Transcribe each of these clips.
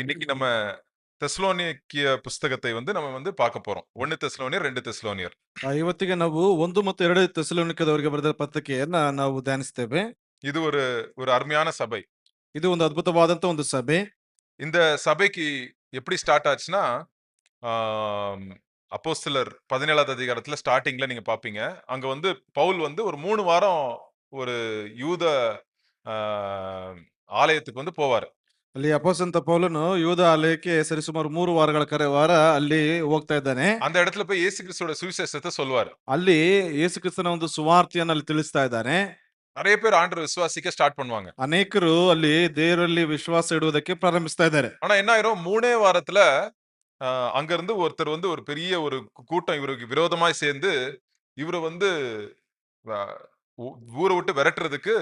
இன்னைக்கு நம்ம தெசலோனிக்கிய புஸ்தகத்தை நம்ம பார்க்க போறோம். 1 தெசலோனியர் 2 தெசலோனியர். ಇವತ್ತಿಗೆ ನಾವು 1 ಮತ್ತು 2 ಥೆಸಲೋನಿಕದವರಿಗೆ ಬರೆದ ಪತ್ರಿಕೆಯನ್ನ ನಾವು ಧ್ಯಾನಿಸ್ತೇವೆ. இது ஒரு ஒரு அருமையான சபை. ಇದು ಒಂದು ಅದ್ಭುತವಾದಂತ ಒಂದು ಸಭೆ. இந்த சபைக்கு எப்படி ஸ்டார்ட் ஆச்சுன்னா, அப்போஸ்தலர் 17வது அதிகாரத்துல ஸ்டார்டிங்ல நீங்க பாப்பீங்க. அங்க பவுல் ஒரு 3 வாரம் ஒரு யூத ஆ ஆலயத்துக்கு போவாரு. ಅಲ್ಲಿ ಅಪೊಸ್ತಲನಾದ ಪೌಲನು ಯೂದ ಆಲಯಕ್ಕೆ ಸರಿಸುಮಾರು 3 ವಾರಗಳ ವಾರ ಅಲ್ಲಿ ಹೋಗ್ತಾ ಇದ್ದಾನೆ. அந்த இடத்துல போய் இயேசு கிறிஸ்துவோட சுவிசேஷத்தை சொல்வாரு. ಅಲ್ಲಿ ಯೇಸು ಕ್ರಿಸ್ತನ ಒಂದು ಸುವಾರ್ತೆಯನ್ನು ಅಲ್ಲಿ ತಿಳಿಸ್ತಾ ಇದ್ದಾನೆ. நிறைய பேர் ஆண்டவரை விசுவாசிக்க ஸ்டார்ட் பண்ணுவாங்க. ಅನೇಕರು ಅಲ್ಲಿ ದೇವರಲ್ಲಿ ವಿಶ್ವಾಸ ಇಡುವುದಕ್ಕೆ ಪ್ರಾರಂಭಿಸ್ತಾ ಇದ್ದಾರೆ. ஆனா என்ன ஆயிரும், 3 வாரத்துல அங்க இருந்து ஒருத்தர் ஒரு பெரிய ஒரு கூட்டம் இவருக்கு விரோதமாய் சேர்ந்து இவரை ஊரை விட்டு விரட்டுறதுக்கு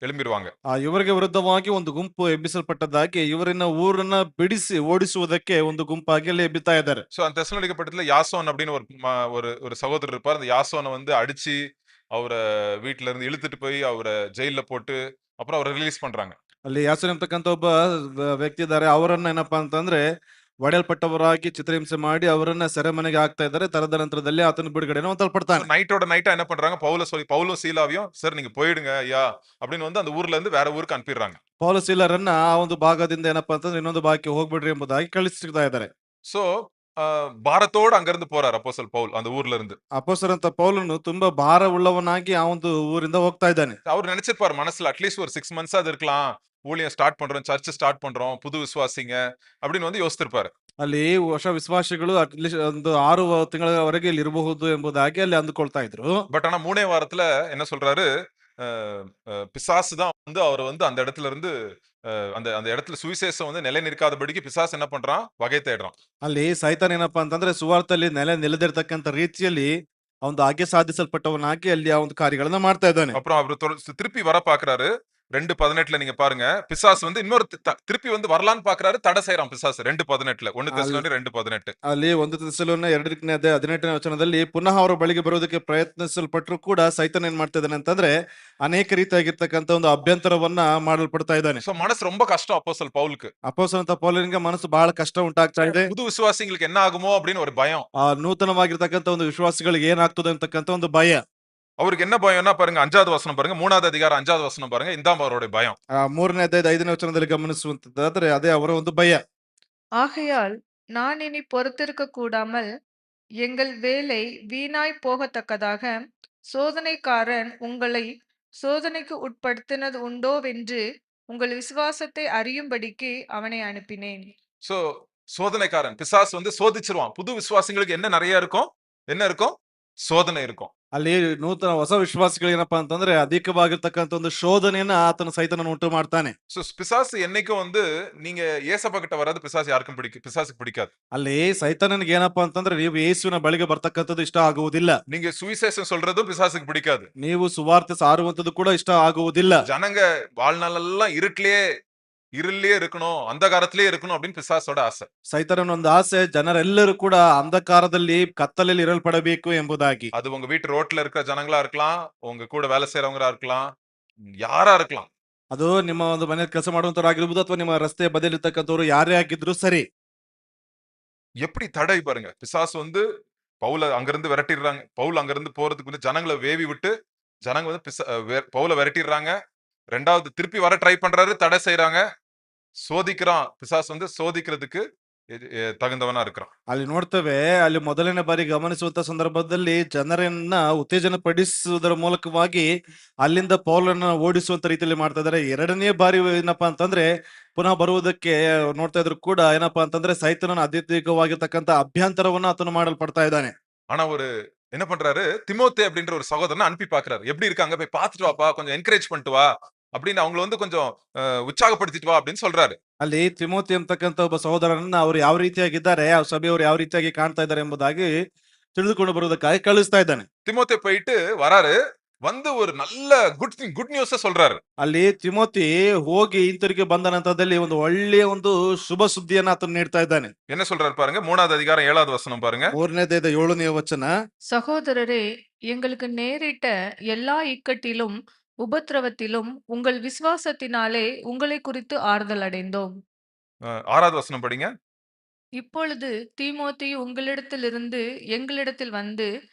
எழும்பிடுவாங்க. ಇವರಿಗೆ ವಿರುದ್ಧವಾಗಿ ಒಂದು ಗುಂಪು ಎಬ್ಬಿಸಲ್ಪಟ್ಟದ್ದಾಗಿ ಇವರನ್ನ ಊರನ್ನ ಬಿಡಿಸಿ ಓಡಿಸುವುದಕ್ಕೆ ಒಂದು ಗುಂಪಾಗಿ ಅಲ್ಲಿ ಎಬ್ಬಿತಾ ಇದ್ದಾರೆ. சோ அந்த தெசலோனிக்க பட்டணத்துல யாசோன் அப்படின்னு ஒரு சகோதரர் இருப்பார். அந்த யாசோனை அடிச்சு அவரை வீட்டுல இருந்து இழுத்துட்டு போய் அவரை ஜெயில போட்டு அப்புறம் அவரை ரிலீஸ் பண்றாங்க. ಅಲ್ಲಿ ಯಾಸೋನ್ ಎಂಬತಕ್ಕಂತ ಒಬ್ಬ ವ್ಯಕ್ತಿ ಇದ್ದಾರೆ. ಅವರನ್ನ ಏನಪ್ಪಾ ಅಂತಂದ್ರೆ ಒಡೆಯಲ್ಪಟ್ಟವರಾಗಿ ಚಿತ್ರಹಿಂಸೆ ಮಾಡಿ ಅವರನ್ನ ಸೆರೆಮನೆಗೆ ಹಾಕ್ತಾ ಇದ್ದಾರೆ. ತರದ ನಂತರದಲ್ಲಿ ಆತನ ಬಿಡುಗಡೆನ ಹೊಂದಲ್ಪಡ್ತಾನೆ. நைட்டோட நைட்டா என்ன பண்றாங்க, பவுலும் சீலாவையும் சார் நீங்க போயிடுங்க ஐயா அப்படின்னு அந்த ஊர்ல இருந்து வேற ஊருக்கு அனுப்பிடுறாங்க. ಪೌಲ ಸೀಲರನ್ನ ಆ ಒಂದು ಭಾಗದಿಂದ ಏನಪ್ಪಾ ಅಂತಂದ್ರೆ ಇನ್ನೊಂದು ಭಾಗಕ್ಕೆ ಹೋಗ್ಬಿಡ್ರಿ ಎಂಬುದಾಗಿ ಕಳಿಸ್ತಾ ಇದ್ದಾರೆ. சோ பாரத்தோடு அங்கிருந்து போறார் அப்போஸ்தலன் பவுல் அந்த ஊர்ல இருந்து. ಅಪೊಸ್ತಲನಾದ ಪೌಲನು ತುಂಬಾ ಭಾರ ಉಳ್ಳವನಾಗಿ ಆ ಒಂದು ಊರಿಂದ ಹೋಗ್ತಾ ಇದ್ದಾನೆ. அவர் நினைச்சிருப்பாரு மனசுல அட்லீஸ்ட் ஒரு 6 months அது இருக்கலாம், ஊழியம் ஸ்டார்ட் பண்றோம், சர்ச் ஸ்டார்ட் பண்றோம், புது விசுவாசிங்க அப்படின்னு யோசிச்சிருப்பாரு. ಅಲ್ಲಿ ಹೊಸ ವಿಶ್ವಾಸಿಗಳು ಅಟ್ಲೀಸ್ಟ್ ಒಂದು 6 ತಿಂಗಳವರೆಗೆ ಇಲ್ಲಿ ಇರಬಹುದು ಎಂಬುದಾಗಿ ಅಲ್ಲಿ ಅಂದುಕೊಳ್ತಾ ಇದ್ರು. பட் ஆனா 3 வாரத்துல என்ன சொல்றாரு, பிசாசு தான் அவர் அந்த இடத்துல இருந்து அந்த அந்த இடத்துல சுவிசேஷம் நிலை நிற்காதபடிக்கு பிசாசு என்ன பண்றான், வகை தேடுறான். ಅಲ್ಲಿ ಸೈತಾನ್ ಏನಪ್ಪಾ ಅಂತಂದ್ರೆ ಸುವಾರ್ತೆಯಲ್ಲಿ ನಿಲೆದಿರ್ತಕ್ಕಂಥ ರೀತಿಯಲ್ಲಿ ಒಂದು ಆಜ್ಞೆ ಸಾಧಿಸಲ್ಪಟ್ಟವನಾಗಿ ಅಲ್ಲಿ ಆ ಒಂದು ಕಾರ್ಯಗಳನ್ನ ಮಾಡ್ತಾ ಇದ್ದಾನೆ. அப்புறம் அவர் திருப்பி வர பாக்குறாரு. 2:18 நீங்க பாருங்க, பிசாசு இன்னொரு திருப்பி வரலான்னு பாக்குறாரு, தடை செய்யறான் பிசாசு. 2:18 1 தெசலோனியர் 2:18 ಅಲ್ಲಿ 1 ಥೆಸಲೋನಿಯ 2ನೇ ಅಧ್ಯಾಯ 18ನೇ ವಚನದಲ್ಲಿ ಪುನಃ ಅವರ ಬಳಿಗೆ ಬರೋದಕ್ಕೆ ಪ್ರಯತ್ನಿಸಲ್ಪಟ್ಟರು ಕೂಡ ಸೈತಾನ್ ಏನ್ ಮಾಡ್ತಾ ಇದ್ದಾನೆ ಅಂತಂದ್ರೆ ಅನೇಕ ರೀತಿಯಾಗಿರ್ತಕ್ಕಂಥ ಒಂದು ಅಭ್ಯಂತರವನ್ನ ಮಾಡಲ್ಪಡ್ತಾ ಇದ್ದಾನೆ. சோ மனசு ரொம்ப கஷ்டம் அப்போஸ்தலன் பவுலுக்கு. ಅಪೊಸ್ತಲನಾದ ಪೌಲನಿಗೆ ಮನಸ್ಸು ಬಹಳ ಕಷ್ಟ ಉಂಟಾಗ್ತಾ ಇದೆ. புது விசுவாசிங்களுக்கு என்ன ஆகுமோ அப்படின்னு ஒரு பயம். ಆ ನೂತನವಾಗಿರ್ತಕ್ಕಂಥ ಒಂದು ವಿಶ್ವಾಸಿಗಳಿಗೆ ಏನಾಗ್ತದೆ ಅಂತಕ್ಕಂಥ ಒಂದು ಭಯ. அவருக்கு என்ன பயம்னா பாருங்க, 5வது வசனம் பாருங்க, 3வது அதிகாரம் 5வது வசனம் பாருங்க. இதான் அவருடைய பயம். 3ನೇ ಅಧ್ಯಾಯದ 5ನೇ ವಚನದಲ್ಲಿ ಗಮನಿಸುವಂತದ್ದಾದ್ರೆ ಅದೇ ಅವರ ಒಂದು ಭಯ. ஆகையால் நான் இனி பொறுத்திருக்க கூடாமல் எங்கள் வேலை வீணாய் போகத்தக்கதாக சோதனைக்காரன் உங்களை சோதனைக்கு உட்படுத்தினது உண்டோவென்று உங்கள் விசுவாசத்தை அறியும்படிக்கு அவனை அனுப்பினேன். சோ சோதனைக்காரன் பிசாசு சோதிச்சிருவான். புது விசுவாசிங்களுக்கு என்ன நிறைய இருக்கும், என்ன இருக்கும், சோதனை இருக்கும். ಅಲ್ಲಿ ನೂತನ ಹೊಸ ವಿಶ್ವಾಸಿಗಳು ಏನಪ್ಪಾ ಅಂತಂದ್ರೆ ಅಧಿಕವಾಗಿರ್ತಕ್ಕಂಥ ಒಂದು ಶೋಧನೆಯನ್ನ ಆತನ ಸೈತಾನನ ಉಂಟು ಮಾಡ್ತಾನೆ. சோ பிசாசு என்னைக்கும் நீங்க ஏசப்பா கிட்ட வராது பிசாசு யாருக்கும் பிசாசுக்கு பிடிக்காது. ಅಲ್ಲಿ ಸೈತಾನನಿಗೆ ಏನಪ್ಪಾ ಅಂತಂದ್ರೆ ನೀವು ಯೇಸುವಿನ ಬಳಿಗೆ ಬರ್ತಕ್ಕಂಥದ್ದು ಇಷ್ಟ ಆಗುವುದಿಲ್ಲ. நீங்க சுவிசேஷம் சொல்றதும் பிசாசுக்கு பிடிக்காது. ನೀವು ಸುವಾರ್ತೆ ಸಾರುವಂತದ್ದು ಕೂಡ ಇಷ್ಟ ಆಗುವುದಿಲ್ಲ. ஜனங்க வாழ்நாளெல்லாம் இருளிலே இருக்கணும், அந்தகாரத்திலே இருக்கணும் அப்படின்னு பிசாசோட ஆசை. ಸೈತಾನನ ಒಂದು ಆಸೆ ಜನರೆಲ್ಲರೂ ಕೂಡ ಅಂಧಕಾರದಲ್ಲಿ ಕತ್ತಲಲ್ಲಿ ಇರಲ್ಪಡಬೇಕು ಎಂಬುದಾಗಿ. அது உங்க வீட்டு ரோட்ல இருக்கிற ஜனங்களா இருக்கலாம், உங்க கூட வேலை செய்யறவங்களா இருக்கலாம், யாரா இருக்கலாம். ಅದು ನಿಮ್ಮ ಒಂದು ಮನೆಯಲ್ಲಿ ಕೆಲಸ ಮಾಡುವಂತವರಾಗಿರ್ಬೋದು ಅಥವಾ ನಿಮ್ಮ ರಸ್ತೆ ಬದಿಯಲ್ಲಿರ್ತಕ್ಕಂಥವ್ರು ಯಾರೇ ಆಗಿದ್ರು ಸರಿ. எப்படி தடை பாருங்க, பிசாசு பவுல அங்கிருந்து விரட்டிடுறாங்க. பவுல் அங்கிருந்து போறதுக்கு ஜனங்களை வேவி விட்டு ஜனங்க பவுல விரட்டிடுறாங்க. 2வது திருப்பி வர ட்ரை பண்றாரு, தடை செய்யறாங்க, சோதிக்கிறான். பிசாசு சோதிக்கிறதுக்கு தகுந்தவனா இருக்கிறான். ಅಲ್ಲಿ ನೋಡ್ತೇವೆ, ಅಲ್ಲಿ ಮೊದಲನೇ ಬಾರಿ ಗಮನಿಸುವಂತ ಸಂದರ್ಭದಲ್ಲಿ ಜನರನ್ನ ಉತ್ತೇಜನ ಪಡಿಸುವುದರ ಮೂಲಕವಾಗಿ ಅಲ್ಲಿಂದ ಪೌಲನ್ನ ಓಡಿಸುವಂತ ರೀತಿಯಲ್ಲಿ ಮಾಡ್ತಾ ಇದಾರೆ. 2ನೇ ಬಾರಿ ಏನಪ್ಪಾ ಅಂತಂದ್ರೆ ಪುನಃ ಬರುವುದಕ್ಕೆ ನೋಡ್ತಾ ಇದ್ರು ಕೂಡ ಏನಪ್ಪಾ ಅಂತಂದ್ರೆ ಸೈತಾನನ ಅತ್ಯಧಿಕವಾಗಿರ್ತಕ್ಕಂಥ ಅಭ್ಯಂತರವನ್ನ ಆತನು ಮಾಡಲ್ಪಡ್ತಾ ಇದ್ದಾನೆ. ஆனா என்ன பண்றாரு, திமோத்தே அப்படின்ற ஒரு சகோதரனை அனுப்பி பாக்குறாரு. எப்படி இருக்காங்க போய் பாத்துட்டு வாப்பா, கொஞ்சம் என்கரேஜ் பண்ணிட்டு வா அப்படின்னு அவங்களை கொஞ்சம் உற்சாகப்படுத்திட்டு வா அப்படின்னு சொல்றாரு. ಅಲ್ಲಿ ತಿಮೋತಿ ಅಂತಕ್ಕಂಥ ಒಬ್ಬ ಸಹೋದರನನ್ನ ಅವರು ಯಾವ ರೀತಿಯಾಗಿದ್ದಾರೆ, ಆ ಸಭೆಯವರು ಯಾವ ರೀತಿಯಾಗಿ ಕಾಣ್ತಾ ಇದ್ದಾರೆ ಎಂಬುದಾಗಿ ತಿಳಿದುಕೊಂಡು ಬರುವುದಕ್ಕಾಗಿ ಕಳಿಸ್ತಾ ಇದ್ದಾನೆ. திமோத்தே போயிட்டு வராரு, ஒரு நல்ல குட் நியூஸ் சொல்றாரு. ಅಲ್ಲಿ ತಿಮೋತಿ ಹೋಗಿ ಹಿಂತಿರುಗಿ ಬಂದ ನಂತರದಲ್ಲಿ ಒಂದು ಒಳ್ಳೆಯ ಒಂದು ಶುಭ ಸುದ್ದಿಯನ್ನ ಆತನು ನೀಡ್ತಾ ಇದ್ದಾನೆ. என்ன சொல்றாரு பாருங்க, 3வது அதிகாரம் 7வது வசனம் பாருங்க. 3ನೇ ಅಧ್ಯಾಯದ 7ನೇ ವಚನ. சகோதரரே, எங்களுக்கு நேரிட்ட எல்லா இக்கட்டிலும் உபத்திரவத்திலும் உங்கள் விசுவாசத்தினாலே உங்களை குறித்து ஆறுதல் அடைந்தோம். 6வது வசனம் படிங்க. இப்பொழுது தீமோத்தேயு உங்களிடத்திலிருந்து எங்களிடத்தில் வந்து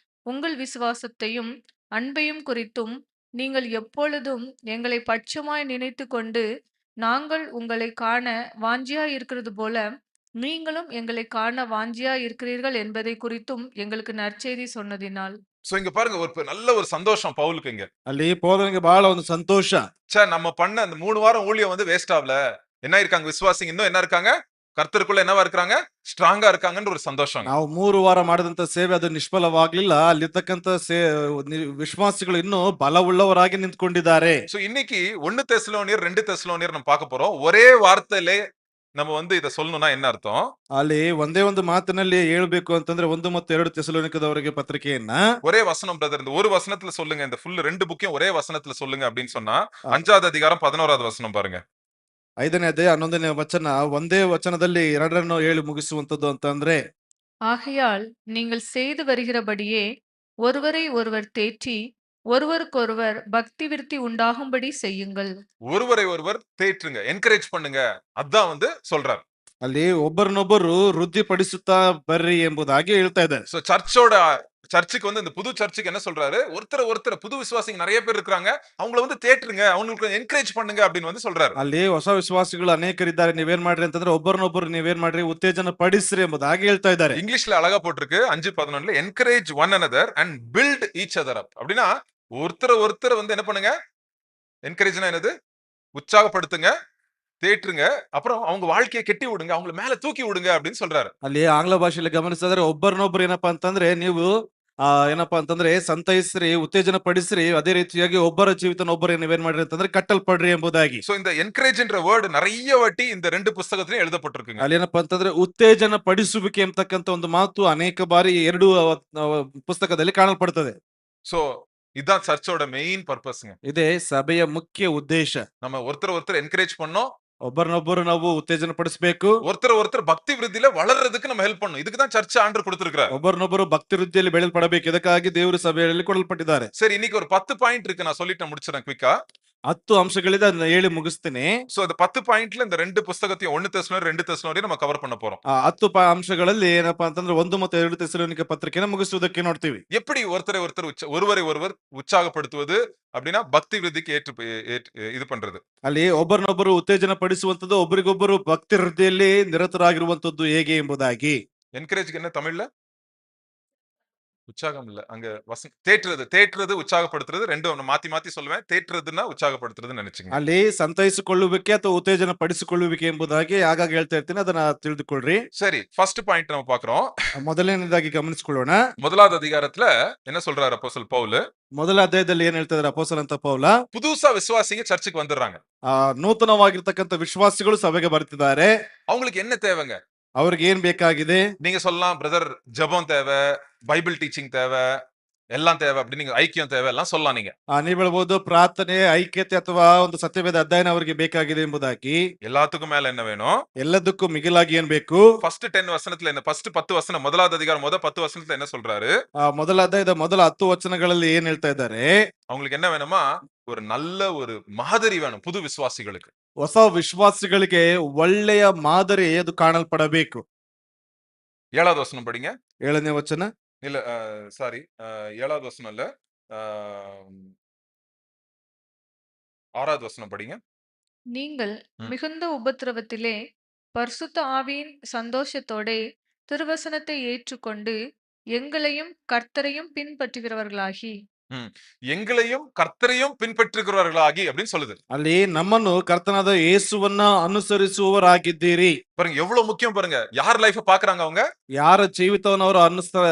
உங்கள் விசுவாசத்தையும் அன்பையும் குறித்தும் நீங்கள் எப்பொழுதும் எங்களை பட்சமாய் நினைத்து கொண்டு நாங்கள் உங்களை காண வாஞ்சியாய் இருக்கிறது போல நீங்களும் எங்களை காண வாஞ்சியாய் இருக்கிறீர்கள் என்பதை குறித்தும் எங்களுக்கு நற்செய்தி சொன்னதினால். சோ இங்க பாருங்க நல்ல ஒரு சந்தோஷம் பவுலுக்கு இங்க. ಅಲ್ಲಿ ಪೌಲನಿಗೆ ಬಹಳ ಒಂದು ಸಂತೋಷ. நம்ம பண்ண அந்த 3 வாரம் ஊழியம் வந்து வேஸ்ட் ஆகல. என்ன இருக்காங்க விசுவாசிங்க இன்னும் என்ன இருக்காங்க? கர்த்தருக்குள்ள என்னவா இருக்காங்க? ஸ்ட்ராங்கா இருக்காங்கன்ற ஒரு சந்தோஷம். ನಾವು 3 ವಾರ ಮಾಡಿದಂತ ಸೇವೆ ಅದು ನಿಷ್ಫಲವಾಗ್ಲಿಲ್ಲ. ಅಲ್ಲಿರ್ತಕ್ಕಂತ ವಿಶ್ವಾಸಿಗಳು ಇನ್ನೂ ಬಲವುಳ್ಳವರಾಗಿ ನಿಂತ್ಕೊಂಡಿದ್ದಾರೆ. சோ இன்னைக்கு 1 தெசலோனியர் 2 தெசலோனியர் நம்ம பார்க்க போறோம். ஒரே வார்த்தையிலே நம்ம வந்து இத சொல்லணும்னா என்ன அர்த்தம்? ಅಲ್ಲಿ ಒಂದೇ ಒಂದು ಮಾತಿನಲ್ಲಿ ಹೇಳ್ಬೇಕು ಅಂತಂದ್ರೆ 1 ಮತ್ತು 2 ತೆಸಲೋನಿಕದವರಿಗೆ ಪತ್ರಿಕೆಯನ್ನ ஒரே வசனம் பிரதர், இந்த ஒரு வசனத்துல சொல்லுங்க, இந்த ஃபுல் 2 புக்கையும் ஒரே வசனத்துல சொல்லுங்க அப்படின்னு சொன்னா 5வது அதிகாரம் 11வது வசனம் பாருங்க. 5ನೇ ಅಧ್ಯಾಯ 11ನೇ ವಚನ ಒಂದೇ ವಚನದಲ್ಲಿ ಎರಡನ್ನು ಹೇಳಿ ಮುಗಿಸುವಂತದ್ದು ಅಂತಂದ್ರೆ, ஆகையால் நீங்கள் செய்து வருகிறபடியே ஒருவரை ஒருவர் தேற்றி ஒருவருக்கொருவர் பக்தி விருத்தி உண்டாகும்படி செய்யுங்கள். ஒருவரை ஒருவர் தேற்றுங்க, என்கரேஜ் பண்ணுங்க, அதான் வந்து சொல்றாரு. ಅಲ್ಲಿ ಒಬ್ಬರನ್ನೊಬ್ಬರು ವೃದ್ಧಿಪಡಿಸುತ್ತಾ ಬರ್ರಿ ಎಂಬುದಾಗಿ ಹೇಳ್ತಾ ಇದ್ದಾರೆ. சோ சர்ச்சுக்கு வந்து இந்த புது சர்ச்சுக்கு என்ன சொல்றாரு? ஒருத்தர் புது விசுவாசிங்க நிறைய பேர் இருக்காங்க, அவங்கள வந்து தேற்றுங்க, அவங்களுக்கு என்கரேஜ் பண்ணுங்க அப்படின்னு வந்து சொல்றாரு. ಅಲ್ಲಿ ಹೊಸ ವಿಶ್ವಾಸಿಗಳು ಅನೇಕರಿದ್ದಾರೆ, ನೀವೇನ್ ಮಾಡ್ರಿ ಅಂತಂದ್ರೆ ಒಬ್ಬರನ್ನೊಬ್ಬರು ನೀವೇನ್ ಮಾಡ್ರಿ ಉತ್ತೇಜನ ಪಡಿಸ್ರಿ ಎಂಬುದಾಗಿ ಹೇಳ್ತಾ ಇದ್ದಾರೆ. இங்கிலீஷ்ல அழகா போட்டிருக்கு 5:11ல encourage one another and build each other up. அப்படின்னா ஒருத்தர் வந்து என்ன பண்ணுங்க? என்கரேஜ்னா என்னது? உற்சாகப்படுத்துங்க, தேற்றுங்க, அப்புறம் அவங்க வாழ்க்கையை கெட்டி விடுங்க, அவங்கள மேல தூக்கி விடுங்க அப்படின்னு சொல்றாரு. ಅಲ್ಲಿ ಆಂಗ್ಲ ಭಾಷೆಯಲ್ಲಿ ಗಮನಿಸಿದ್ರೆ ಒಬ್ಬರನ್ನೊಬ್ರು ಏನಪ್ಪಾ ಅಂತಂದ್ರೆ ನೀವು ಏನಪ್ಪಾ ಅಂತಂದ್ರೆ ಸಂತೈಸ್ರಿ, ಉತ್ತೇಜನ ಪಡಿಸ್ರಿ, ಅದೇ ರೀತಿಯಾಗಿ ಒಬ್ಬರ ಜೀವಿತನ ಒಬ್ಬರು ನೀವೇನ್ ಮಾಡ್ರಿ ಅಂತಂದ್ರೆ ಕಟ್ಟಲ್ಪಡ್ರಿ ಎಂಬುದಾಗಿ. சோ இந்த என்கரேஜ்ன்ற வேர்ட் நிறைய வாட்டி இந்த 2 புத்தகத்திலும் எழுதப்பட்டிருக்குங்க. ಅಲ್ಲಿ ಏನಪ್ಪಾ ಅಂತಂದ್ರೆ ಉತ್ತೇಜನ ಪಡಿಸುವಿಕೆ ಎಂಬತಕ್ಕಂತ ಒಂದು ಮಾತು ಅನೇಕ ಬಾರಿ 2 ಪುಸ್ತಕದಲ್ಲಿ ಕಾಣಲ್ಪಡ್ತದೆ. சோ இதான் சர்ச்சோட மெயின் பர்பஸ்ங்க. ಇದೇ ಸಭೆಯ ಮುಖ್ಯ ಉದ್ದೇಶ. நம்ம ஒருத்தர் என்கரேஜ் பண்ணோம், ಒಬ್ಬರನ್ನೊಬ್ಬರು ನಾವು ಉತ್ತೇಜನ ಪಡಿಸಬೇಕು, ஒருத்தர் பக்தி விருத்தியில வளர்றதுக்கு நம்ம ஹெல்ப் பண்ணணும். இதுக்கு தான் சர்ச் ஆண்டவர் கொடுத்திருக்கிறார். ಒಬ್ಬರನ್ನೊಬ್ಬರು ಭಕ್ತಿ ವೃದ್ಧಿಯಲ್ಲಿ ಬೆಳೆಯಲ್ಪಡಬೇಕು. ಇದಕ್ಕಾಗಿ ದೇವರು ಸಭೆಯಲ್ಲಿ ಕೊಡಲ್ಪಟ್ಟಿದ್ದಾರೆ. சரி, இன்னைக்கு ஒரு 10 பாயிண்ட் இருக்கு, நான் சொல்லிட்டு முடிச்சிடறேன் குயிக்கா. 10 ಅಂಶಗಳಿದೆ, ಅದನ್ನ ಹೇಳಿ ಮುಗಿಸ್ತೀನಿ. சோ அந்த 10 பாயிண்ட்ல இந்த 2 புத்தகத்தையும் 1 தெசலோனியர் 2 தெசலோனியர் நம்ம கவர் பண்ண போறோம். 10 ಅಂಶಗಳಲ್ಲಿ ಏನಪ್ಪಾ ಅಂತಂದ್ರೆ 1 ಮತ್ತು 2 ತೆಸಲೋನಿಕ ಪತ್ರಿಕೆನ ಮುಗಿಸುವುದಕ್ಕೆ ನೋಡ್ತೀವಿ. எப்படி ஒருவரை ஒருவர் உற்சாகப்படுத்துவது அப்படின்னா பக்தி விருத்திக்கு இது பண்றது. ಅಲ್ಲಿ ಒಬ್ಬರನ್ನೊಬ್ಬರು ಉತ್ತೇಜನ ಪಡಿಸುವಂತದ್ದು, ಒಬ್ಬರಿಗೊಬ್ಬರು ಭಕ್ತಿ ವೃದ್ಧಿಯಲ್ಲಿ ನಿರತರಾಗಿರುವಂತದ್ದು ಹೇಗೆ ಎಂಬುದಾಗಿ. என்கரேஜ்க்கு என்ன தமிழ்ல? உற்சாகம் இல்ல, அங்க தேற்றுறது உற்சாகப்படுத்துறது, ரெண்டும் மாத்தி சொல்லுவேன். தேற்றுறதுன்னா உற்சாகப்படுத்துறதுன்னு நினைச்சுங்க. ಅಲ್ಲಿ ಸಂತೈಸಿಕೊಳ್ಳುವಿಕೆ ಅಥವಾ ಉತ್ತೇಜನ ಪಡಿಸಿಕೊಳ್ಳುವಿಕೆ ಎಂಬುದಾಗಿ ಆಗಾಗ ಹೇಳ್ತಾ ಇರ್ತೀನಿ, ಅದನ್ನ ತಿಳಿದುಕೊಳ್ಳ್ರಿ. சரி, ஃபர்ஸ்ட் பாயிண்ட் நம்ம பாக்குறோம். ಮೊದಲನೇದಾಗಿ ಗಮನಿಸಿಕೊಳ್ಳೋಣ. 1வது அதிகாரத்துல என்ன சொல்றாரு அப்போஸ்தலன் பவுல்? ಮೊದಲ ಅಧ್ಯಾಯದಲ್ಲಿ ಏನ್ ಹೇಳ್ತಾ ಇದ್ದಾರೆ ಅಪೊಸ್ತಲ ಅಂತ ಪೌಲ? புதுசா விசுவாசிங்க சர்ச்சுக்கு வந்துடுறாங்க. ನೂತನವಾಗಿರ್ತಕ್ಕಂಥ ವಿಶ್ವಾಸಿಗಳು ಸಭೆಗೆ ಬರ್ತಿದ್ದಾರೆ. அவங்களுக்கு என்ன தேவைங்க? ಅವ್ರಿಗೆ ಏನ್ ಬೇಕಾಗಿದೆ? நீங்க சொல்லலாம், பிரதர் ஜெபம் தேவை, பைபிள் டீச்சிங் தேவை, எல்லாம் தேவை அப்படின்னு, நீங்க ஐக்கியம் தேவை எல்லாம் சொல்லலாம். நீங்க ನೀವ್ ಹೇಳ್ಬೋದು ಪ್ರಾರ್ಥನೆ, ಐಕ್ಯತೆ ಅಥವಾ ಒಂದು ಸತ್ಯವೇದ ಅಧ್ಯಯನ ಅವರಿಗೆ ಬೇಕಾಗಿದೆ ಎಂಬುದಾಗಿ. எல்லாத்துக்கும் மேல என்ன வேணும்? ಎಲ್ಲದಕ್ಕೂ ಮಿಗಿಲಾಗಿ ಏನ್ ಬೇಕು? ஃபர்ஸ்ட் 10 வசனத்துல என்ன, ஃபர்ஸ்ட் 10 வசனம் 1வது அதிகாரம் 10 வசனத்துல என்ன சொல்றாரு? ಮೊದಲ ಅಧ್ಯಾಯದ ಮೊದಲ 10 ವಚನಗಳಲ್ಲಿ ಏನ್ ಹೇಳ್ತಾ ಇದ್ದಾರೆ? அவங்களுக்கு என்ன வேணுமா? ஒரு நல்ல ஒரு மாதிரி வேணும் புது விசுவாசிகளுக்கு. ಹೊಸ ವಿಶ್ವಾಸಿಗಳಿಗೆ ಒಳ್ಳೆಯ ಮಾದರಿ ಅದು ಕಾಣಲ್ಪಡಬೇಕು. 7வது வசனம் படிங்க. 7ನೇ ವಚನ. இல்ல சாரி, 7வது வசனம் இல்ல, 6வது வசனம் படிங்க. நீங்கள் மிகுந்த உபத்திரவத்திலே பரிசுத்த ஆவியின் சந்தோஷத்தோடே திருவசனத்தை ஏற்றுக்கொண்டு எங்களையும் கர்த்தரையும் பின்பற்றுகிறவர்களாகி. எங்களையும் கர்த்தரையும் பின்பற்றுகிறவர்களாகி அப்படின்னு சொல்லுது. ಅಲ್ಲಿ ನಮ್ಮನ್ನು ಕರ್ತನಾದ ಯೇಸುವನ್ನ ಅನುಸರಿಸುವವರಾಗಿದ್ದೀರಿ. பாருங்க எவ்வளவு முக்கியம் பாருங்க. யார் லைஃப பாக்குறாங்க? அவங்க ಯಾರ ಜೀವಿತವನ್ನು ಅವರು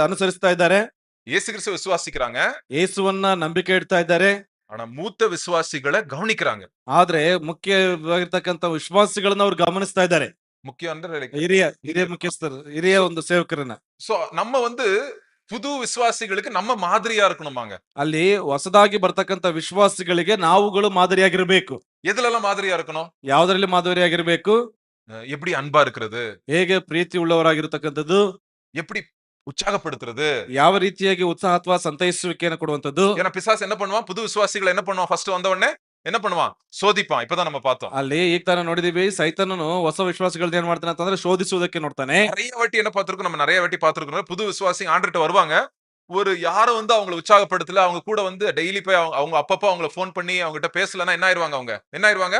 ಅನುಸರಿಸ್ತಾ ಇದ್ದಾರೆ? இயேசு கிறிஸ்துவை விசுவாசிக்கிறாங்க, ಯೇಸುವನ್ನ ನಂಬಿಕೆ ಇಡ್ತಾ ಇದ್ದಾರೆ. ஆனா மூத்த விசுவாசிகளை கவனிக்கிறாங்க. ಆದ್ರೆ ಮುಖ್ಯವಾಗಿರ್ತಕ್ಕಂಥ ವಿಶ್ವಾಸಿಗಳನ್ನ ಅವ್ರು ಗಮನಿಸ್ತಾ ಇದ್ದಾರೆ. முக்கியம் ಅಂದ್ರೆ ಹಿರಿಯ ಮುಖ್ಯಸ್ಥರು, ಹಿರಿಯ ಒಂದು ಸೇವಕರನ್ನ. சோ நம்ம வந்து புது விசுவாசிகளுக்கு நம்ம மாதிரியா இருக்கணுமாங்க. ಅಲ್ಲಿ ಹೊಸದಾಗಿ ಬರ್ತಕ್ಕಂಥ ವಿಶ್ವಾಸಿಗಳಿಗೆ ನಾವುಗಳು ಮಾದರಿಯಾಗಿರ್ಬೇಕು. எதுலெல்லாம் மாதிரியா இருக்கணும்? ಯಾವ್ದ್ರಲ್ಲಿ ಮಾದರಿಯಾಗಿರ್ಬೇಕು? எப்படி அன்பா இருக்கிறது, ಹೇಗೆ ಪ್ರೀತಿ ಉಳ್ಳವರಾಗಿರ್ತಕ್ಕಂಥದ್ದು, எப்படி உற்சாகப்படுத்துறது, ಯಾವ ರೀತಿಯಾಗಿ ಉತ್ಸಾಹ ಅಥವಾ ಸಂತೈಸುವಿಕೆಯನ್ನು ಕೊಡುವಂತದ್ದು. ஏன்னா பிசாசு என்ன பண்ணுவான்? புது விசுவாசிகளை என்ன பண்ணுவான்? ஃபர்ஸ்ட் வந்த உடனே என்ன பண்ணுவான்? சோதிப்பான். இப்பதான் நம்ம பார்த்தோம். ಅಲ್ಲಿ ಈಗ ತಾನೇ ನೋಡಿದೀವಿ ಸೈತಾನನು ಹೊಸ ವಿಶ್ವಾಸಿಗಳನ್ನ ಏನ್ ಮಾಡ್ತಾನೆ ಅಂತಂದ್ರೆ ಶೋಧಿಸುವುದಕ್ಕೆ ನೋಡ್ತಾನೆ. நிறைய வாட்டி என்ன பார்த்திருக்கோம்? நம்ம நிறைய வாட்டி பார்த்திருக்கிறோம். புது விசுவாசி ஆண்டவர்ட்ட வருவாங்க. ஒரு யாரும் வந்து அவங்கள உற்சாகப்படுத்தல. அவங்க கூட வந்து டெய்லி போய் அவங்க அப்பப்ப அவங்கள ஃபோன் பண்ணி அவங்ககிட்ட பேசலன்னா என்ன ஆயிருவாங்க அவங்க? என்ன ஆயிருவாங்க?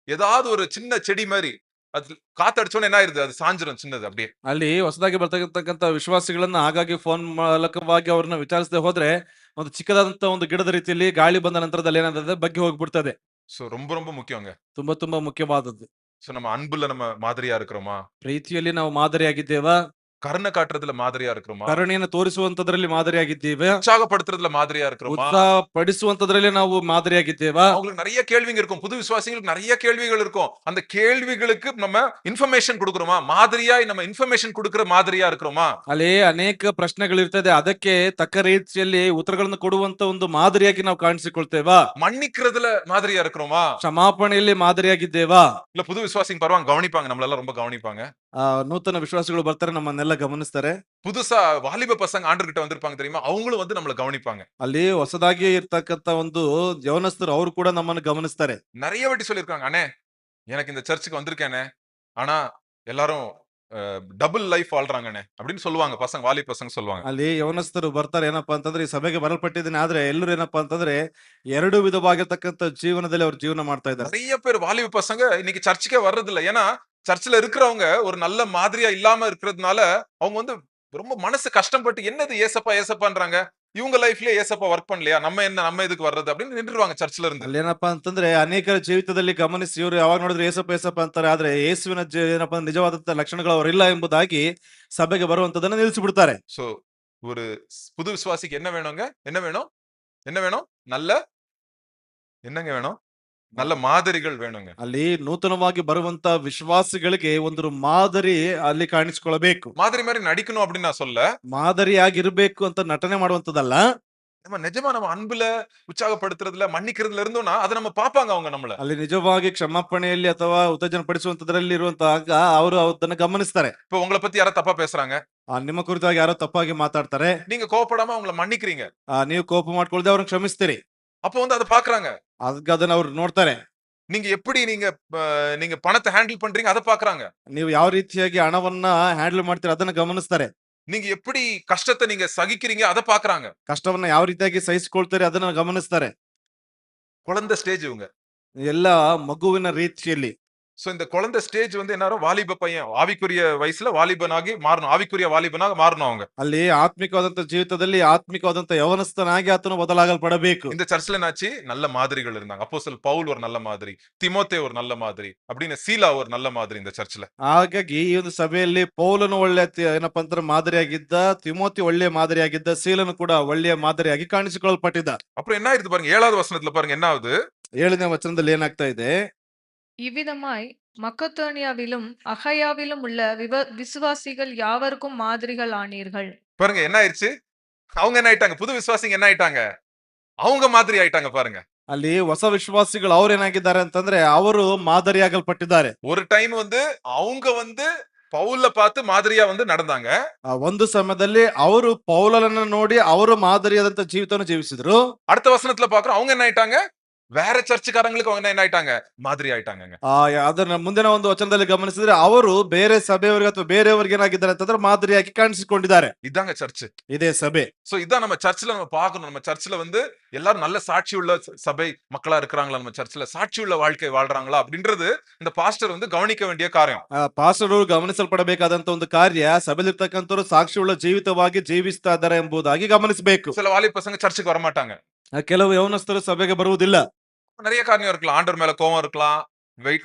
ஏதாவது ஒரு சின்ன செடி மாரி. அது காத்தடிச்ச உடனே என்ன ஆயிருது? அது சாஞ்சிரும் சின்னது அப்படியே. ಅಲ್ಲಿ ಹೊಸದಾಗಿ ಬರ್ತಕ್ಕಂತ ವಿಶ್ವಾಸಿಗಳನ್ನ ಆಗಾಗ್ಗೆ ಫೋನ್ ಮೂಲಕವಾಗಿ ಅವ್ರನ್ನ ವಿಚಾರಿಸದೆ ಹೋದ್ರೆ ಒಂದು ಚಿಕ್ಕದಾದಂತ ಒಂದು ಗಿಡದ ರೀತಿಯಲ್ಲಿ ಗಾಳಿ ಬಂದ ನಂತರದಲ್ಲಿ ಏನಾದ್ರೆ ಬಗ್ಗಿ ಹೋಗ್ಬಿಡ್ತದೆ. சோ ரொம்ப ரொம்ப முக்கியங்க. ತುಂಬಾ ತುಂಬಾ ಮುಖ್ಯವಾದದ್ದು. சோ நம்ம அன்புல நம்ம மாதிரியா இருக்கிறோமா? ಪ್ರೀತಿಯಲ್ಲಿ ನಾವು ಮಾದರಿಯಾಗಿದ್ದೇವಾ? கருணை காட்டுறதுல மாதிரியா இருக்கிறோமா? ಕರುಣೆಯನ್ನು ತೋರಿಸುವಂತದ್ರಲ್ಲಿ ಮಾದರಿಯಾಗಿದ್ದೇವೆ? உற்சாகப்படுத்துறதுல மாதிரியா இருக்கிறோமா? ಉತ್ಸಾಹ ಪಡಿಸುವಂತದ್ರಲ್ಲಿ ನಾವು ಮಾದರಿಯಾಗಿದ್ದೇವಾ? அவங்களுக்கு நிறைய கேள்விங்க இருக்கும். புது விசுவாசிகளுக்கு நிறைய கேள்விகள் இருக்கும். அந்த கேள்விகளுக்கு நம்ம இன்ஃபர்மேஷன் கொடுக்கிறோமா? மாதிரியாய் நம்ம இன்ஃபர்மேஷன் கொடுக்கிற மாதிரியா இருக்கிறோமா? ಅಲ್ಲಿ ಅನೇಕ ಪ್ರಶ್ನೆಗಳಿರ್ತದೆ. ಅದಕ್ಕೆ ತಕ್ಕ ರೀತಿಯಲ್ಲಿ ಉತ್ತರಗಳನ್ನು ಕೊಡುವಂತ ಒಂದು ಮಾದರಿಯಾಗಿ ನಾವು ಕಾಣಿಸಿಕೊಳ್ತೇವಾ? மன்னிக்கிறதுல மாதிரியா இருக்கிறோமா? ಕ್ಷಮಾಪಣೆಯಲ್ಲಿ ಮಾದರಿಯಾಗಿದ್ದೇವಾ? இல்ல புது விசுவாசிங்க பரவாங்க கவனிப்பாங்க. நம்மளெல்லாம் ரொம்ப கவனிப்பாங்க. ನೂತನ ವಿಶ್ವಾಸಿಗಳು ಬರ್ತಾರೆ, ನಮ್ಮನ್ನೆಲ್ಲ ಗಮನಿಸ್ತಾರೆ. புதுசா வாலிப பசங்க ஆண்டவர்கிட்ட வந்திருப்பாங்க தெரியுமா? அவங்களும் வந்து நம்மள கவனிப்பாங்க. ಅಲ್ಲಿ ಹೊಸದಾಗಿ ಇರ್ತಕ್ಕಂತ ಒಂದು ಯೌವನಸ್ಥರು ಅವರು ಕೂಡ ನಮ್ಮನ್ನು ಗಮನಿಸ್ತಾರೆ. நிறைய வாட்டி சொல்லியிருக்காங்க, "அண்ணே, எனக்கு இந்த சர்ச்சுக்கு வந்திருக்கேனே. ஆனா எல்லாரும் டபுள் லைஃப் வாழ்றாங்கண்ணே." அப்படின்னு சொல்லுவாங்க பசங்க, வாலிப பசங்க சொல்லுவாங்க. ಅಲ್ಲಿ ಯೌವನಸ್ಥರು ಬರ್ತಾರೆ, ಏನಪ್ಪಾ ಅಂತಂದ್ರೆ ಈ ಸಭೆಗೆ ಬರಲ್ಪಟ್ಟಿದ್ದೀನಿ, ಆದ್ರೆ ಎಲ್ಲರೂ ಏನಪ್ಪಾ ಅಂತಂದ್ರೆ ಎರಡು ವಿಧವಾಗಿರ್ತಕ್ಕಂಥ ಜೀವನದಲ್ಲಿ ಅವ್ರು ಜೀವನ ಮಾಡ್ತಾ ಇದ್ದಾರೆ. நிறைய பேர் வாலிப பசங்க இன்னைக்கு சர்ச்சுக்கே வர்றது இல்ல. ஏன்னா சர்ச்சில் இருக்கிறவங்க ஒரு நல்ல மாதிரியா இல்லாம இருக்கிறதுனால அவங்க வந்து ரொம்ப மனசு கஷ்டப்பட்டு என்னது ஏசப்பா ஏசப்பான்றாங்க. இவங்க லைஃப்லயே ஏசப்பா ஒர்க் பண்ணலையா? நம்ம இதுக்கு வர்றது அப்படின்னு நின்றுவாங்க சர்ச்சில் இருந்து. ಅಲ್ಲಿ ಏನಪ್ಪಾ ಅಂತಂದ್ರೆ ಅನೇಕರ ಜೀವಿತದಲ್ಲಿ ಗಮನಿಸಿ ಇವರು ಯಾವಾಗ ನೋಡಿದ್ರೆ ಏಸಪ್ಪ ಏಸಪ್ಪ ಅಂತಾರೆ, ಆದ್ರೆ ಯೇಸುವಿನ ಏನಪ್ಪಾ ನಿಜವಾದಂತ ಲಕ್ಷಣಗಳು ಅವರಿಲ್ಲ ಎಂಬುದಾಗಿ ಸಭೆಗೆ ಬರುವಂತದನ್ನ ನಿಲ್ಲಿಸಿಬಿಡ್ತಾರೆ. சோ ஒரு புது விசுவாசிக்கு என்ன வேணுங்க? என்ன வேணும்? என்ன வேணும்? நல்ல என்னங்க வேணும்? நல்ல மாதிரிகள் வேணுங்க. ಅಲ್ಲಿ ನೂತನವಾಗಿ ಬರುವಂತ ವಿಶ್ವಾಸಿಗಳಿಗೆ ಒಂದು ಮಾದರಿ ಅಲ್ಲಿ ಕಾಣಿಸಿಕೊಳ್ಳಬೇಕು. மாதிரி மாதிரி நடிக்கணும் அப்படின்னு நான் சொல்ல. ಮಾದರಿಯಾಗಿರ್ಬೇಕು ಅಂತ ನಟನೆ ಮಾಡುವಂತದಲ್ಲ. நம்ம நிஜமா நம்ம அன்புல உற்சாகப்படுத்துறதுல மன்னிக்கிறதுல இருந்தோம்னா அதை நம்ம பாப்பாங்க அவங்க நம்மள. ಅಲ್ಲಿ ನಿಜವಾಗಿ ಕ್ಷಮಾಪಣೆಯಲ್ಲಿ ಅಥವಾ ಉತ್ತೇಜನ ಪಡಿಸುವಂತದ್ರಲ್ಲಿ ಇರುವಂತಹ ಅವರು ಅದನ್ನ ಗಮನಿಸ್ತಾರೆ. இப்ப உங்களை பத்தி யாரோ தப்பா பேசுறாங்க. ನಿಮ್ಮ ಕುರಿತಾಗಿ ಯಾರೋ ತಪ್ಪಾಗಿ ಮಾತಾಡ್ತಾರೆ. நீங்க கோவப்படாம அவங்கள மன்னிக்கிறீங்க. ನೀವು ಕೋಪ ಮಾಡ್ಕೊಳ್ದೆ ಅವ್ರನ್ನ ಕ್ಷಮಿಸ್ತೀರಿ. அப்ப வந்து அதை பாக்குறாங்க. ಅದಕ್ಕೆ ಅದನ್ನ ಅವ್ರು ನೋಡ್ತಾರೆ. நீங்க எப்படி நீங்க பணத்தை ஹேண்டில் பண்றீங்க அதை பாக்குறாங்க. ನೀವು ಯಾವ ರೀತಿಯಾಗಿ ಹಣವನ್ನ ಹ್ಯಾಂಡಲ್ ಮಾಡ್ತೀರಾ ಅದನ್ನ ಗಮನಿಸ್ತಾರೆ. நீங்க எப்படி கஷ்டத்தை நீங்க சகிக்கிறீங்க அதை பாக்குறாங்க. ಕಷ್ಟವನ್ನ ಯಾವ ರೀತಿಯಾಗಿ ಸಹಿಸಿಕೊಳ್ತಾರೆ ಅದನ್ನ ಗಮನಿಸ್ತಾರೆ. குழந்தை ஸ்டேஜ் இவங்க. ಎಲ್ಲ ಮಗುವಿನ ರೀತಿಯಲ್ಲಿ. சோ இந்த குழந்தை ஸ்டேஜ் வந்து என்ன வாலிப பையன் ஆவிக்குரிய வயசுல வாலிபனாகி மாறணும். ஆவிக்குரிய வாலிபனாக மாறணும் அவங்க. ಅಲ್ಲಿ ಆತ್ಮಿಕವಾದಂತ ಜೀವಿತದಲ್ಲಿ ಆತ್ಮಿಕವಾದಂತ ಯವನಸ್ಥನಾಗಿ ಆತನು ಬದಲಾಗಲ್ಪಡಬೇಕು. இந்த சர்ச்சில் என்னாச்சு? நல்ல மாதிரிகள் இருந்தாங்க. அப்போஸ்தலன் பவுல் ஒரு நல்ல மாதிரி, திமோத்தே ஒரு நல்ல மாதிரி, அப்படின்னு சீலா ஒரு நல்ல மாதிரி இந்த சர்ச்சில். ಹಾಗಾಗಿ ಈ ಒಂದು ಸಭೆಯಲ್ಲಿ ಪೌಲನು ಒಳ್ಳೆ ಏನಪ್ಪಾ ಅಂದ್ರೆ ಮಾದರಿಯಾಗಿದ್ದ, ತಿಮೋತಿ ಒಳ್ಳೆಯ ಮಾದರಿಯಾಗಿದ್ದ, ಸೀಲನು ಕೂಡ ಒಳ್ಳೆಯ ಮಾದರಿಯಾಗಿ ಕಾಣಿಸಿಕೊಳ್ಳಲ್ಪಟ್ಟಿದ್ದ. அப்புறம் என்ன ஆயிருது பாருங்க, 7வது வசனத்துல பாருங்க என்ன ஆகுது? 7ನೇ ವಚನದಲ್ಲಿ ಏನಾಗ್ತಾ ಇದೆ? இவ்விதமாய் மக்கதோனியாவிலும் அகயாவிலும் உள்ள விசுவாசிகள் யாவருக்கும் மாதிரிகள் ஆனீர்கள். பாருங்க என்ன ஆயிருச்சு? அவங்க என்ன ஆயிட்டாங்க? புது விசுவாசிங்க என்ன ஆயிட்டாங்க? அவங்க மாதிரி ஆயிட்டாங்க பாருங்க. ಅಲ್ಲಿ ಹೊಸ ವಿಶ್ವಾಸಿಗಳು ಅವ್ರು ಏನಾಗಿದ್ದಾರೆ ಅಂತಂದ್ರೆ ಅವರು ಮಾದರಿಯಾಗಲ್ಪಟ್ಟಿದ್ದಾರೆ. ஒரு டைம் வந்து அவங்க வந்து பவுல பார்த்து மாதிரியா வந்து நடந்தாங்க. ಒಂದು ಸಮಯದಲ್ಲಿ ಅವರು ಪೌಲನನ್ನ ನೋಡಿ ಅವರು ಮಾದರಿಯಾದಂತ ಜೀವಿತವನ್ನು ಜೀವಿಸಿದ್ರು. அடுத்த வசனத்துல பாக்குறோம் அவங்க என்ன ஆயிட்டாங்க? வேற சர்ச்சுக்காரங்களுக்கு அவங்க என்ன ஆயிட்டாங்க? மாதிரி ஆயிட்டாங்க. ಅದನ್ನ ಮುಂದಿನ ಒಂದು ವಚನದಲ್ಲಿ ಗಮನಿಸಿದ್ರೆ ಅವರು ಬೇರೆ ಸಭೆಯವರಿಗೆ ಅಥವಾ ಬೇರೆಯವರಿಗೆ ಏನಾಗಿದ್ದಾರೆ ಅಂತಂದ್ರೆ ಮಾದರಿಯಾಗಿ ಕಾಣಿಸಿಕೊಂಡಿದ್ದಾರೆ. இதாங்க சர்ச். ಇದೇ ಸಭೆ. சோ இதான் நம்ம சர்ச்சில் நம்ம பார்க்கணும். நம்ம சர்ச்சில் வந்து எல்லாரும் நல்ல சாட்சி உள்ள சபை மக்களா இருக்கிறாங்களா? நம்ம சர்ச்சில் சாட்சி உள்ள வாழ்க்கை வாழ்றாங்களா அப்படின்றது இந்த பாஸ்டர் வந்து கவனிக்க வேண்டிய காரியம். ಪಾಸ್ಟರ್ ಗಮನಿಸಲ್ಪಡಬೇಕಾದಂತ ಒಂದು ಕಾರ್ಯ ಸಭೆಯಲ್ಲಿರ್ತಕ್ಕಂಥವ್ರು ಸಾಕ್ಷಿಯುಳ್ಳ ಜೀವಿತವಾಗಿ ಜೀವಿಸ್ತಾ ಇದ್ದಾರೆ ಎಂಬುದಾಗಿ ಗಮನಿಸಬೇಕು. சில வாலிப பசங்க சர்ச்சுக்கு வர மாட்டாங்க. ಕೆಲವು ಯೌವನಸ್ಥರು ಸಭೆಗೆ ಬರುವುದಿಲ್ಲ. நிறைய காரணம் இருக்கலாம். ஆண்டவர் மேல கோவம் இருக்கலாம்,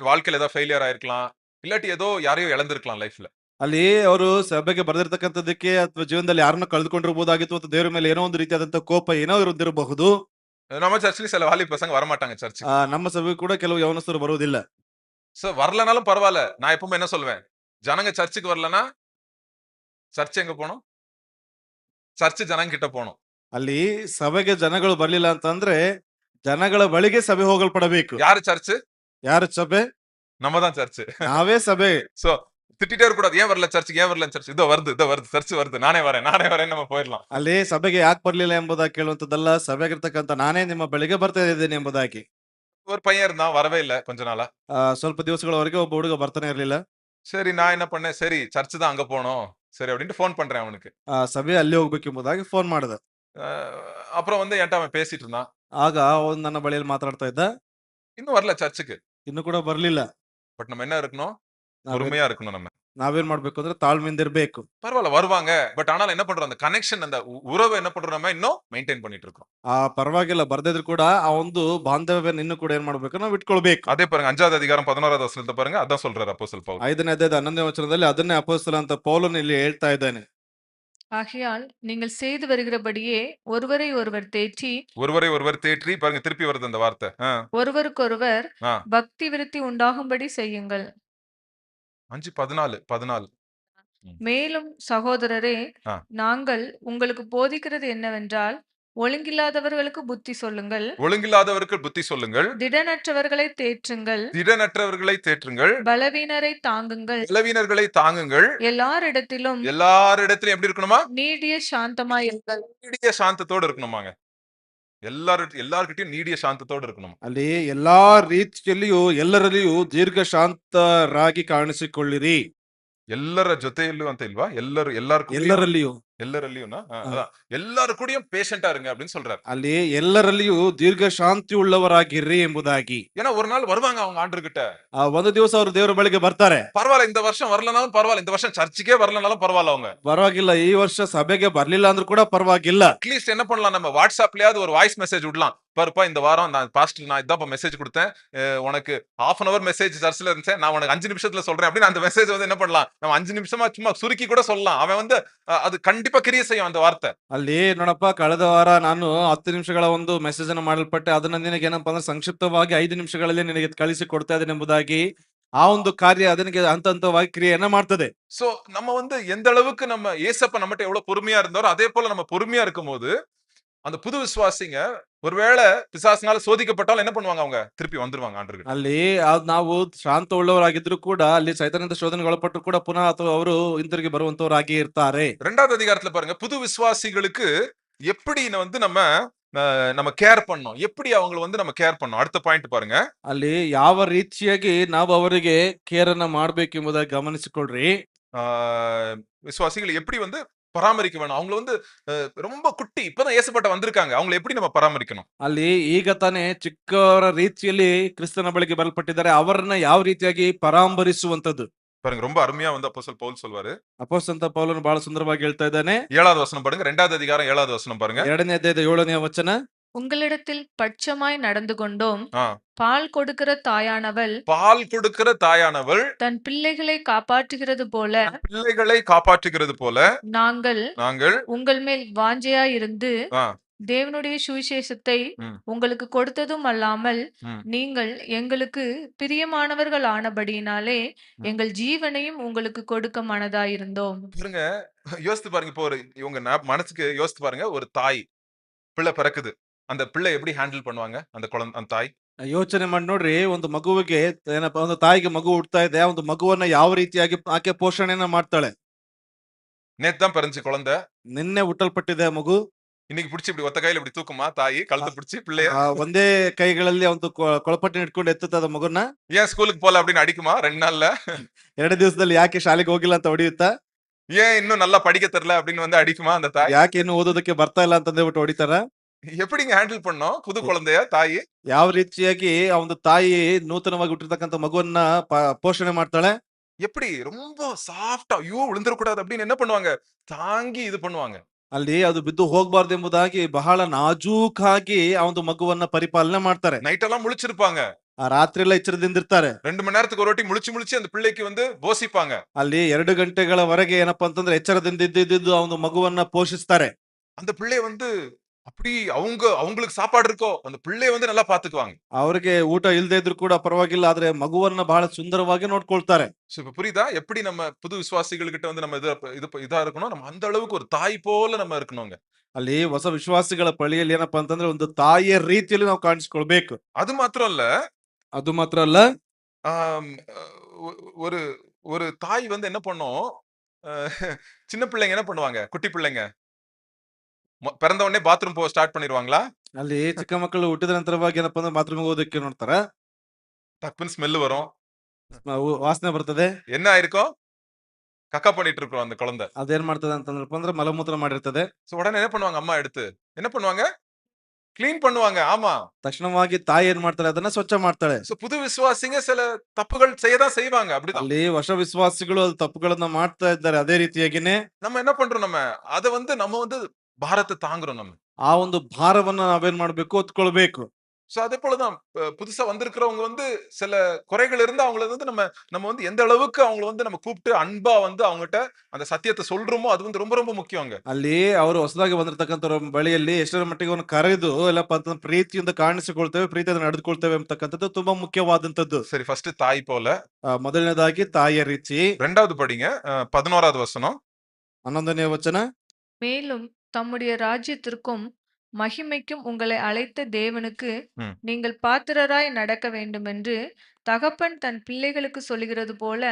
வாழ்க்கையில ஏதாவது ஃபெயிலியர் ஆயிருக்கலாம், இல்லாட்டி ஏதோ யாரையோ இழந்திருக்கலாம் லைஃப்ல. ಅಲ್ಲಿ ಅವರು ಸಭೆಗೆ ಬರೆದಿರ್ತಕ್ಕಂಥದಕ್ಕೆ ಅಥವಾ ಜೀವನದಲ್ಲಿ ಯಾರನ್ನ ಕಳೆದುಕೊಂಡಿರಬಹುದಾಗಿತ್ತು ಅಥವಾ ದೇವರ ಮೇಲೆ ಏನೋ ಒಂದು ರೀತಿಯಾದಂತ ಕೋಪ ಏನೋ ಇರುತ್ತಿರಬಹುದು. நம்ம சர்ச்சில் சில வாலிப பசங்க வர மாட்டாங்க சர்ச்சுக்கு. ನಮ್ಮ ಸಭೆಗೆ ಕೂಡ ಕೆಲವು ಯೌವನಸ್ಥರು ಬರುವುದಿಲ್ಲ. சோ வரலனாலும் பரவாயில்ல. நான் எப்பவுமே என்ன சொல்வேன்? ஜனங்க சர்ச்சுக்கு வரலனா சர்ச் எங்க போணும்? சர்ச் ஜனங்க கிட்ட போணும். ಅಲ್ಲಿ ಸಭೆಗೆ ಜನಗಳು ಬರ್ಲಿಲ್ಲ ಅಂತಂದ್ರೆ ಜನಗಳ ಬಳಿಗೆ ಸಭೆ ಹೋಗಲ್ಪಡಬೇಕು. யாரு சர்ச்? ಯಾರು ಸಭೆ? நம்ம தான் சர்ச். ನಾವೇ ಸಭೆ. சோ திட்டிட்டே இருக்க கூடாது. ஏன் வரல சர்ச்சுக்கு? ஏன் வரல சர்ச்? இதோ வருது சர்ச் வருது, நானே வரேன் நம்ம போயிடலாம். ಅಲ್ಲಿ ಸಭೆಗೆ ಯಾಕೆ ಬರ್ಲಿಲ್ಲ ಎಂಬುದಾಗಿ ಕೇಳುವಂತದ್ದಲ್ಲ, ಸಭೆಗಿರ್ತಕ್ಕಂಥ ನಾನೇ ನಿಮ್ಮ ಬಳಿಗೆ ಬರ್ತಾ ಇದ್ದೇನೆ ಎಂಬುದಾಗಿ. ஒரு பையன் இருந்தான், வரவே இல்ல கொஞ்ச நாளா. ಸ್ವಲ್ಪ ದಿವಸಗಳವರೆಗೆ ಒಬ್ಬ ಹುಡುಗ ಬರ್ತಾನೆ ಇರ್ಲಿಲ್ಲ. சரி நான் என்ன பண்ணேன், சரி சர்ச் தான் அங்க போணும். சரி அப்படின்ட்டு ஃபோன் பண்றேன் அவனுக்கு. ಸಭೆ ಅಲ್ಲಿ ಹೋಗ್ಬೇಕೆಂಬುದಾಗಿ ಫೋನ್ ಮಾಡಿದ. அ அப்புறம் வந்து என்ட்ட அவன் பேசிட்டு இருந்தான். ಆಗ ಅವನು ನನ್ನ ಬಳಿಯಲ್ಲಿ ಮಾತನಾಡ್ತಾ ಇದ್ದ. இன்னும் வரல சர்ச்சுக்கு. ಇನ್ನು ಕೂಡ ಬರ್ಲಿಲ್ಲ. பட் நம்ம என்ன இருக்கணும்? ನಾವೇನ್ பொறுமையா இருக்கணும் நம்ம. ನಾವೇನ್ ಮಾಡ್ಬೇಕು ಅಂದ್ರೆ ತಾಳ್ಮೆಯಿಂದ ಇರ್ಬೇಕು. பரவால்ல வருவாங்க. பட் ஆனாலும் என்ன பண்றோம், அந்த கனெக்ஷன் அந்த உறவ என்ன பண்றோம் நம்ம இன்னும் மெயின்டெயின் பண்ணிட்டு இருக்கோம். ಪರವಾಗಿಲ್ಲ ಬರ್ದೇ ಇದ್ರು ಕೂಡ ಆ ಒಂದು ಬಾಂಧವ್ಯನ ಇನ್ನೂ ಕೂಡ ಏನ್ ಮಾಡ್ಬೇಕು ನಾವು ಇಟ್ಕೊಳ್ಬೇಕು. அதே பாருங்க 5வது அதிகாரம் 16வது வசனத்தை பாருங்க. அதான் சொல்றாரு அப்போஸ்தலன் பவுல். 5ನೇ ಅಧ್ಯಾಯದ 11ನೇ ವಚನದಲ್ಲಿ ಅದನ್ನೇ ಅಪೊಸ್ತಲನಾದ ಪೌಲನು ಇಲ್ಲಿ ಹೇಳ್ತಾ ಇದ್ದಾನೆ. ஆகையால் நீங்கள் செய்து வருகிறபடியே ஒருவரை ஒருவர் தேற்றி ஒருவரை ஒருவர் தேற்றி பாருங்க திருப்பி வருது அந்த வார்த்தை. ஒருவருக்கொருவர் ஆ. பக்தி விருத்தி உண்டாகும்படி செய்யுங்கள். 5:14 மேலும் சகோதரரே, ஆ. நாங்கள் உங்களுக்கு போதிக்கிறது என்னவென்றால், ஒழுங்கில்லாதவர்களுக்கு புத்தி சொல்லுங்கள், ஒழுங்கில்லாதவருக்கு புத்தி சொல்லுங்கள், திடனற்றவர்களை தேற்றுங்கள், திடனற்றவர்களை தேற்றுங்கள், பலவீனரை தாங்குங்கள், பலவீனர்களை தாங்குங்கள். எல்லாரிடத்திலும் எல்லாரிடத்திலும் எப்படி இருக்கணுமா? நீடிய சாந்தமாயிருங்கள். நீடிய சாந்தத்தோடு இருக்கணுமாங்க. எல்லார்கிட்டயும் நீடிய சாந்தத்தோடு இருக்கணும். ಅಲ್ಲಿ ಎಲ್ಲಾ ರೀತಿಯಲ್ಲಿಯೂ ಎಲ್ಲರಲ್ಲಿಯೂ ದೀರ್ಘ ಶಾಂತರಾಗಿ ಕಾಣಿಸಿಕೊಳ್ಳಿರಿ. ಎಲ್ಲರ ಜೊತೆಯಲ್ಲೂ ಅಂತ ಇಲ್ವಾ? ಎಲ್ಲಾರ್ಗೂ ಎಲ್ಲರಲ್ಲಿಯೂ ಎಲ್ಲರಲ್ಲಿಯೂನಾ? அதான் எல்லாரு கூடயும் பேஷண்டா இருங்க அப்படின்னு சொல்றாரு. ಅಲ್ಲಿ ಎಲ್ಲರಲ್ಲಿಯೂ ದೀರ್ಘ ಶಾಂತಿ ಉಳ್ಳವರಾಗಿರ್ರಿ ಎಂಬುದಾಗಿ. ஏன்னா ஒரு நாள் வருவாங்க அவங்க ஆண்டவர்கிட்ட. ಒಂದು ದಿವಸ ಅವರು ದೇವರ ಬಳಿಗೆ ಬರ್ತಾರೆ. பரவாயில்ல இந்த வருஷம் வரலனாலும் பரவாயில்ல, இந்த வருஷம் சர்ச்சுக்கே வரலனாலும் பரவாயில்ல அவங்க. ಪರವಾಗಿಲ್ಲ ಈ ವರ್ಷ ಸಭೆಗೆ ಬರ್ಲಿಲ್ಲ ಅಂದ್ರೂ ಕೂಡ ಪರವಾಗಿಲ್ಲ. அட்லீஸ்ட் என்ன பண்ணலாம், நம்ம வாட்ஸ்அப்லயாவது ஒரு வாய்ஸ் மெசேஜ் விடலாம். பாருப்பா இந்த வாரம் நான் பாஸ்டர் நான் இதான் மெசேஜ் கொடுத்தேன், உனக்கு half an hour மெசேஜ் சர்ச்சில் இருந்துச்சு, நான் உனக்கு 5 நிமிஷத்துல சொல்றேன் அப்படின்னு அந்த மெசேஜ் வந்து என்ன பண்ணலாம், நம்ம 5 நிமிஷமா சும்மா சுருக்கி கூட சொல்லலாம். அவன் வந்து அது கண்டிப்பா கிரியை செய்யும் அந்த வார்த்தை. ಅಲ್ಲಿ ನೋಡಪ್ಪ ಕಳೆದ ವಾರ ನಾನು 10 ನಿಮಿಷಗಳ ಒಂದು ಮೆಸೇಜ್ ಅನ್ನು ಮಾಡಲ್ಪಟ್ಟೆ, ಅದನ್ನ ನಿನಗೆ ಏನಪ್ಪಾ ಅಂದ್ರೆ ಸಂಕ್ಷಿಪ್ತವಾಗಿ 5 ನಿಮಿಷಗಳಲ್ಲಿ ನಿನಗೆ ಕಳಿಸಿ ಕೊಡ್ತಾ ಇದ್ದೇನೆ ಎಂಬುದಾಗಿ ಆ ಒಂದು ಕಾರ್ಯ ಅದನಿಗೆ ಹಂತ ಹಂತವಾಗಿ ಕ್ರಿಯೆಯನ್ನ ಮಾಡ್ತದೆ. சோ நம்ம வந்து எந்த அளவுக்கு நம்ம ஏசப்பா நம்மகிட்ட எவ்வளவு பொறுமையா இருந்தாரோ அதே போல நம்ம பொறுமையா இருக்கும்போது அந்த புது விசுவாசிங்க ஒருவேளை பிசாசினால சோதிக்கப்பட்டாலும் என்ன பண்ணுவாங்க, அவங்க திருப்பி வந்துருவாங்க ஆண்டவர்கிட்ட. ಅಲ್ಲಿ ನಾವು ಶಾಂತ ಉಳ್ಳವರಾಗಿದ್ರು ಕೂಡ ಅಲ್ಲಿ ಸೈತಾನದಿಂದ ಶೋಧನೆಗೆ ಒಳಪಟ್ಟರು ಕೂಡ ಪುನಃ ಅಥವಾ ಅವರು ಹಿಂತಿರುಗಿ ಬರುವಂತವರಾಗಿ ಇರ್ತಾರೆ. 2வது அதிகாரத்துல பாருங்க புது விசுவாசிகளுக்கு எப்படி வந்து நம்ம கேர் பண்ணோம், எப்படி அவங்களை வந்து நம்ம கேர் பண்ணோம். அடுத்த பாயிண்ட் பாருங்க. ಅಲ್ಲಿ ಯಾವ ರೀತಿಯಾಗಿ ನಾವು ಅವರಿಗೆ ಕೇರ್ ಅನ್ನ ಮಾಡ್ಬೇಕೆಂಬುದಾಗಿ ಗಮನಿಸಿಕೊಳ್ರಿ. விசுவாசிகள் எப்படி வந்து பராமரிக்க வேணும், அவங்களை வந்து ரொம்ப குட்டி இப்பதான் ஏசப்பட்ட வந்திருக்காங்க, அவங்களை எப்படி நம்ம பராமரிக்கணும். ಅಲ್ಲಿ ಈಗ ತಾನೇ ಚಿಕ್ಕವರ ರೀತಿಯಲ್ಲಿ ಕ್ರಿಸ್ತನ ಬಳಿಗೆ ಬರಲ್ಪಟ್ಟಿದ್ದಾರೆ, ಅವರನ್ನ ಯಾವ ರೀತಿಯಾಗಿ ಪರಾಮರಿಸುವಂತದ್ದು. பாருங்க ரொம்ப அருமையா வந்து அப்போஸ்தலன் பவுல் சொல்வாரு. ಅಪೊಸ್ತಲ ಪೌಲನು ಬಹಳ ಸುಂದರವಾಗಿ ಹೇಳ್ತಾ ಇದ್ದಾನೆ. 7வது வசனம் பாருங்க. 2வது அதிகாரம் 7வது வசனம் பாருங்க. 2ನೇ ಅಧ್ಯಾಯದ 7ನೇ ವಚನ. உங்களிடத்தில் பட்சமாய் நடந்து கொண்டோம். ஆ. பால் கொடுக்கிற தாயானவள் பால் கொடுக்கிற தாயானவள் தன் பிள்ளைகளை காப்பாற்றுகிறது போல பிள்ளைகளை காப்பாற்றுகிறது போல நாங்கள் நாங்கள் உங்கள் மேல் வாஞ்சையாயிருந்து ஆ. தேவனுடைய சுவிசேஷத்தை ம். உங்களுக்கு கொடுத்ததும் அல்லாமல் ம். நீங்கள் எங்களுக்கு பிரியமானவர்கள் ஆனபடியினாலே எங்கள் ஜீவனையும் உங்களுக்கு கொடுக்க மனதாயிருந்தோம். பாருங்க யோசித்து பாருங்க. இப்போ ஒரு இவங்க மனசுக்கு யோசித்து பாருங்க, ஒரு தாய் பிள்ளை பிறக்குது, அந்த பிள்ளை எப்படி ஹேண்டில் பண்ணுவாங்க அந்த குழந்தை, அந்த தாய்? ಯೋಚನೆ ಮಾಡಿ ನೋಡ್ರಿ, ಒಂದು ಮಗುವಿಗೆ ಏನಪ್ಪಾ, ಒಂದು ತಾಯಿಗೆ ಮಗು ಹುಟ್ತಾ ಇದೆ, ಒಂದು ಮಗುವನ್ನ ಯಾವ ರೀತಿಯಾಗಿ ಆಕೆ ಪೋಷಣೆಯನ್ನ ಮಾಡ್ತಾಳೆ. நேத்து தான் பிறந்துச்சு குழந்தை, ನಿನ್ನೆ ಹುಟ್ಟಲ್ಪಟ್ಟಿದೆ ಮಗು. இன்னைக்கு பிடிச்சி இப்படி ஒத்த கையில இப்படி தூக்குமா தாய், கழுத்தை பிடிச்சி பிள்ளைய? ಒಂದೇ ಕೈಗಳಲ್ಲಿ ಒಂದು ಕೊಳಪಟ್ಟಿನ ಇಟ್ಕೊಂಡು ಎತ್ತುತ್ತದ ಮಗುನ. ஏன் ஸ்கூலுக்கு போல அப்படின்னு அடிக்குமா 2 நாள்ல? 2 ದಿವಸದಲ್ಲಿ ಯಾಕೆ ಶಾಲೆಗೆ ಹೋಗಿಲ್ಲ ಅಂತ ಹೊಡಿಯುತ್ತಾ? ஏன் இன்னும் நல்லா படிக்க தெரியல அப்படின்னு வந்து அடிக்குமா அந்த தாய்? ಯಾಕೆ ಇನ್ನು ಓದೋದಕ್ಕೆ ಬರ್ತಾ ಇಲ್ಲ ಅಂತ ಅಂದ್ಬಿಟ್ಟು ಹೊಡಿತಾರ? எப்படிங்க ஹேண்டில் பண்ணோம் புது குழந்தைய தாಯಿ? ಯಾವ ರೀತಿಯಾಗಿ ಆ ಒಂದು ತಾಯಿ ನೂತನವಾಗಿ ಹುಟ್ಟಿರ್ತಕ್ಕಂಥ ಮಗುವನ್ನ ಪೋಷಣೆ ಮಾಡ್ತಾಳೆ? எப்படி ரொம்ப சாஃப்டா, ஐயோ விழுந்துடக்கூடாது அப்படின்னு என்ன பண்ணுவாங்க, தாங்கி இது பண்ணுவாங்க. ಅಲ್ಲಿ ಅದು ಬಿದ್ದು ಹೋಗ್ಬಾರ್ದು ಎಂಬುದಾಗಿ ಬಹಳ ನಾಜೂಕಾಗಿ ಆ ಒಂದು ಮಗುವನ್ನ ಪರಿಪಾಲನೆ ಮಾಡ್ತಾರೆ. நைட் எல்லாம் முழிச்சிருப்பாங்க, ಆ ರಾತ್ರಿ ಎಲ್ಲ ಎಚ್ಚರದಿಂದಿರ್ತಾರೆ. 2 மணி நேரத்துக்கு ஒரு வாட்டி முழிச்சு அந்த பிள்ளைக்கு வந்து போசிப்பாங்க. ಅಲ್ಲಿ 2 ಗಂಟೆಗಳವರೆಗೆ ಏನಪ್ಪಾ ಅಂತಂದ್ರೆ ಎಚ್ಚರದಿಂದ ಇದ್ದು ಆ ಒಂದು ಮಗುವನ್ನ ಪೋಷಿಸ್ತಾರೆ. அந்த பிள்ளைய வந்து அப்படி அவங்களுக்கு சாப்பாடு இருக்கோ அந்த பிள்ளைய வந்து நல்லா பாத்துக்குவாங்க. ಅವ್ರಿಗೆ ಊಟ ಇಲ್ದೇ ಇದ್ರು ಕೂಡ ಪರವಾಗಿಲ್ಲ, ಆದ್ರೆ ಮಗುವನ್ನ ಬಹಳ ಸುಂದರವಾಗಿ ನೋಡ್ಕೊಳ್ತಾರೆ. சோ இப்ப புரியுதா எப்படி நம்ம புது விசுவாசிகள் கிட்ட வந்து நம்ம இதா இருக்கணும், நம்ம அந்த அளவுக்கு ஒரு தாய் போல நம்ம இருக்கணுங்க. ಅಲ್ಲಿ ಹೊಸ ವಿಶ್ವಾಸಿಗಳ ಬಳಿಯಲ್ಲಿ ಏನಪ್ಪಾ ಅಂತಂದ್ರೆ ಒಂದು ತಾಯಿಯ ರೀತಿಯಲ್ಲಿ ನಾವು ಕಾಣಿಸ್ಕೊಳ್ಬೇಕು. அது மாத்திரம் இல்ல, ಅದು ಮಾತ್ರ ಅಲ್ಲ, ஆம், ஒரு ஒரு தாய் வந்து என்ன பண்ணும், சின்ன பிள்ளைங்க என்ன பண்ணுவாங்க, குட்டி பிள்ளைங்க பிறந்த உடனே பாத்ரூம் போக ஸ்டார்ட் பண்ணிடுவாங்களா? ಅಲ್ಲಿ ಚಿಕ್ಕ ಮಕ್ಕಳು ಹುಟ್ಟಿದ ನಂತರವಾಗಿ ಏನಪ್ಪಾ ಅಂದ್ರೆ ಬಾತ್ರೂಮ್ ಹೋಗೋದಕ್ಕೆ ನೋಡ್ತಾರ, டக்குன்னு ஸ்மெல் வரும். ವಾಸನೆ ಬರ್ತದೆ. என்ன ஆயிருக்கும்? கக்கா பண்ணிட்டு இருக்கோம் அந்த குழந்தை. ಅದೇನ್ ಮಾಡ್ತದೆ ಅಂತಂದ್ರಪ್ಪ ಅಂದ್ರೆ ಮಲಮೂತ್ರ ಮಾಡಿರ್ತದೆ. சோ உடனே என்ன பண்ணுவாங்க அம்மா எடுத்து? என்ன பண்ணுவாங்க? கிளீன் பண்ணுவாங்க. ஆமா. ತಕ್ಷಣವಾಗಿ ತಾಯಿ ಏನ್ ಮಾಡ್ತಾಳೆ, ಅದನ್ನ ಸ್ವಚ್ಛ ಮಾಡ್ತಾಳೆ. சோ புது விசுவாசிங்க சில தப்புகள் செய்யதான் செய்வாங்க. அப்படிதான். ಅಲ್ಲಿ ಹೊಸ ವಿಶ್ವಾಸಿಗಳು ಅದು ತಪ್ಪುಗಳನ್ನ ಮಾಡ್ತಾ ಇದ್ದಾರೆ. ಅದೇ ರೀತಿಯಾಗಿನೇ நம்ம என்ன பண்றோம் நம்ம? அத நம்ம பாரத்தை தாங்குறோம் நம்ம. ಆ ಒಂದು ಭಾರವನ್ನ ನಾವೇನ್ ಮಾಡ್ಬೇಕು, ಹೊತ್ಕೊಳ್ಬೇಕು. சோ அதே போலதான் புதுசா வந்திருக்கிறவங்க சில குறைகள் இருந்தா அவங்கள நம்ம நம்ம எந்த அளவுக்கு அவங்கள நம்ம கூப்பிட்டு அன்பா அவங்ககிட்ட அந்த சத்தியத்தை சொல்றோமோ அது ரொம்ப ரொம்ப முக்கியங்க. ಅಲ್ಲಿ ಅವರು ಹೊಸದಾಗಿ ಬಂದಿರತಕ್ಕಂಥವ್ರ ಬಳಿಯಲ್ಲಿ ಎಷ್ಟರ ಮಟ್ಟಿಗೆ ಅವನು ಕರೆದು ಎಲ್ಲಪ್ಪ ಅಂತಂದ್ರೆ ಪ್ರೀತಿಯಿಂದ ಕಾಣಿಸಿಕೊಳ್ತೇವೆ, ಪ್ರೀತಿಯಿಂದ ನಡೆದುಕೊಳ್ತೇವೆ ಅಂತಕ್ಕಂಥದ್ದು ತುಂಬಾ ಮುಖ್ಯವಾದಂತದ್ದು. சரி, ஃபர்ஸ்ட் தாய் போல. ಮೊದಲನೇದಾಗಿ ತಾಯಿಯ ರೀತಿ. ரெண்டாவது படிங்க 11வது வசனம். 11ನೇ ವಚನ. மேலும் தம்முடைய ராஜ்யத்திற்கும் மகிமைக்கும் உங்களை அழைத்த தேவனுக்கு ம். நீங்கள் பாத்திரராய் நடக்க வேண்டுமென்று தகப்பன் தன் பிள்ளைகளுக்கு சொல்லுகிறது போல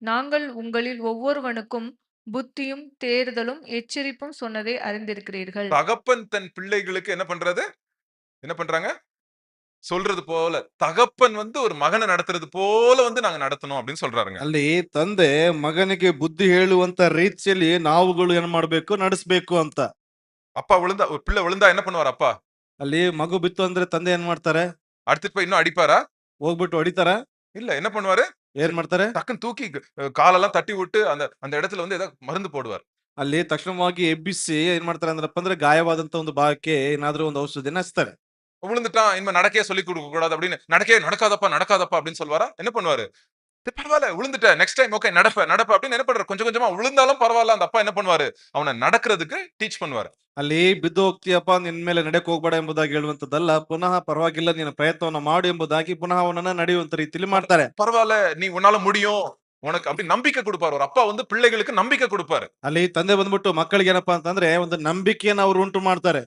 நாங்கள் உங்களில் ஒவ்வொருவனுக்கும் புத்தியும் தேறுதலும் எச்சரிப்பும் சொன்னதை அறிந்திருக்கிறீர்கள். தகப்பன் தன் பிள்ளைகளுக்கு என்ன பண்றது? என்ன பண்றாங்க? சொல்றது போல. தகப்பன் ஒரு மகனை நடத்துறது போல நாங்க நடத்தணும் அப்படின்னு சொல்றாருங்க. ಅಲ್ಲಿ ತಂದೆ ಮಗನಿಗೆ ಬುದ್ಧಿ ಹೇಳುವಂತ ರೀತಿಯಲ್ಲಿ ನಾವುಗಳು ಏನ್ ಮಾಡ್ಬೇಕು, ನಡೆಸಬೇಕು ಅಂತ. அப்பா விழுந்தா, ஒரு பிள்ளை விழுந்தா என்ன பண்ணுவார் அப்பா? ಅಲ್ಲಿ ಮಗು ಬಿತ್ತು ಅಂದ್ರೆ ತಂದೆ ಏನ್ ಮಾಡ್ತಾರೆ, அடுத்துட்டு போய் இன்னும் அடிப்பாரா? ಹೋಗ್ಬಿಟ್ಟು ಹೊಡಿತಾರ? இல்ல, என்ன பண்ணுவாரு? ಏನ್ ಮಾಡ್ತಾರೆ? டக்குன்னு தூக்கி காலெல்லாம் தட்டி விட்டு அந்த அந்த இடத்துல ஏதோ மருந்து போடுவார். ಅಲ್ಲಿ ತಕ್ಷಣವಾಗಿ ಎಬ್ಬಿಸಿ ಏನ್ ಮಾಡ್ತಾರೆ ಅಂದ್ರಪ್ಪ ಅಂದ್ರೆ ಗಾಯವಾದಂತ ಒಂದು ಭಾಗಕ್ಕೆ ಏನಾದ್ರೂ ಒಂದು ಔಷಧಿನ ಹಚ್ತಾರೆ. விழுந்துட்டான், இனிமே நடக்கவே சொல்லி கொடுக்க கூடாது அப்படின்னு நடக்காதப்பா நடக்காதப்பா அப்படின்னு சொல்வாரா? என்ன பண்ணுவாரு? பரவாயில்ல, விழுந்துட்ட, நெக்ஸ்ட் டைம் ஓகே நடப்ப அப்படின்னு என்ன பண்றாரு? கொஞ்சம் கொஞ்சமா விழுந்தாலும் பரவாயில்ல, அந்த அப்பா என்ன பண்ணுவாரு? அவனை நடக்கிறதுக்கு டீச் பண்ணுவாரு. ಅಲ್ಲಿ ಬಿದ್ದು ಹೋಗ್ತೀಯಪ್ಪ, ನಿನ್ ಮೇಲೆ ನಡೆಯಕ್ ಹೋಗ್ಬೇಡ ಎಂಬುದಾಗಿ ಹೇಳುವಂತದ್ದಲ್ಲ, ಪುನಃ ಪರವಾಗಿಲ್ಲ ನೀನು ಪ್ರಯತ್ನವನ್ನ ಮಾಡು ಎಂಬುದಾಗಿ ಪುನಃ ಅವನನ್ನ ನಡೆಯುವಂತ ರೀತಿಯಲ್ಲಿ ಮಾಡ್ತಾರೆ. பரவாயில்ல, நீ உன்னால முடியும், உனக்கு அப்படி நம்பிக்கை கொடுப்பாரு. ஒரு அப்பா பிள்ளைகளுக்கு நம்பிக்கை கொடுப்பாரு. ಅಲ್ಲಿ ತಂದೆ ಬಂದ್ಬಿಟ್ಟು ಮಕ್ಕಳಿಗೆ ಏನಪ್ಪಾ ಅಂತಂದ್ರೆ ಒಂದು ನಂಬಿಕೆಯನ್ನ ಅವರು ಉಂಟು ಮಾಡ್ತಾರೆ.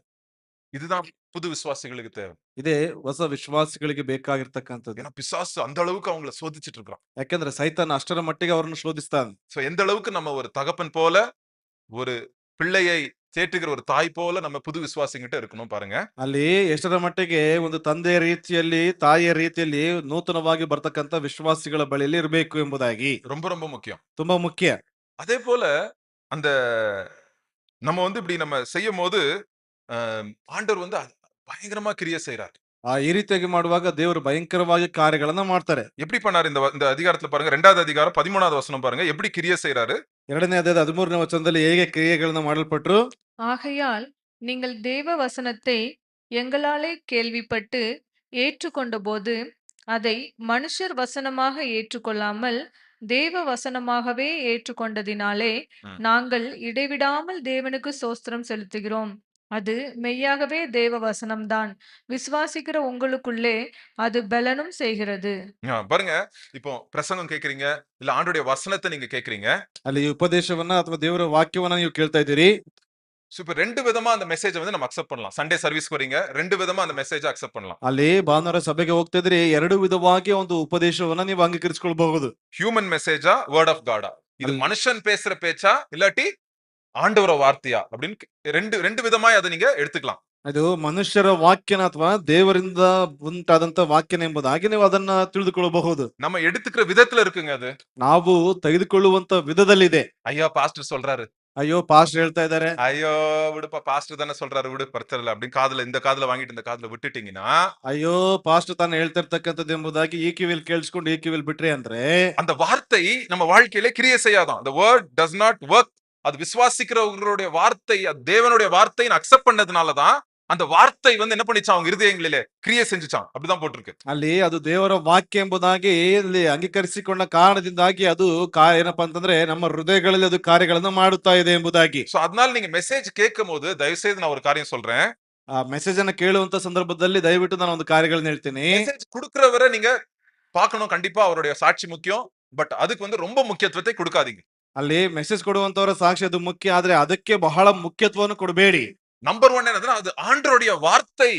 இதுதான் புது விசுவாசிகளுக்கு தேவை. ಇದೇ ಹೊಸ ವಿಶ್ವಾಸಿಗಳಿಗೆ ಬೇಕಾಗಿರ್ತಕ್ಕಂಥದ್ದು. ஏன்னா பிசாசு அந்த அளவுக்கு அவங்கள சோதிச்சிட்டு இருக்கான். ಯಾಕಂದ್ರೆ ಸೈತಾನ ಅಷ್ಟರ ಮಟ್ಟಿಗೆ ಅವರನ್ನು ಶೋಧಿಸ್ತಾನೆ. சோ எந்த அளவுக்கு நம்ம ஒரு தகப்பன் போல, ஒரு பிள்ளையை தேற்றுகிற ஒரு தாய் போல நம்ம புது விசுவாசிங்கிட்ட இருக்கணும் பாருங்க. ಅಲ್ಲಿ ಎಷ್ಟರ ಮಟ್ಟಿಗೆ ಒಂದು ತಂದೆಯ ರೀತಿಯಲ್ಲಿ, ತಾಯಿಯ ರೀತಿಯಲ್ಲಿ ನೂತನವಾಗಿ ಬರ್ತಕ್ಕಂಥ ವಿಶ್ವಾಸಿಗಳ ಬಳಿಯಲ್ಲಿ ಇರಬೇಕು ಎಂಬುದಾಗಿ ரொம்ப ரொம்ப முக்கியம். ತುಂಬಾ ಮುಖ್ಯ. அதே போல அந்த நம்ம இப்படி நம்ம செய்யும் போது ஆண்டவர் பயங்கரமா கிரியை செய்றார். ಈ ರೀತಿಯಾಗಿ ಮಾಡುವಾಗ ದೇವರು ಭಯಂಕರವಾಗಿ ಕಾರ್ಯಗಳನ್ನ ಮಾಡ್ತಾರೆ. எப்படி பண்ணாரு? இந்த அதிகாரத்துல பாருங்க, 2வது அதிகாரம் 13வது வசனம் பாருங்க, எப்படி கிரியை செய்றாரு? 2ನೇ ಅಧ್ಯಾಯದ 13ನೇ ವಚನದಲ್ಲಿ ಹೇಗೆ ಕ್ರಿಯೆಗಳನ್ನ ಮಾಡಲ್ಪಟ್ರು. ஆகையால் நீங்கள் தேவ வசனத்தை எங்களாலே கேள்விப்பட்டு ஏற்றுக்கொண்டபோது அதை மனுஷர் வசனமாக ஏற்றுக்கொள்ளாமல் தேவ வசனமாகவே ஏற்றுக்கொண்டதினாலே ம். நாங்கள் இடைவிடாமல் தேவனுக்கு ஸ்தோத்திரம் செலுத்துகிறோம். அது மெய்யாகவே தேவ வசனம்தான். விசுவாசிக்கிற உங்களுக்குள்ளே அது பலனும் செய்கிறது. பாருங்க, இப்போ பிரசங்கம் கேக்குறீங்க, இல்ல ஆண்டுடைய வசனத்தை நீங்க கேக்குறீங்க. ಅಲ್ಲಿ ಉಪದೇಶವನ್ನ ಅಥವಾ ದೇವರ ವಾಕ್ಯವನ್ನ ನೀವು ಕೇಳ್ತಾ ಇದ್ದೀರಿ. இப்ப 2 விதமா அந்த மெசேஜ் நம்ம அக்செப்ட் பண்ணலாம். சண்டே சர்வீஸ் வரீங்க, 2 விதமா அந்த மெசேஜ் அக்செப்ட் பண்ணலாம். ಅಲ್ಲಿ ಭಾನುವಾರ ಸಭೆಗೆ ಹೋಗ್ತಾ ಇದ್ರಿ, ಎರಡು ವಿಧವಾಗಿ ಒಂದು ಉಪದೇಶವನ್ನ ನೀವು ಅಂಗೀಕರಿಸಿಕೊಳ್ಳಬಹುದು. ஹியூமன் மெசேஜா, வேர்ட் ஆஃப் காடா? இது மனுஷன் பேசுற பேச்சா இல்லாட்டி ஆண்டவர வார்த்தையா அப்படின்னு ரெண்டு விதமா அதை நீங்க எடுத்துக்கலாம். ಅದು ಮನುಷ್ಯರ ವಾಕ್ಯನ ಅಥವಾ ದೇವರಿಂದ ಉಂಟಾದಂತ ವಾಕ್ಯನ ಎಂಬುದಾಗಿ ನೀವು ಅದನ್ನ ತಿಳಿದುಕೊಳ್ಳಬಹುದು. நம்ம எடுத்துக்கிற விதத்துல இருக்குங்க அது. ನಾವು ತೆಗೆದುಕೊಳ್ಳುವಂತ ವಿಧದಲ್ಲಿದೆ. ஐயா பாஸ்டர் சொல்றாரு, ಅಯ್ಯೋ ಪಾಸ್ಟರ್ ಹೇಳ್ತಾ ಇದ್ದಾರೆ, ஐயோ விடுப்பா பாஸ்டர் தானே சொல்றாரு, விடு பிரச்சனை இல்லை அப்படின்னு இந்த காதுல வாங்கிட்டு இந்த காதுல விட்டுட்டீங்கன்னா, ಅಯ್ಯೋ ಪಾಸ್ಟರ್ ತಾನು ಹೇಳ್ತಾ ಇರ್ತಕ್ಕಂಥದ್ದು ಎಂಬುದಾಗಿ ಈ ಕಿವಿಲ್ ಕೇಳಿಸ್ಕೊಂಡು ಈ ಕಿವಿಲ್ ಬಿಟ್ರಿ ಅಂದ್ರೆ அந்த வார்த்தை நம்ம வாழ்க்கையில கிரியை செய்யாதான். the word does not work. அது விசுவாசிக்கிறவங்களுடைய வார்த்தை, தேவனுடைய வார்த்தையை அக்செப்ட் பண்ணதுனாலதான் அந்த வார்த்தை என்ன பண்ணிச்சான், அவங்க இருதயங்களிலே கிரியை செஞ்சுச்சான். அப்படிதான் போட்டிருக்கு. ಅಲ್ಲಿ ಅದು ದೇವರ ವಾಕ್ಯ ಎಂಬುದಾಗಿ ಇಲ್ಲಿ ಅಂಗೀಕರಿಸಿಕೊಂಡ ಕಾರಣದಿಂದಾಗಿ ಅದು ಏನಪ್ಪಾ ಅಂತಂದ್ರೆ ನಮ್ಮ ಹೃದಯಗಳಲ್ಲಿ ಅದು ಕಾರ್ಯಗಳನ್ನು ಮಾಡುತ್ತಾ ಇದೆ ಎಂಬುದಾಗಿ. சோ அதனால நீங்க மெசேஜ் கேட்கும் போது தயவு செய்து நான் ஒரு காரியம் சொல்றேன். ಆ ಮೆಸೇಜ್ ಅನ್ನ ಕೇಳುವಂತ ಸಂದರ್ಭದಲ್ಲಿ ದಯವಿಟ್ಟು ನಾನು ಒಂದು ಕಾರ್ಯಗಳನ್ನ ಹೇಳ್ತೀನಿ. மெசேஜ் கொடுக்கிறவரை நீங்க பார்க்கணும், கண்டிப்பா அவருடைய சாட்சி முக்கியம். பட் அதுக்கு ரொம்ப முக்கியத்துவத்தை கொடுக்காதீங்க. ಅಲ್ಲಿ ಮೆಸೇಜ್ ಕೊಡುವಂತವರ ಸಾಕ್ಷಿ ಅದು ಮುಖ್ಯ, ಆದ್ರೆ ಅದಕ್ಕೆ ಬಹಳ ಮುಖ್ಯತ್ವವನ್ನು ಕೊಡಬೇಡಿ. நம்பர் 1 என்னதுன்னா அது ஆண்டவருடைய வார்த்தை.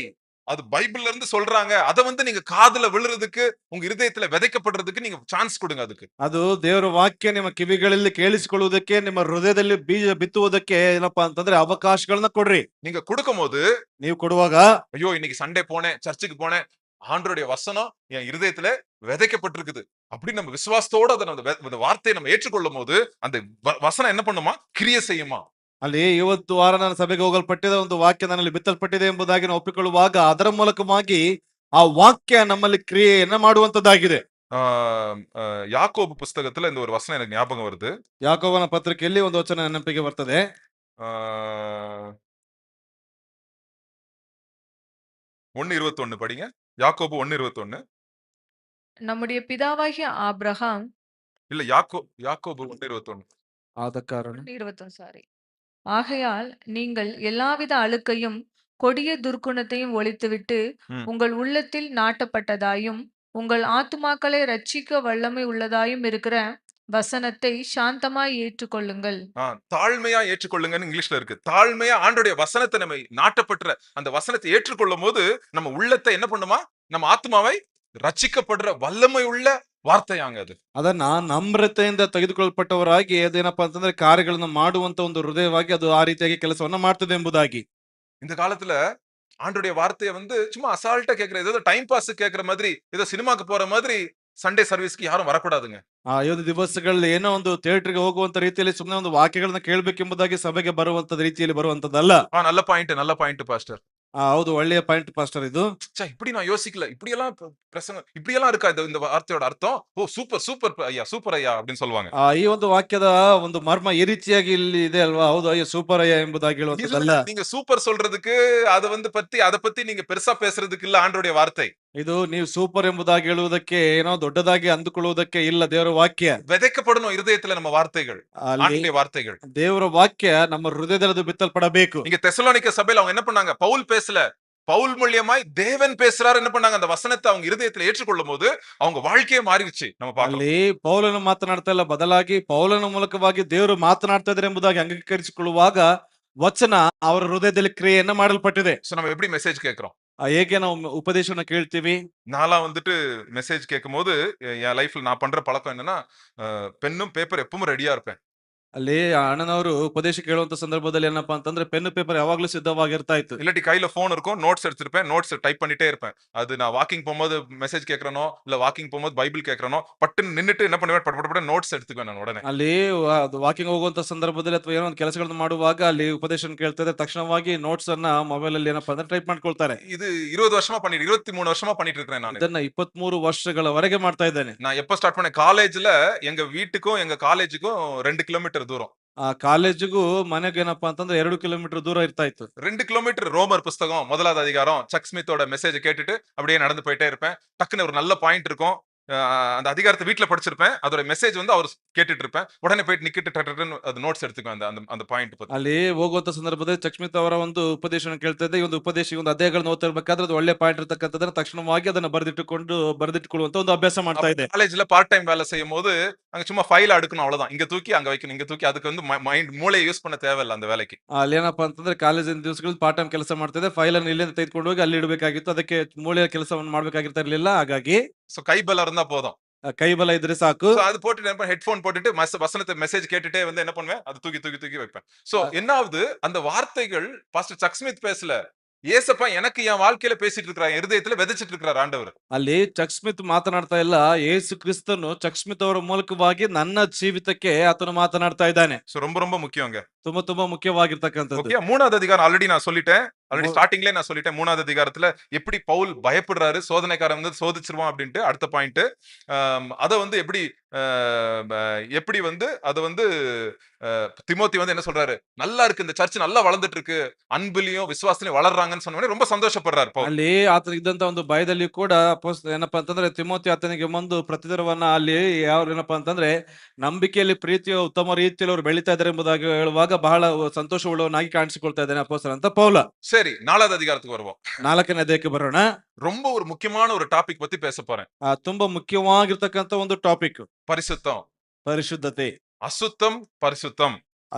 அது பைபிள்ல இருந்து சொல்றாங்க. அத வந்து நீங்க காதுல விழுறதுக்கு, உங்க இருதயத்துல விதைக்கப்படுறதுக்கு நீங்க சான்ஸ் கொடுங்க அதுக்கு. ಅದು ದೇವರ ವಾಕ್ಯ ನಿಮ್ಮ ಕಿವಿಗಳಲ್ಲಿ ಕೇಳಿಸಿಕೊಳ್ಳುವುದಕ್ಕೆ, ನಿಮ್ಮ ಹೃದಯದಲ್ಲಿ ಬೀಜ ಬಿತ್ತುವುದಕ್ಕೆ ಏನಪ್ಪಾ ಅಂತಂದ್ರೆ ಅವಕಾಶಗಳನ್ನ ಕೊಡ್ರಿ. நீங்க கொடுக்கும்போது, ನೀವು ಕೊಡುವಾಗ, ஐயோ இன்னைக்கு சண்டே போனேன், சர்ச்சுக்கு போனேன், ஆண்டவருடைய வசனம் என் இருதயத்துல விதைக்கப்பட்டிருக்குது அப்படி நம்ம விசுவாசத்தோட அதை அந்த வார்த்தையை நம்ம ஏற்றுக்கொள்ளும் போது அந்த வசனம் என்ன பண்ணுமா, கிரியை செய்யுமா. ಅಲ್ಲಿ ಇವತ್ತು ವಾರ ನಾನು ಸಭೆಗೆ ಹೋಗಲ್ಪಟ್ಟಿದೆ, ಒಂದು ವಾಕ್ಯ ನನ್ನಲ್ಲಿ ಬಿತ್ತಲ್ಪಟ್ಟಿದೆ ಎಂಬುದಾಗಿ ನಾವು ಒಪ್ಪಿಕೊಳ್ಳುವಾಗ ಅದರ ಮೂಲಕವಾಗಿ ಆ ವಾಕ್ಯ ನಮ್ಮಲ್ಲಿ ಕ್ರಿಯೆಯನ್ನ ಮಾಡುವಂತದ್ದಾಗಿದೆ. யாக்கோபு புஸ்தகத்துல இந்த ஒரு வசனம் எனக்கு ஞாபகம் வருது. ಯಾಕೋಬನ ಪತ್ರಿಕೆಯಲ್ಲಿ ಒಂದು ವಚನ ನೆನಪಿಗೆ ಬರ್ತದೆ. 1:21 படிங்க. யாக்கோபு 1:21. நம்முடைய பிதாவாகிய ஆபிரகாம் இல்ல யாக்கோபு 1:21. ಆದ ಕಾರಣ 21 சாரி. ஆகையால் நீங்கள் எல்லாவித அழுக்கையும் கொடிய துர்க்குணத்தையும் ஒழித்துவிட்டு ம். உங்கள் உள்ளத்தில் நாட்டப்பட்டதாயும் உங்கள் ஆத்துமாக்களை ரட்சிக்க வல்லமை உள்ளதாயும் இருக்கிற வசனத்தை சாந்தமாய் ஏற்றுக்கொள்ளுங்கள். தாழ்மையா ஏற்றுக்கொள்ளுங்கன்னு இங்கிலீஷ்ல இருக்கு. தாழ்மையா ஆண்டோடைய வசனத்தை நம்ம நாட்டப்பட்ட அந்த வசனத்தை ஏற்றுக்கொள்ளும் போது நம்ம உள்ளத்தை என்ன பண்ணுமா, நம்ம ஆத்மாவை ரட்சிக்கப்படுற வல்லமை உள்ள ವಾರ್ತೆಯಾಂಗ ಅದು. ಅದನ್ನ ನಮ್ರತೆಯಿಂದ ತೆಗೆದುಕೊಳ್ಳಲ್ಪಟ್ಟವರಾಗಿ ಅದೇನಪ್ಪಾ ಅಂತಂದ್ರೆ ಕಾರ್ಯಗಳನ್ನ ಮಾಡುವಂತ ಒಂದು ಹೃದಯವಾಗಿ ಅದು ಆ ರೀತಿಯಾಗಿ ಕೆಲಸವನ್ನ ಮಾಡ್ತದೆ ಎಂಬುದಾಗಿ. இந்த காலத்துல ஆண்டுடைய வார்த்தையை வந்து சும்மா அசால்ட்டா கேட்கிற, ஏதோ டைம் பாஸ் கேட்கிற மாதிரி, ஏதோ சினிமாக்கு போற மாதிரி ಸಂಡೇ ಸರ್ವಿಸ್ಗೆ ಯಾರು வரக்கூடாதுங்க. ಐದು ದಿವಸಗಳಲ್ಲಿ ಏನೋ ಒಂದು ಥಿಯೇಟರ್ಗೆ ಹೋಗುವಂತ ರೀತಿಯಲ್ಲಿ ಸುಮ್ಮನೆ ಒಂದು ವಾಕ್ಯಗಳನ್ನ ಕೇಳಬೇಕೆಂಬುದಾಗಿ ಸಭೆಗೆ ಬರುವಂತ ರೀತಿಯಲ್ಲಿ ಬರುವಂತದ್ದಲ್ಲ. நல்ல பாயிண்ட் பாஸ்டர். ಹೌದು, ಒಳ್ಳೆಯ ಪಾಯಿಂಟ್ ಪಾಸ್ಟರ್ ಇದು. இப்படி நான் யோசிக்கல, இப்படி எல்லாம் பிரசங்கம் இப்படி எல்லாம் இருக்கா இந்த வார்த்தையோட அர்த்தம்? ஓ சூப்பர் சூப்பர் ஐயா, சூப்பர் ஐயா அப்படின்னு சொல்லுவாங்க. ಈ ಒಂದು ವಾಕ್ಯದ ಒಂದು ಮರ್ಮ ಈ ರೀತಿಯಾಗಿ ಇಲ್ಲಿ ಇದೆ ಅಲ್ವಾ? ಹೌದು, ಅಯ್ಯೋ ಸೂಪರ್ ಅಯ್ಯ ಎಂಬುದಾಗಿ ಹೇಳುವಂತದ್ದಲ್ಲ. நீங்க சூப்பர் சொல்றதுக்கு அதை வந்து அதை பத்தி நீங்க பெருசா பேசுறதுக்கு இல்ல ஆண்டோடைய வார்த்தை. ಇದು ನೀವು ಸೂಪರ್ ಎಂಬುದಾಗಿ ಹೇಳುವುದಕ್ಕೆ, ಏನೋ ದೊಡ್ಡದಾಗಿ ಅಂದುಕೊಳ್ಳುವುದಕ್ಕೆ ಇಲ್ಲ. ದೇವರ ವಾಕ್ಯ விதைக்கப்படணும் இருதயத்துல, நம்ம வார்த்தைகள், ஆண்டோடைய வார்த்தைகள். ದೇವರ ವಾಕ್ಯ ನಮ್ಮ ಹೃದಯದಲ್ಲಿ ಬಿತ್ತಲ್ಪಡಬೇಕು. இங்க தெசலோனிக்க சபையில அவங்க என்ன பண்ணாங்க, பவுல் பேசல, பவுல் மூலியமாய் தேவன் பேசுறாரு. என்ன பண்ணாங்க, அந்த வசனத்தை அவங்க இருதயத்துல ஏற்றுக்கொள்ளும் போது அவங்க வாழ்க்கையே மாறிடுச்சு. நம்ம பார்க்கலாம். ಅಲ್ಲಿ ಪೌಲನು ಮಾತನಾಡ್ತಾ ಇಲ್ಲ, ಬದಲಾಗಿ ಪೌಲನ ಮೂಲಕವಾಗಿ ದೇವರು ಮಾತನಾಡ್ತಾ ಇದ್ದಾರೆ ಎಂಬುದಾಗಿ ಅಂಗೀಕರಿಸಿಕೊಳ್ಳುವಾಗ ವಚನ ಅವರ ಹೃದಯದಲ್ಲಿ ಕ್ರಿಯೆಯನ್ನ ಮಾಡಲ್ಪಟ್ಟಿದೆ. சோ நம்ம எப்படி மெசேஜ் கேட்கிறோம்? ಹೇಗೆ ನಾವು ಉಪದೇಶವನ್ನ ಕೇಳ್ತೀವಿ? நான்லாம் வந்துட்டு மெசேஜ் கேட்கும் போது என் லைஃப்ல நான் பண்ற பழக்கம் என்னன்னா, பென்னும் பேப்பர் எப்பவும் ரெடியா இருப்பேன். ಅಲ್ಲಿ ಅಣ್ಣನವರು ಉಪದೇಶ ಕೇಳುವಂತ ಸಂದರ್ಭದಲ್ಲಿ ಏನಪ್ಪಾ ಅಂತಂದ್ರೆ ಪೆನ್ ಪೇಪರ್ ಯಾವಾಗ್ಲೂ ಸಿದ್ಧವಾಗಿರ್ತಾ ಇತ್ತು. இல்லாட்டி கையில போன் இருக்கும், நோட்ஸ் எடுத்திருப்பேன், நோட்ஸ் டைப் பண்ணிட்டே இருப்பேன். அது நான் வாக்கிங் போகும்போது மெசேஜ் கேட்கறனோ இல்ல வாக்கிங் போகும்போது பைபிள் கேட்கறனோ பட்டுன்னு நின்னுட்டு என்ன பண்ணுவேன், பட நோட்ஸ் எடுத்துக்குவேன் நான் உடனே. ಅಲ್ಲಿ ವಾಕಿಂಗ್ ಹೋಗುವಂತ ಸಂದರ್ಭದಲ್ಲಿ ಅಥವಾ ಏನೋ ಒಂದು ಕೆಲಸಗಳನ್ನು ಮಾಡುವಾಗ ಅಲ್ಲಿ ಉಪದೇಶ ಕೇಳ್ತಾ ಇದ್ರೆ ತಕ್ಷಣವಾಗಿ ನೋಟ್ಸ್ ಅನ್ನ ಮೊಬೈಲ್ ಅಲ್ಲಿ ಏನಪ್ಪಾ ಅಂದ್ರೆ ಟೈಪ್ ಮಾಡ್ಕೊಳ್ತಾರೆ. இது 20 வருஷமா பண்ணிட்டு 23 வருஷமா பண்ணிட்டு இருக்கேன் நான். ಇದನ್ನ 23 ವರ್ಷಗಳವರೆಗೆ ಮಾಡ್ತಾ ಇದ್ದೇನೆ. நான் எப்ப ஸ்டார்ட் பண்ணேன், காலேஜ்ல எங்க வீட்டுக்கும் எங்க காலேஜுக்கும் 2 கிலோமீட்டர் தூரம். ಆ ಕಾಲೇಜಿಗೂ ಮನೆಗೆ ಏನಪ್ಪಾ ಅಂತಂದ್ರೆ 2 ಕಿಲೋಮೀಟರ್ ದೂರ ಇರ್ತಾ ಇತ್ತು. 2 கிலோமீட்டர் ரோமர் புஸ்தகம் 1வது அதிகாரம் சக் ஸ்மித்தோட மெசேஜ் கேட்டுட்டு அப்படியே நடந்து போயிட்டே இருப்பேன். டக்குன்னு ஒரு நல்ல பாயிண்ட் இருக்கும், அந்த அதிகாரத்தை வீட்டுல படிச்சிருப்பேன், அதோட மெசேஜ் வந்து அவர் கேட்டுட்டு இருப்பேன், உடனே போயிட்டு நிக்கிட்டு அது நோட்ஸ் எடுத்துக்குவேன் அந்த பாயிண்ட் பத்தி. ಅಲ್ಲಿ ಹೋಗುವಂತ ಸಂದರ್ಭದಲ್ಲಿ ಚಕ್ಸ್ಮಿತ್ ಅವರ ಒಂದು ಉಪದೇಶನ ಕೇಳ್ತಾ ಇದ್ದೆ. ಈ ಒಂದು ಉಪದೇಶ ಒಂದು ಅಧ್ಯಾಯಗಳನ್ನ ಓದ್ತಾ ಇರ್ಬೇಕಾದ್ರೆ ಅದು ಒಳ್ಳೆ ಪಾಯಿಂಟ್ ಇರ್ತಕ್ಕಂಥದ್ದನ್ನ ತಕ್ಷಣವಾಗಿ ಅದನ್ನ ಬರೆದಿಟ್ಟುಕೊಳ್ಳುವಂತ ಒಂದು ಅಭ್ಯಾಸ ಮಾಡ್ತಾ ಇದ್ದೆ. காலேஜ்ல பார்ட் டைம் வேலை செய்யும் போது அங்க சும்மா ஃபைல் அடுக்கணும், அவ்வளவுதான். இங்க தூக்கி அங்க வைக்கணும், இங்க தூக்கி, அதுக்கு வந்து மைண்ட் மூளையை யூஸ் பண்ண தேவையில்ல அந்த வேலைக்கு. ಅಲ್ಲಿ ಏನಪ್ಪಾ ಅಂತಂದ್ರೆ ಕಾಲೇಜಿನ ದಿವಸಗಳಲ್ಲಿ ಪಾರ್ಟ್ ಟೈಮ್ ಕೆಲಸ ಮಾಡ್ತಾ ಇದ್ದೆ. ಫೈಲ್ ಅನ್ನು ಇಲ್ಲಿಂದ ತೆಗೆದುಕೊಂಡು ಹೋಗಿ ಅಲ್ಲಿ ಇಡಬೇಕಾಗಿತ್ತು. ಅದಕ್ಕೆ ಮೂಳೆಯ ಕೆಲಸವನ್ನು ಮಾಡ್ಬೇಕಾಗಿರ್ತಾ ಇರ್ಲಿಲ್ಲ. ಹಾಗಾಗಿ கை பலம் இருந்தா போதும், ಕೈ ಬಲ ಇದ್ರೆ ಸಾಕು. அது போட்டுட்டு ஹெட்போன் போட்டுட்டு வசனத்தை மெசேஜ் கேட்டுட்டே வந்து என்ன பண்ணுவேன், அது தூக்கி தூக்கி தூக்கி வைப்பேன். சோ என்ன ஆகுது, அந்த வார்த்தைகள் பாஸ்டர் சக் ஸ்மித் பேசல, ஏசப்பா எனக்கு என் வாழ்க்கையில பேசிட்டு இருக்கிறார், இருதயத்துல விதைச்சிட்டு இருக்கிறார் ஆண்டவர். ಅಲ್ಲಿ ಚಕ್ ಸ್ಮಿತ್ ಮಾತನಾಡ್ತಾ ಇಲ್ಲ, ಯೇಸು ಕ್ರಿಸ್ತನು ಚಕ್ ಸ್ಮಿತ್ ಅವರ ಮೂಲಕವಾಗಿ ನನ್ನ ಜೀವಿತಕ್ಕೆ ಆತನು ಮಾತನಾಡ್ತಾ ಇದ್ದಾನೆ. சோ ரொம்ப ரொம்ப முக்கியங்க, ತುಂಬಾ ಮುಖ್ಯವಾಗಿರ್ತಕ್ಕಂಥದ್ದು. ஓகே. 3வது அதிகாரம் ஆல்ரெடி நான் சொல்லிட்டேன், ஆல்ரெடி ஸ்டார்டிங்லயே நான் சொல்லிட்டேன். 3வது அதிகாரத்துல எப்படி பவுல் பயப்படுறாரு, சோதனைக்காரன் வந்து சோதிச்சிருவான் அப்படின்ட்டு. அடுத்த பாயிண்ட், அத வந்து எப்படி வந்து அத வந்து திமோத்தி வந்து என்ன சொல்றாரு, நல்லா இருக்கு, இந்த சர்ச் நல்லா வளர்ந்துட்டு இருக்கு, அன்பிலையும் விசுவாசத்திலையும் வளர்றாங்கன்னு சொன்னவனே ரொம்ப சந்தோஷப்படுறாரு பவுல். ಅಲ್ಲಿ ಆತನಿಗೆ ಇದ್ದಂತ ಒಂದು ಭಯದಲ್ಲಿ ಕೂಡ ಏನಪ್ಪಾ ಅಂತಂದ್ರೆ ತಿಮೋತಿ ಆತನಿಗೆ ಒಂದು ಪ್ರತಿದಿನವನ್ನ ಅಲ್ಲಿ ಯಾವ ಏನಪ್ಪಾ ಅಂತಂದ್ರೆ ನಂಬಿಕೆಯಲ್ಲಿ ಪ್ರೀತಿಯ ಉತ್ತಮ ರೀತಿಯಲ್ಲಿ ಅವರು ಬೆಳೀತಾ ಇದ್ದಾರೆ ಎಂಬುದಾಗಿ ಹೇಳುವಾಗ ಬಹಳ ಸಂತೋಷವುಳ್ಳವನಾಗಿ ಕಾಣಿಸಿಕೊಳ್ತಾ ಇದ್ದಾನೆ ಅಪೊಸ್ತಲನ್ ಅಂತ ಪೌಲ. சரி, 4வது அதிகாரத்துக்கு வருவோம். 4ನೇ ಅಧ್ಯಾಯಕ್ಕೆ ಬರೋಣ. ரொம்ப ஒரு முக்கியமான ஒரு டாபிக் பத்தி பேச போறேன். ತುಂಬಾ ಮುಖ್ಯವಾಗಿರ್ತಕ್ಕಂಥ ಒಂದು ಟಾಪಿಕ್, பரிசுத்தம். ಪರಿಶುದ್ಧತೆ. அசுத்தம் பரிசுத்தம்.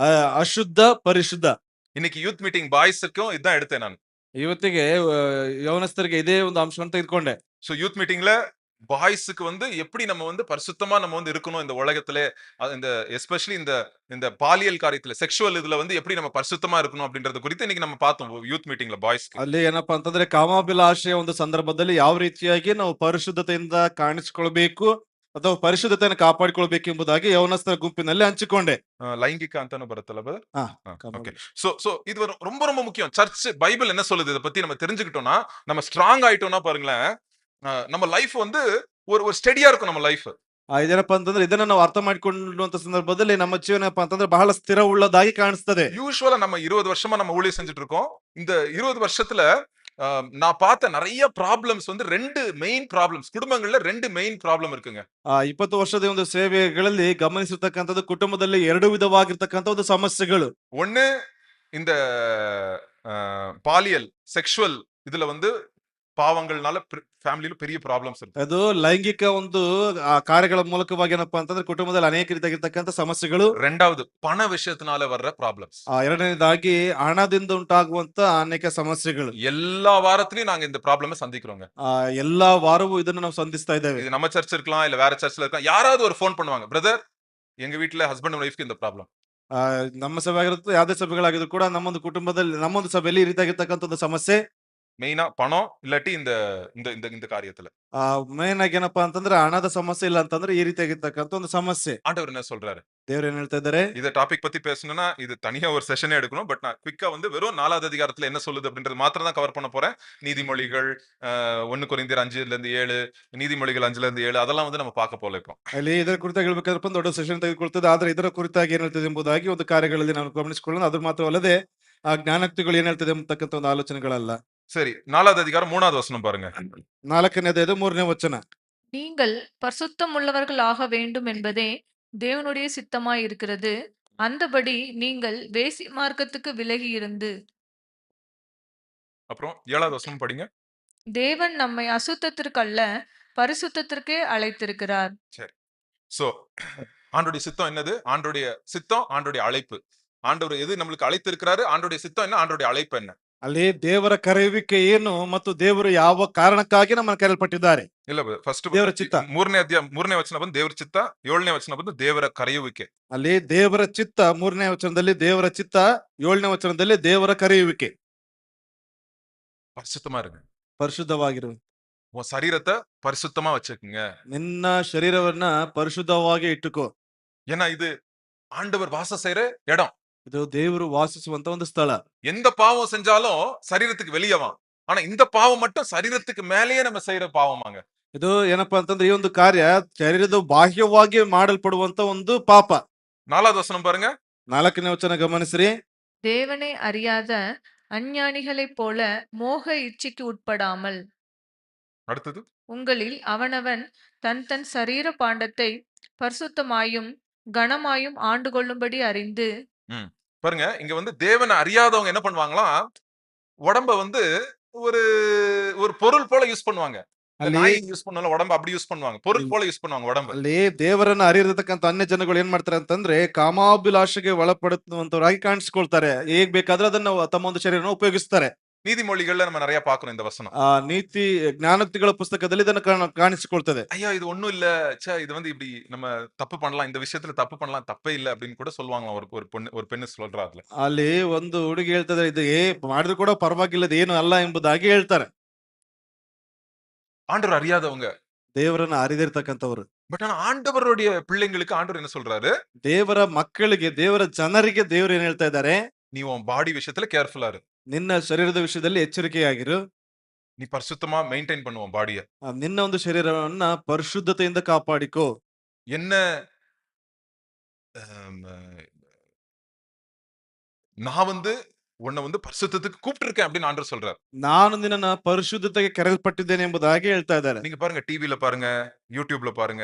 ಅಶುದ್ಧ ಪರಿಶುದ್ಧ. இன்னைக்கு யூத் மீட்டிங் பாய்ஸுக்கும் இதான் எடுத்தேன் நான். ಇವತ್ತಿಗೆ ಯೌವನಸ್ಥರಿಗೆ ಇದೇ ಒಂದು ಅಂಶವನ್ನು ತೆಗೆದುಕೊಂಡೆ. சோ யூத் மீட்டிங்ல பாய்ஸுக்கு வந்து எப்படி நம்ம வந்து பரிசுத்தமா நம்ம வந்து இருக்கணும் இந்த உலகத்திலே, இந்த எஸ்பெஷலி இந்த இந்த பாலியல் காரியத்துல செக்ஷுவல் இதுல வந்து எப்படி நம்ம பரிசுத்தமா இருக்கணும் அப்படின்றது குறித்து இன்னைக்கு நம்ம பார்த்தோம் யூத் மீட்டிங்ல பாய்ஸ்க்கு. ಅಲ್ಲಿ ಏನಪ್ಪಾ ಅಂತಂದ್ರೆ ಕಾಮಾಭಿಲಾಷೆಯ ಒಂದು ಸಂದರ್ಭದಲ್ಲಿ ಯಾವ ರೀತಿಯಾಗಿ ನಾವು ಪರಿಶುದ್ಧತೆಯಿಂದ ಕಾಣಿಸಿಕೊಳ್ಬೇಕು ಅಥವಾ ಪರಿಶುದ್ಧತೆಯನ್ನು ಕಾಪಾಡಿಕೊಳ್ಬೇಕೆಂಬುದಾಗಿ ಯೌವನಸ್ಥರ ಗುಂಪಿನಲ್ಲಿ ಹಂಚಿಕೊಂಡೆ. லைங்கிக ಅಂತಾನು ಬರುತ್ತಲ್ಲ brother? ಹಾ, ஓகே. சோ இது ரொம்ப ரொம்ப முக்கியம். சர்ச் பைபிள் என்ன சொல்லுது இத பத்தி நம்ம தெரிஞ்சுக்கிட்டோம்னா, நம்ம ஸ்ட்ராங் ஆயிட்டோம்னா பாருங்களேன், நம்ம லைஃப் வந்து ஒரு ஸ்டெடியா இருக்கும் நம்ம லைஃப். ಇದೇನಪ್ಪಾ ಅಂತಂದ್ರೆ ಇದನ್ನ ನಾವು ಅರ್ಥ ಮಾಡಿಕೊಳ್ಳುವಂತ ಸಂದರ್ಭದಲ್ಲಿ ನಮ್ಮ ಜೀವನ ಏನಪ್ಪಾ ಅಂತಂದ್ರೆ ಬಹಳ ಸ್ಥಿರವುಳ್ಳದಾಗಿ ಕಾಣಿಸ್ತದೆ. யூசுவலா நம்ம 20 வருஷமா நம்ம ஊழியம் செஞ்சுட்டு இருக்கோம். இந்த 20 வருஷத்துல நான் பார்த்த நிறைய ப்ராப்ளம்ஸ் வந்து 2 மெயின் ப்ராப்ளம்ஸ், குடும்பங்கள்ல 2 மெயின் ப்ராப்ளம் இருக்குங்க. 20 ವರ್ಷದ ಒಂದು ಸೇವೆಗಳಲ್ಲಿ ಗಮನಿಸಿರ್ತಕ್ಕಂಥದ್ದು ಕುಟುಂಬದಲ್ಲಿ 2 ವಿಧವಾಗಿರ್ತಕ್ಕಂಥ ಒಂದು ಸಮಸ್ಯೆಗಳು. ஒண்ணு இந்த பாலியல் செக்ஷுவல் இதுல வந்து பாவங்கள்னால ಫ್ಯಾಮಿಲಿಲಿ பெரிய ಪ್ರಾಬ್ಲಮ್ಸ್ ಇರುತ್ತೆ. ಅದು ಲೈಂಗಿಕ ಒಂದು ಕಾರ್ಯಗಳ ಮೂಲಕವಾಗಿ ಏನಪ್ಪಾ ಅಂತಂದ್ರೆ ಕುಟುಂಬದಲ್ಲಿ ಅನೇಕ ರೀತಿಯಾಗಿರ್ತಕ್ಕಂಥ ಸಮಸ್ಯೆಗಳು. ரெண்டாவது பண விஷயத்தினால வர்ற ಪ್ರಾಬ್ಲಮ್ಸ್. ಎರಡನೇದಾಗಿ ಹಣದಿಂದ ಉಂಟಾಗುವಂತ ಅನೇಕ ಸಮಸ್ಯೆಗಳು. எல்லா வாரத்திலயும் நாங்க இந்த ப்ராப்ளமை சந்திக்கிறோங்க. ಎಲ್ಲಾ ವಾರವೂ ಇದನ್ನ ನಾವು ಸಂಧಿಸ್ತಾ ಇದ್ದೇವೆ. இது நம்ம சர்ச் இருக்கலாம், இல்ல வேற சர்ச்ல இருக்கலாம், யாராவது ஒரு ஃபோன் பண்ணுவாங்க, பிரதர் எங்க வீட்ல ஹஸ்பண்ட் அண்ட் ஒய்ஃப்க்கு இந்த ப்ராப்ளம். ನಮ್ಮ ಸಭೆ ಆಗಿರುತ್ತೆ, ಯಾವುದೇ ಸಭೆಗಳಾಗಿದ್ರು ಕೂಡ ನಮ್ಮೊಂದು ಕುಟುಂಬದಲ್ಲಿ ನಮ್ಮೊಂದು ಸಭೆಯಲ್ಲಿ ಈ ರೀತಿಯಾಗಿರ್ತಕ್ಕಂಥ ಒಂದು ಸಮಸ್ಯೆ. மெயினா பணம் இல்லாட்டி இந்த இந்த இந்த இந்த காரியத்துல ಮೇನ್ ಆಗಿ ಏನಪ್ಪಾ ಅಂತಂದ್ರೆ ಹಣದ ಸಮಸ್ಯೆ ಇಲ್ಲ ಅಂತಂದ್ರೆ ಈ ರೀತಿಯಾಗಿರ್ತಕ್ಕಂಥ ಒಂದು ಸಮಸ್ಯೆ. ஆண்டவர் என்ன சொல்றாரு? ದೇವ್ರು ಏನ್ ಹೇಳ್ತಾ ಇದ್ದಾರೆ? இத டாபிக் பத்தி பேசணும்னா இது தனியா ஒரு செஷனே எடுக்கணும். பட் நான் குயிக்கா வந்து வெறும் 4வது அதிகாரத்துல என்ன சொல்லுது அப்படின்றது மாத்திரம் தான் கவர் பண்ண போறேன். நீதிமொழிகள் 1 கொரிந்தியர் 5ல இருந்து 7, நீதிமொழிகள் 5ல இருந்து 7 அதெல்லாம் வந்து நம்ம பார்க்க போல இப்போ. ಅಲ್ಲಿ ಇದರ ಕುರಿತಾಗಿ ಹೇಳ್ಬೇಕಾದ್ರೆ ಒಂದು ದೊಡ್ಡ ಸೆಷನ್ ತೆಗೆದುಕೊಳ್ತದೆ. ಆದ್ರೆ ಇದರ ಕುರಿತಾಗಿ ಏನ್ ಹೇಳ್ತದೆ ಎಂಬುದಾಗಿ ಒಂದು ಕಾರ್ಯಗಳಲ್ಲಿ ನಾವು ಗಮನಿಸಿಕೊಳ್ಳೋಣ. ಅದು ಮಾತ್ರವಲ್ಲದೆ ಆ ಜ್ಞಾನೋಕ್ತಿಗಳು ಏನ್ ಹೇಳ್ತದೆ ಎಂಬತಕ್ಕಂಥ ಒಂದು ಆಲೋಚನೆಗಳಲ್ಲ. சரி, 4வது அதிகாரம் 3வது வசனம் பாருங்க. 4ನೇದು 3ನೇ ವಚನ. நீங்கள் பரிசுத்தம் உள்ளவர்கள் ஆக வேண்டும் என்பதே தேவனுடைய சித்தமாய் இருக்கிறது. அந்தபடி நீங்கள் வேசி மார்க்கத்துக்கு விலகி இருந்து. அப்புறம் 7வது வசனம் படிங்க. தேவன் நம்மை அசுத்தத்திற்கு அல்ல பரிசுத்தத்திற்கே அழைத்திருக்கிறார். சரி. சோ ஆண்டவருடைய சித்தம் என்னது? ஆண்டவருடைய சித்தம், ஆண்டவருடைய அழைப்பு. ஆண்டவர் எது நம்மளுக்கு அழைத்திருக்கிறாரு, ஆண்டவருடைய சித்தம் என்ன, ஆண்டவருடைய அழைப்பு என்ன? ಅಲ್ಲಿ ದೇವರ ಕರೆಯುವಿಕೆ ಏನು ಮತ್ತು ದೇವರು ಯಾವ ಕಾರಣಕ್ಕಾಗಿ ನಮ್ಮನ್ನು ಕರೆಯಲ್ಪಟ್ಟಿದ್ದಾರೆ. ಇಲ್ಲ ಫಸ್ಟ್ ದೇವರ ಚಿತ್ತ. 3ನೇ ವಚನ ಬಂದು ದೇವರ ಚಿತ್ತ, 7ನೇ ವಚನ ಬಂದು ದೇವರ ಕರೆಯುವಿಕೆ. ಅಲ್ಲಿ ದೇವರ ಚಿತ್ತ 3ನೇ ವಚನದಲ್ಲಿ ದೇವರ ಚಿತ್ತ, 7ನೇ ವಚನದಲ್ಲಿ ದೇವರ ಕರೆಯುವಿಕೆ. பரிசுத்தமா இருங்க. ಪರಿಶುದ್ಧವಾಗಿರು. உன் சரீரத்தை பரிசுத்தமா வச்சுக்குங்க. ನಿನ್ನ ಶರೀರವನ್ನ ಪರಿಶುದ್ಧವಾಗಿ ಇಟ್ಟುಕೋ. ஏன்னா இது ஆண்டவர் வாசம் செய்யற இடம். ಇದು ದೇವರು ವಾಸಿಸುವಂತ ಒಂದು ಸ್ಥಳ. எந்த பாவம் செஞ்சாலும் சரீரத்துக்கு வெளியவாம். ஆனா இந்த பாவம் மட்டும் சரீரத்துக்கு மேலேயே நம்ம செய்யற பாவமாங்க. ಇದು ಏನಪ್ಪಾ ಅಂತಂದ್ರೆ ಈ ಒಂದು ಕಾರ್ಯ ಶರೀರದ ಬಾಹ್ಯವಾಗಿ ಮಾಡಲ್ಪಡುವಂತ ಒಂದು ಪಾಪ. 4வது வசனம் பாருங்க. 4ನೇ ವಚನ ಗಮನಿಸ್ರಿ. தேவனை அறியாத அஞ்ஞானிகளைப் போல மோக இச்சைக்கு உட்படாமல் அடுத்தது உங்களில் அவனவன் தன் தன் சரீர பாண்டத்தை பரிசுத்தமாயும் கனமாயும் ஆண்டு கொள்ளும்படி அறிந்து. பாருங்க, இங்க வந்து தேவனை அறியாதவங்க என்ன பண்ணுவாங்களாம், உடம்ப வந்து ஒரு ஒரு பொருள் போல யூஸ் பண்ணுவாங்க. நாய் யூஸ் பண்ணாலும் உடம்ப அப்படி யூஸ் பண்ணுவாங்க, பொருள் போல யூஸ் பண்ணுவாங்க உடம்ப. ಅಲ್ಲಿ ದೇವರನ್ನ ಅರಿಯತಕ್ಕಂತ ಅನ್ಯ ಜನಗಳು ಏನ್ ಮಾಡ್ತಾರೆ ಅಂತಂದ್ರೆ ಕಾಮಾಭಿಲಾಷೆಗೆ ಒಳಪಡುವಂತವರಾಗಿ ಕಾಣಿಸ್ಕೊಳ್ತಾರೆ. ಹೇಗ್ ಬೇಕಾದ್ರೆ ಅದನ್ನ ತಮ್ಮ ಒಂದು ಶರೀರನ ಉಪಯೋಗಿಸ್ತಾರೆ. நீதிமொழிகள்ல நம்ம நிறைய பாக்குறோம் இந்த வசனம். ನೀತಿ ಜ್ಞಾನೋಕ್ತಿಗಳ ಪುಸ್ತಕದಲ್ಲಿ ಇದನ್ನು ಕಾಣಿಸಿಕೊಳ್ತದೆ. ஐயா இது ஒண்ணும் இல்ல, ச்சே இது வந்து இப்படி நம்ம தப்பு பண்ணலாம், இந்த விஷயத்துல தப்பு பண்ணலாம், தப்பே இல்ல அப்படின்னு கூட சொல்லுவாங்க. ஒரு பெண்ணு சொல்றா அதுல. ಅಲ್ಲಿ ಒಂದು ಹುಡುಗಿ ಹೇಳ್ತದೆ, ಇದು ಮಾಡಿದ್ರು ಕೂಡ ಪರವಾಗಿಲ್ಲದ ಏನು ಅಲ್ಲ ಎಂಬುದಾಗಿ ಹೇಳ್ತಾರೆ. ஆண்டவர் அறியாதவங்க, ದೇವರನ್ನ ಅರಿದಿರ್ತಕ್ಕಂಥವ್ರು. பட் ஆனா ஆண்டவருடைய பிள்ளைங்களுக்கு ஆண்டவர் என்ன சொல்றாரு? ದೇವರ ಮಕ್ಕಳಿಗೆ, ದೇವರ ಜನರಿಗೆ ದೇವರು ಏನ್ ಹೇಳ್ತಾ ಇದ್ದಾರೆ? நீ உன் பாடி விஷயத்துல கேர்ஃபுல்லா இரு. ನಿನ್ನ ಶರೀರದ ವಿಷಯದಲ್ಲಿ ಎಚ್ಚರಿಕೆಯಾಗಿರು. நீ பரிசுத்தமா மெயின்டைன் பண்ணுவோம் பாடிய. ನಿನ್ನ ಒಂದು ಶರೀರವನ್ನ ಪರಿಶುದ್ಧತೆಯಿಂದ ಕಾಪಾಡಿಕೋ. என்ன நான் வந்து உன்னை வந்து பரிசுத்தத்துக்கு கூப்பிட்டு இருக்கேன் அப்படின்னு ஆண்டவர் சொல்றாரு. ನಾನು ನಿನ್ನನ್ನ ಪರಿಶುದ್ಧತೆಗೆ ಕರೆಯಲ್ಪಟ್ಟಿದ್ದೇನೆ ಎಂಬುದಾಗಿ ಹೇಳ್ತಾ ಇದ್ದಾರೆ. நீங்க பாருங்க, டிவில பாருங்க, யூடியூப்ல பாருங்க,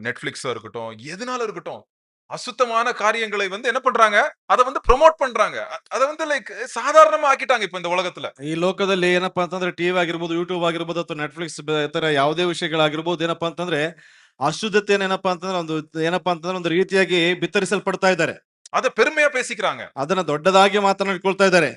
நெட்ஃபிளிக்ஸா இருக்கட்டும், எதுனால இருக்கட்டும், அசுத்தமான காரியங்களை வந்து என்ன பண்றாங்க, அதை வந்து ப்ரொமோட் பண்றாங்க. அதை வந்து லைக் சாதாரணமா ಆಕಿட்டாங்க இப்ப இந்த உலகத்துல. ಈ ಲೋಕದಲ್ಲಿ ಏನಪ್ಪಾ ಅಂತಂದ್ರೆ ಟಿವಿ ಆಗಿರ್ಬೋದು, ಯೂಟ್ಯೂಬ್ ಆಗಿರ್ಬೋದು, ಅಥವಾ ನೆಟ್ಫ್ಲಿಕ್ಸ್ ಇತರ ಯಾವುದೇ ವಿಷಯಗಳಾಗಿರ್ಬೋದು, ಏನಪ್ಪಾ ಅಂತಂದ್ರೆ ಅಶುದ್ಧತೆಯನ್ನು ಏನಪ್ಪಾ ಅಂತಂದ್ರೆ ಒಂದು ರೀತಿಯಾಗಿ ಬಿತ್ತರಿಸಲ್ಪಡ್ತಾ ಇದ್ದಾರೆ. அத பெருமையா பேசிக்கிறாங்க. ಅದನ್ನ ದೊಡ್ಡದಾಗಿ ಮಾತನಾಡ್ಕೊಳ್ತಾ ಇದ್ದಾರೆ.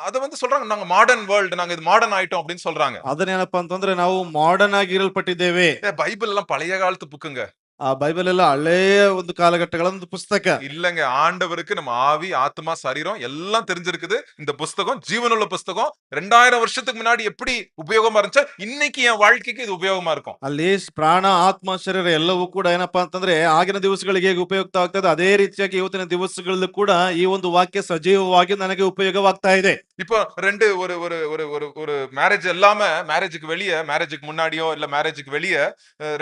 அத வந்து சொல்றாங்க, நாங்க மாடர்ன் வேர்ல்ட், நாங்க இது மாடர்ன் ஆயிட்டோம் அப்படின்னு சொல்றாங்க. ಅದನ್ನೇನಪ್ಪಾ ಅಂತಂದ್ರೆ ನಾವು ಮಾಡರ್ನ್ ಆಗಿ ಇರಲ್ಪಟ್ಟಿದ್ದೇವೆ. பைபிள் எல்லாம் பழைய காலத்து புக்குங்க. ಆ ಬೈಬಲ್ ಎಲ್ಲ ಹಳೆಯ ಒಂದು ಕಾಲಘಟ್ಟಗಳ ಒಂದು ಪುಸ್ತಕ. இல்லங்க, ஆண்டவருக்கு நம்ம ஆவி, ஆத்மா, சரீரம் எல்லாம் தெரிஞ்சிருக்குது. இந்த புஸ்தகம் ஜீவனுள்ள புஸ்தகம். 2000 வருஷத்துக்கு முன்னாடி எப்படி உபயோகமா இருந்துச்சோ இன்னைக்கு என் வாழ்க்கைக்கு இது உபயோகமா இருக்கும். ಅಲ್ಲಿ ಪ್ರಾಣ ಆತ್ಮ ಶರೀರ ಎಲ್ಲವೂ ಕೂಡ ಏನಪ್ಪಾ ಅಂತಂದ್ರೆ ಆಗಿನ ದಿವಸಗಳಿಗೆ ಹೇಗೆ ಉಪಯುಕ್ತ ಆಗ್ತದೆ ಅದೇ ರೀತಿಯಾಗಿ ಇವತ್ತಿನ ದಿವಸಗಳಲ್ಲೂ ಕೂಡ ಈ ಒಂದು ವಾಕ್ಯ ಸಜೀವವಾಗಿ ನನಗೆ ಉಪಯೋಗವಾಗ್ತಾ ಇದೆ. இப்போ ரெண்டு ஒரு ஒரு ஒரு ஒரு ஒரு மேரேஜ் இல்லாம மேரேஜுக்கு வெளியே, மேரேஜுக்கு முன்னாடியோ இல்ல மேரேஜுக்கு வெளியே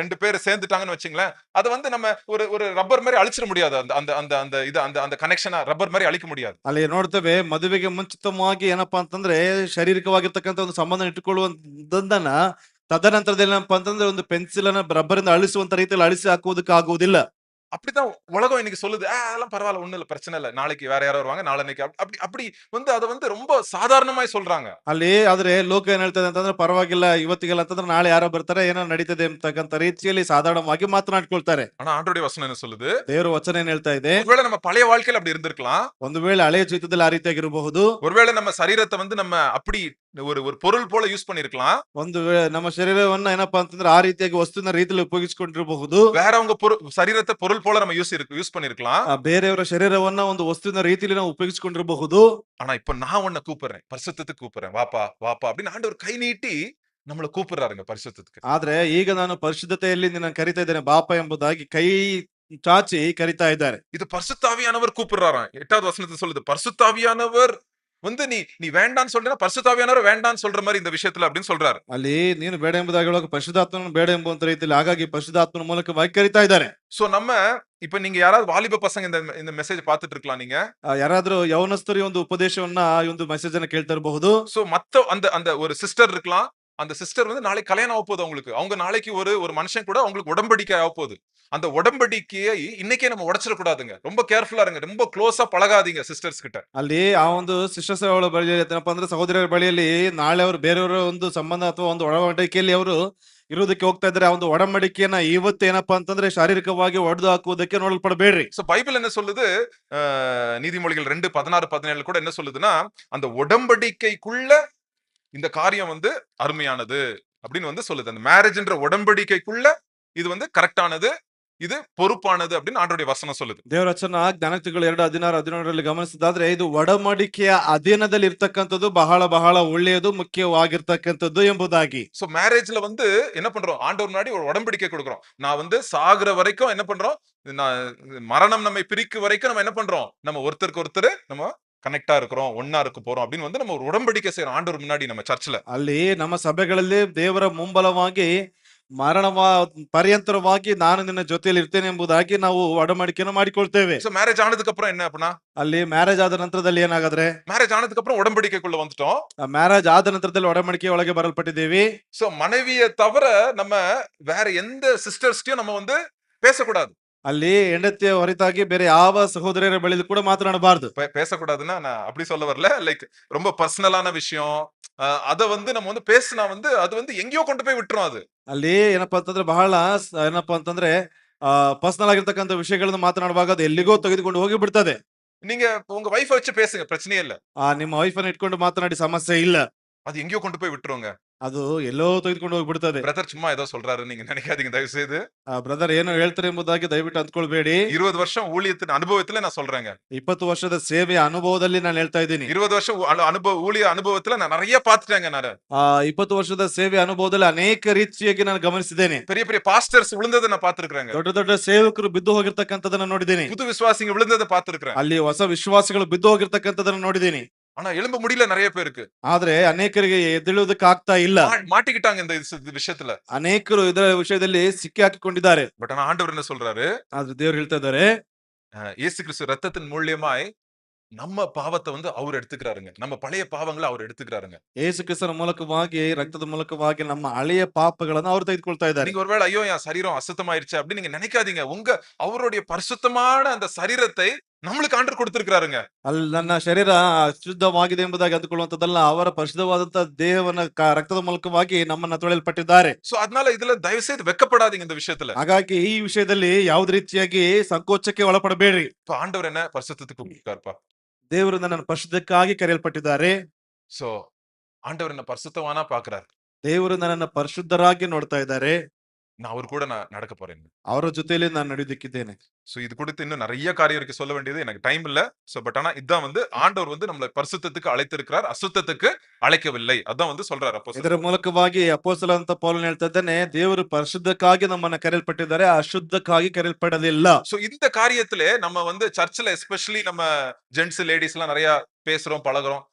ரெண்டு பேர் சேர்ந்துட்டாங்கன்னு வச்சுங்களேன், அதை வந்து நம்ம ஒரு ஒரு ரப்பர் மாதிரி அழிச்சிட முடியாது. அந்த அந்த அந்த அந்த இது அந்த அந்த கனெக்ஷனை ரப்பர் மாதிரி அழிக்க முடியாது. ಅಲ್ಲಿ ನೋಡ್ತೇವೆ ಮದುವೆಗೆ ಮುಂಚಿತವಾಗಿ ಏನಪ್ಪಾ ಅಂತಂದ್ರೆ ಶಾರೀರಿಕವಾಗಿರ್ತಕ್ಕಂಥ ಒಂದು ಸಂಬಂಧ ಇಟ್ಟುಕೊಳ್ಳುವಂತದನ್ನ ತದನಂತರದಲ್ಲಿ ಏನಪ್ಪಾ ಅಂತಂದ್ರೆ ಒಂದು ಪೆನ್ಸಿಲ್ ಅನ್ನ ರಬ್ಬರ್ ಇಂದ ಅಳಿಸುವಂತ ರೀತಿಯಲ್ಲಿ ಅಳಿಸಿ ಹಾಕುವುದಕ್ಕೆ ಆಗುವುದಿಲ್ಲ. அப்படித்தான் உலகம் இன்னைக்கு சொல்லுது. அதெல்லாம் பரவாயில்ல, ஒண்ணும் இல்ல, பிரச்சனை இல்ல, நாளைக்கு வேற யாரோ வருவாங்க, நாளைக்கு அப்படி அப்படி வந்து அதை வந்து ரொம்ப சாதாரணமாய் சொல்றாங்க. ಅಲ್ಲಿ ಆದ್ರೆ ಲೋಕ ಏನ್ ಹೇಳ್ತದೆ ಅಂತಂದ್ರೆ ಪರವಾಗಿಲ್ಲ ಇವತ್ತಿಗೆಲ್ಲ ಅಂತಂದ್ರೆ ನಾಳೆ ಯಾರೋ ಬರ್ತಾರೆ ಏನೋ ನಡೀತದೆ ಅಂತಕ್ಕಂಥ ರೀತಿಯಲ್ಲಿ ಸಾಧಾರಣವಾಗಿ ಮಾತನಾಡ್ಕೊಳ್ತಾರೆ. ஆனா ஆண்டவருடைய வசனம் என்ன சொல்லுது? ದೇವರ ವಚನ ಏನ್ ಹೇಳ್ತಾ ಇದೆ? ஒருவேளை நம்ம பழைய வாழ்க்கையில அப்படி இருந்திருக்கலாம். ಒಂದು ವೇಳೆ ಹಳೆಯ ಜೀವಿತದಲ್ಲಿ ಆ ರೀತಿಯಾಗಿರಬಹುದು. ஒருவேளை நம்ம சரீரத்தை வந்து நம்ம அப்படி ஒரு ஒரு பொருள் போல யூஸ் பண்ணிருக்கலாம். ಒಂದು ನಮ್ಮ ಶರೀರವನ್ನ ಏನಪ್ಪಾ ಅಂತಂದ್ರೆ ಆ ರೀತಿಯಾಗಿ ವಸ್ತುವಿನ ರೀತಿಯಲ್ಲಿ ಉಪಯೋಗಿಸಿಕೊಂಡಿರಬಹುದು. வேறவங்க சரீரத்தை பொருள் போல நம்ம யூஸ் பண்ணிருக்கலாம். ಬೇರೆಯವರ ಶರೀರವನ್ನ ಒಂದು ವಸ್ತುವಿನ ರೀತಿಯಲ್ಲಿ ನಾವು ಉಪಯೋಗಿಸಿಕೊಂಡಿರಬಹುದು. ஆனா இப்ப நான் உன்னை கூப்பிடுறேன், பரிசுத்தத்துக்கு கூப்பிடுறேன், வாப்பா வாப்பா அப்படின்னு ஆண்டவர் கை நீட்டி நம்மள கூப்பிடுறாருங்க பரிசுத்தத்துக்கு. ಆದ್ರೆ ಈಗ ನಾನು ಪರಿಶುದ್ಧತೆಯಲ್ಲಿ ನಿನ್ನ ಕರಿತಾ ಇದ್ದೇನೆ ಬಾಪ ಎಂಬುದಾಗಿ ಕೈ ಚಾಚಿ ಕರಿತಾ ಇದ್ದಾರೆ. இது பரிசுத்தாவியானவர் கூப்பிடுறாராம். 8வது வசனத்துல சொல்லுது, பரிசுத்தாவியானவர் வந்து நீ நீ வேண்டான்னு சொல்றேன்னா பரிசுத்தாவியானவர் வேண்டான்னு சொல்ற மாதிரி இந்த விஷயத்துல அப்படின்னு சொல்றாரு. ಅಲ್ಲಿ ನೀನು ಬೇಡ ಎಂಬುದಾಗಿ ಹೇಳುವಾಗ ಪರಿಶುದ್ಧಾತ್ಮನ ಬೇಡ ಎಂಬುವಂತ ರೀತಿಯಲ್ಲಿ ಹಾಗಾಗಿ ಪರಿಶುದ್ಧಾತ್ಮನ ಮೂಲಕವಾಗಿ ಕರಿತಾ ಇದ್ದಾರೆ. சோ நம்ம இப்ப நீங்க யாராவது வாலிப பசங்க இந்த மெசேஜ் பார்த்துட்டு இருக்கலாம். நீங்க ಯಾರಾದ್ರೂ ಯವನಸ್ಥರು ಒಂದು ಉಪದೇಶವನ್ನ ಈ ಒಂದು ಮೆಸೇಜ್ ಅನ್ನ ಕೇಳ್ತಾ ಇರಬಹುದು. சோ மத்த அந்த அந்த ஒரு சிஸ்டர் இருக்கலாம். அந்த சிஸ்டர் வந்து நாளைக்கு கல்யாணம் ஆக போகுது அவங்களுக்கு. அவங்க நாளைக்கு ஒரு மனுஷன் கூட அவங்களுக்கு உடன்படிக்கை ஆக போகுது. அந்த உடன்படிக்கையை இன்னைக்கே நம்ம உடைச்சிட கூடாதுங்க. ரொம்ப கேர்ஃபுல்லா இருங்க. ரொம்ப க்ளோஸா பழகாதீங்க ಸಿಸ್ಟರ್ಸ್ கிட்ட. ಅಲ್ಲಿ ಆ ಒಂದು ಸಿಸ್ಟರ್ಸ್ ಅವಳ ಬಳಿಯಲ್ಲಿ ಏನಪ್ಪಾ ಅಂದ್ರೆ ಸಹೋದರರ ಬಳಿಯಲ್ಲಿ ನಾಳೆ ಅವರು ಬೇರೆಯವರ ಒಂದು ಸಂಬಂಧ ಅಥವಾ ಒಂದು ಒಡಂಬಡಿಕೆಯಲ್ಲಿ ಅವರು ಇರುವುದಕ್ಕೆ ಹೋಗ್ತಾ ಇದ್ದಾರೆ. ಆ ಒಂದು ಒಡಂಬಡಿಕೆಯನ್ನ ಇವತ್ತು ಏನಪ್ಪಾ ಅಂತಂದ್ರೆ ಶಾರೀರಿಕವಾಗಿ ಒಡೆದು ಹಾಕುವುದಕ್ಕೆ ನೋಡಲ್ಪಡಬೇಡ್ರಿ. சோ பைபிள் என்ன சொல்லுது? நீதிமொழிகள் 2:16-17 கூட என்ன சொல்லுதுன்னா, அந்த உடன்படிக்கைக்குள்ள இந்த காரியம் வந்து அருமையானது அப்படின்னு வந்து சொல்லுது. அந்த மேரேஜ்ன்ற உடன்படிக்கைக்குள்ள இது வந்து கரெக்டானது, இது பொறுப்பானது அப்படின்னு ஆண்டவருடைய வசனம் சொல்லுது. ದೇವರ ವಚನ ಜ್ಞಾನೋಕ್ತಿಗಳು 2:16-17 ಗಮನಿಸಿದಾದ್ರೆ ಇದು ಒಡಂಬಡಿಕೆಯ ಅಧೀನದಲ್ಲಿ ಇರ್ತಕ್ಕಂಥದ್ದು ಬಹಳ ಬಹಳ ಒಳ್ಳೆಯದು ಮುಖ್ಯವಾಗಿರ್ತಕ್ಕಂಥದ್ದು ಎಂಬುದಾಗಿ. சோ மேரேஜ்ல வந்து என்ன பண்றோம்? ஆண்டவர் முன்னாடி ஒரு உடன்படிக்கை கொடுக்கிறோம். நான் வந்து சாகுற வரைக்கும் என்ன பண்றோம்? மரணம் நம்மை பிரிக்கும் வரைக்கும் நம்ம என்ன பண்றோம்? நம்ம ஒருத்தருக்கு ஒருத்தர் நம்ம கனெக்டா இருக்கிறோம், ஒன்னா இருக்க போறோம் அப்படின்னு வந்து நம்ம ஒரு உடன்படிக்கை செய்யறோம் ஆண்டவர் முன்னாடி நம்ம சர்ச்ல. ಅಲ್ಲಿ ನಮ್ಮ ಸಭೆಗಳಲ್ಲಿ ದೇವರ ಮುಂಬಲವಾಗಿ ಮರಣವ ಪರ್ಯಂತರವಾಗಿ ನಾನು ನಿನ್ನ ಜೊತೆಯಲ್ಲಿ ಇರ್ತೇನೆ ಎಂಬುದಾಗಿ ನಾವು ಒಡಂಬಡಿಕೆಯನ್ನು ಮಾಡಿಕೊಳ್ತೇವೆ. சோ மேரேஜ் ஆனதுக்கு அப்புறம் என்ன அப்படின்னா, ಅಲ್ಲಿ ಮ್ಯಾರೇಜ್ ಆದ ನಂತರದಲ್ಲಿ ಏನಾಗಾದ್ರೆ மேரேஜ் ஆனதுக்கு அப்புறம் உடன்படிக்கைக்குள்ள வந்துட்டோம். ಮ್ಯಾರೇಜ್ ಆದ ನಂತರದಲ್ಲಿ ಒಡಂಬಡಿಕೆ ಒಳಗೆ ಬರಲ್ಪಟ್ಟಿದ್ದೇವೆ. சோ மனைவியை தவிர நம்ம வேற எந்த சிஸ்டர்ஸ்டையும் நம்ம வந்து பேசக்கூடாது. ಅಲ್ಲಿ ಹೆಂಡತಿಯ ಹೊರತಾಗಿ ಬೇರೆ ಯಾವ ಸಹೋದರರ ಬಳಿಯಲ್ಲಿ ಕೂಡ ಮಾತನಾಡಬಾರದು. பேசக்கூடாதுன்னா நான் அப்படி சொல்ல வரல. லைக் ரொம்ப பர்சனலான விஷயம், அத வந்து நம்ம வந்து பேசினா வந்து அது வந்து எங்கேயோ கொண்டு போய் விட்டுரும். அது ಅಲ್ಲಿ ಏನಪ್ಪಾ ಅಂತಂದ್ರೆ ಬಹಳ ಏನಪ್ಪಾ ಅಂತಂದ್ರೆ ಪರ್ಸನಲ್ ಆಗಿರ್ತಕ್ಕಂಥ ವಿಷಯಗಳನ್ನು ಮಾತನಾಡುವಾಗ ಅದು ಎಲ್ಲಿಗೋ ತೆಗೆದುಕೊಂಡು ಹೋಗಿ ಬಿಡ್ತದೆ. நீங்க உங்க வைஃபை வச்சு பேசுங்க, பிரச்சனையே இல்ல. ನಿಮ್ಮ ವೈಫ್ ಅನ್ನು ಇಟ್ಕೊಂಡು ಮಾತನಾಡಿ ಸಮಸ್ಯೆ ಇಲ್ಲ. அது எங்கேயோ கொண்டு போய் விட்டுருங்க. ಅದು ಎಲ್ಲೋ ತೆಗೆದುಕೊಂಡು ಹೋಗಿ ಬಿಡ್ತದೆ. பிரதர் சும்மா ஏதோ சொல்றாரு நீங்க நினைக்காதீங்க தயவு செய்து. ಬ್ರದರ್ ಏನು ಹೇಳ್ತಾರೆ ಎಂಬುದಾಗಿ ದಯವಿಟ್ಟು ಅಂದ್ಕೊಳ್ಬೇಡಿ. 20 வருஷம் ஊழியத்தின் அனுபவத்துல நான் சொல்றேங்க. 20 ವರ್ಷದ ಸೇವೆಯ ಅನುಭವದಲ್ಲಿ ನಾನು ಹೇಳ್ತಾ ಇದ್ದೀನಿ. 20 வருஷம் ஊழிய ಅನುಭವத்துல நான் நிறைய பார்த்துட்டேங்க. ನಾನು 20 ವರ್ಷದ ಸೇವೆ ಅನುಭವದಲ್ಲಿ ಅನೇಕ ರೀತಿಯಾಗಿ ನಾನು ಗಮನಿಸಿದ್ದೇನೆ. பெரிய பெரிய பாஸ்டர்ஸ் விழுந்ததை நான் பார்த்திருக்கேங்க. ದೊಡ್ಡ ದೊಡ್ಡ ಸೇವಕರು ಬಿದ್ದು ಹೋಗಿರ್ತಕ್ಕಂಥದನ್ನ ನೋಡಿದ್ದೀನಿ. புது விசுவாசிங்க விழுந்ததை பார்த்திருக்கேன். ಅಲ್ಲಿ ಹೊಸ ವಿಶ್ವಾಸಿಗಳು ಬಿದ್ದು ಹೋಗಿರ್ತಕ್ಕಂಥದನ್ನ ನೋಡಿದ್ದೀನಿ. ஆனா எழும்ப முடியல நிறைய பேருக்கு. ಆದ್ರೆ ಅನೇಕರಿಗೆ ಎದ್ದೇಳುವುದಕ್ಕೆ ಆಗ್ತಾ ಇಲ್ಲ. மாட்டிக்கிட்டாங்க இந்த விஷயத்துல. ಅನೇಕರು ಇದರ ವಿಷಯದಲ್ಲಿ ಸಿಕ್ಕಿ ಹಾಕಿಕೊಂಡಿದ್ದಾರೆ. பட் ஆனா ஆண்டவர் என்ன சொல்றாரு? ಆದ್ರೆ ದೇವರು ಹೇಳ್ತಾ ಇದ್ದಾರೆ, இயேசு கிறிஸ்து ரத்தத்தின் மூலியமாய் நம்ம பாவத்தை வந்து அவர் எடுத்துக்கிறாருங்க. நம்ம பழைய பாவங்களை அவர் எடுத்துக்கிறாருங்க. ಯೇಸು ಕ್ರಿಸ್ತನ ಮೂಲಕವಾಗಿ ರಕ್ತದ ಮೂಲಕವಾಗಿ ನಮ್ಮ ಹಳೆಯ ಪಾಪಗಳನ್ನು ಅವರು ತೆಗೆದುಕೊಳ್ತಾ ಇದ್ದಾರೆ. நீங்க ஒருவேளை ஐயோ என் சரீரம் அசுத்தமாயிருச்சு அப்படின்னு நீங்க நினைக்காதீங்க. அவருடைய பரிசுத்தமான அந்த சரீரத்தை நம்மளுக்கு ஆண்டவர் கொடுத்திருக்கிறாருங்க. ಅಲ್ಲಿ ನನ್ನ ಶರೀರ ಅಶುದ್ಧವಾಗಿದೆ ಎಂಬುದಾಗಿ ಅಂದುಕೊಳ್ಳುವಂತದ್ದಲ್ಲ, ಅವರ ಪರಿಶುದ್ಧವಾದಂತಹ ದೇವನ ರಕ್ತದ ಮೂಲಕವಾಗಿ ನಮ್ಮನ್ನ ತೊಳೆಯಲ್ಪಟ್ಟಿದ್ದಾರೆ. சோ அதனால இதுல தயவு செய்து வெட்கப்படாதீங்க இந்த விஷயத்துல. ಹಾಗಾಗಿ ಈ ವಿಷಯದಲ್ಲಿ ಯಾವುದೇ ರೀತಿಯಾಗಿ ಸಂಕೋಚಕ್ಕೆ ಒಳಪಡಬೇಡ್ರಿ. இப்ப ஆண்டவர் என்ன பரிசுத்தத்துக்கு கூப்பிட்டாருப்பா. ದೇವರು ನನ್ನನ್ನು ಪರಿಶುದ್ಧಕ್ಕಾಗಿ ಕರೆಯಲ್ಪಟ್ಟಿದ್ದಾರೆ. சோ ஆண்டவர் என்ன பரிசுத்தவானா பாக்குறாரு. ದೇವರು ನನ್ನನ್ನು ಪರಿಶುದ್ಧರಾಗಿ ನೋಡ್ತಾ ಇದ್ದಾರೆ. நான் அவர் கூட நான் நடக்க போறேன். ಅವರ ಜೊತೆಯಲ್ಲಿ ನಾನು ನಡೆಯುವುದಕ್ಕಿದ್ದೇನೆ. சோ இது குறித்து இன்னும் நிறைய காரியம் இருக்கு சொல்ல வேண்டியது, எனக்கு டைம் இல்ல. சோ பட் ஆனா இதான் வந்து ஆண்டவர் வந்து நம்மளை பரிசுத்தத்துக்கு அழைத்திருக்கிறார், அசுத்தத்துக்கு அழைக்கவில்லை. அதான் வந்து சொல்றாரு அப்போஸ்தலர். ಇದರ ಮೂಲಕವಾಗಿ ಅಪೊಸ್ತಲ ಅಂತ ಪೌಲನು ಹೇಳ್ತಾ ಇದ್ದಾನೆ, ದೇವರು ಪರಿಶುದ್ಧಕ್ಕಾಗಿ ನಮ್ಮನ್ನ ಕರೆಯಲ್ಪಟ್ಟಿದ್ದಾರೆ, ಅಶುದ್ಧಕ್ಕಾಗಿ ಕರೆಯಲ್ಪಡಲಿಲ್ಲ. சோ இந்த காரியத்திலே நம்ம வந்து சர்ச்சில் எஸ்பெஷலி நம்ம ஜென்ட்ஸ் லேடிஸ் எல்லாம் நிறைய பேசுறோம் பழகுறோம்.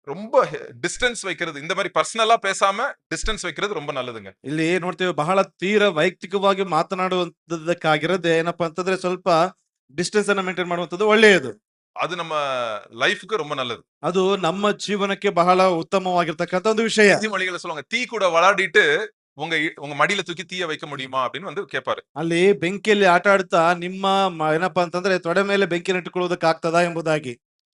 ரொம்ப டிஸ்டன்ஸ் வைக்கிறது, இந்த மாதிரி பர்சனலா பேசாம டிஸ்டன்ஸ் வைக்கிறது ரொம்ப நல்லதுங்க. ಇಲ್ಲಿ ನೋಡ್ತೇವೆ, ಬಹಳ ತೀರ ವೈಯಕ್ತಿಕವಾಗಿ ಮಾತನಾಡುವಂತದಕ್ಕಾಗಿರದೆ ಏನಪ್ಪಾ ಅಂತಂದ್ರೆ ಸ್ವಲ್ಪ ಡಿಸ್ಟೆನ್ಸ್ ಅನ್ನ ಮೇಂಟೈನ್ ಮಾಡುವಂತದ್ದು ಒಳ್ಳೆಯದು. அது நம்ம லைஃப்க்கு ரொம்ப நல்லது. ಅದು ನಮ್ಮ ಜೀವನಕ್ಕೆ ಬಹಳ ಉತ್ತಮವಾಗಿರ್ತಕ್ಕಂಥ ಒಂದು ವಿಷಯ. நீதிமொழிகளை சொல்லுவாங்க, தீ கூட விளையாடிட்டு உங்க மடியில தூக்கி தீய வைக்க முடியுமா அப்படின்னு வந்து கேட்பாரு. ಅಲ್ಲಿ ಬೆಂಕಿಯಲ್ಲಿ ಆಟ ಆಡ್ತಾ ನಿಮ್ಮ ಏನಪ್ಪಾ ಅಂತಂದ್ರೆ ತೊಡೆ ಮೇಲೆ ಬೆಂಕಿಯನ್ನು ಇಟ್ಟುಕೊಳ್ಳುವುದಕ್ಕೆ ಆಗ್ತದಾ ಎಂಬುದಾಗಿ.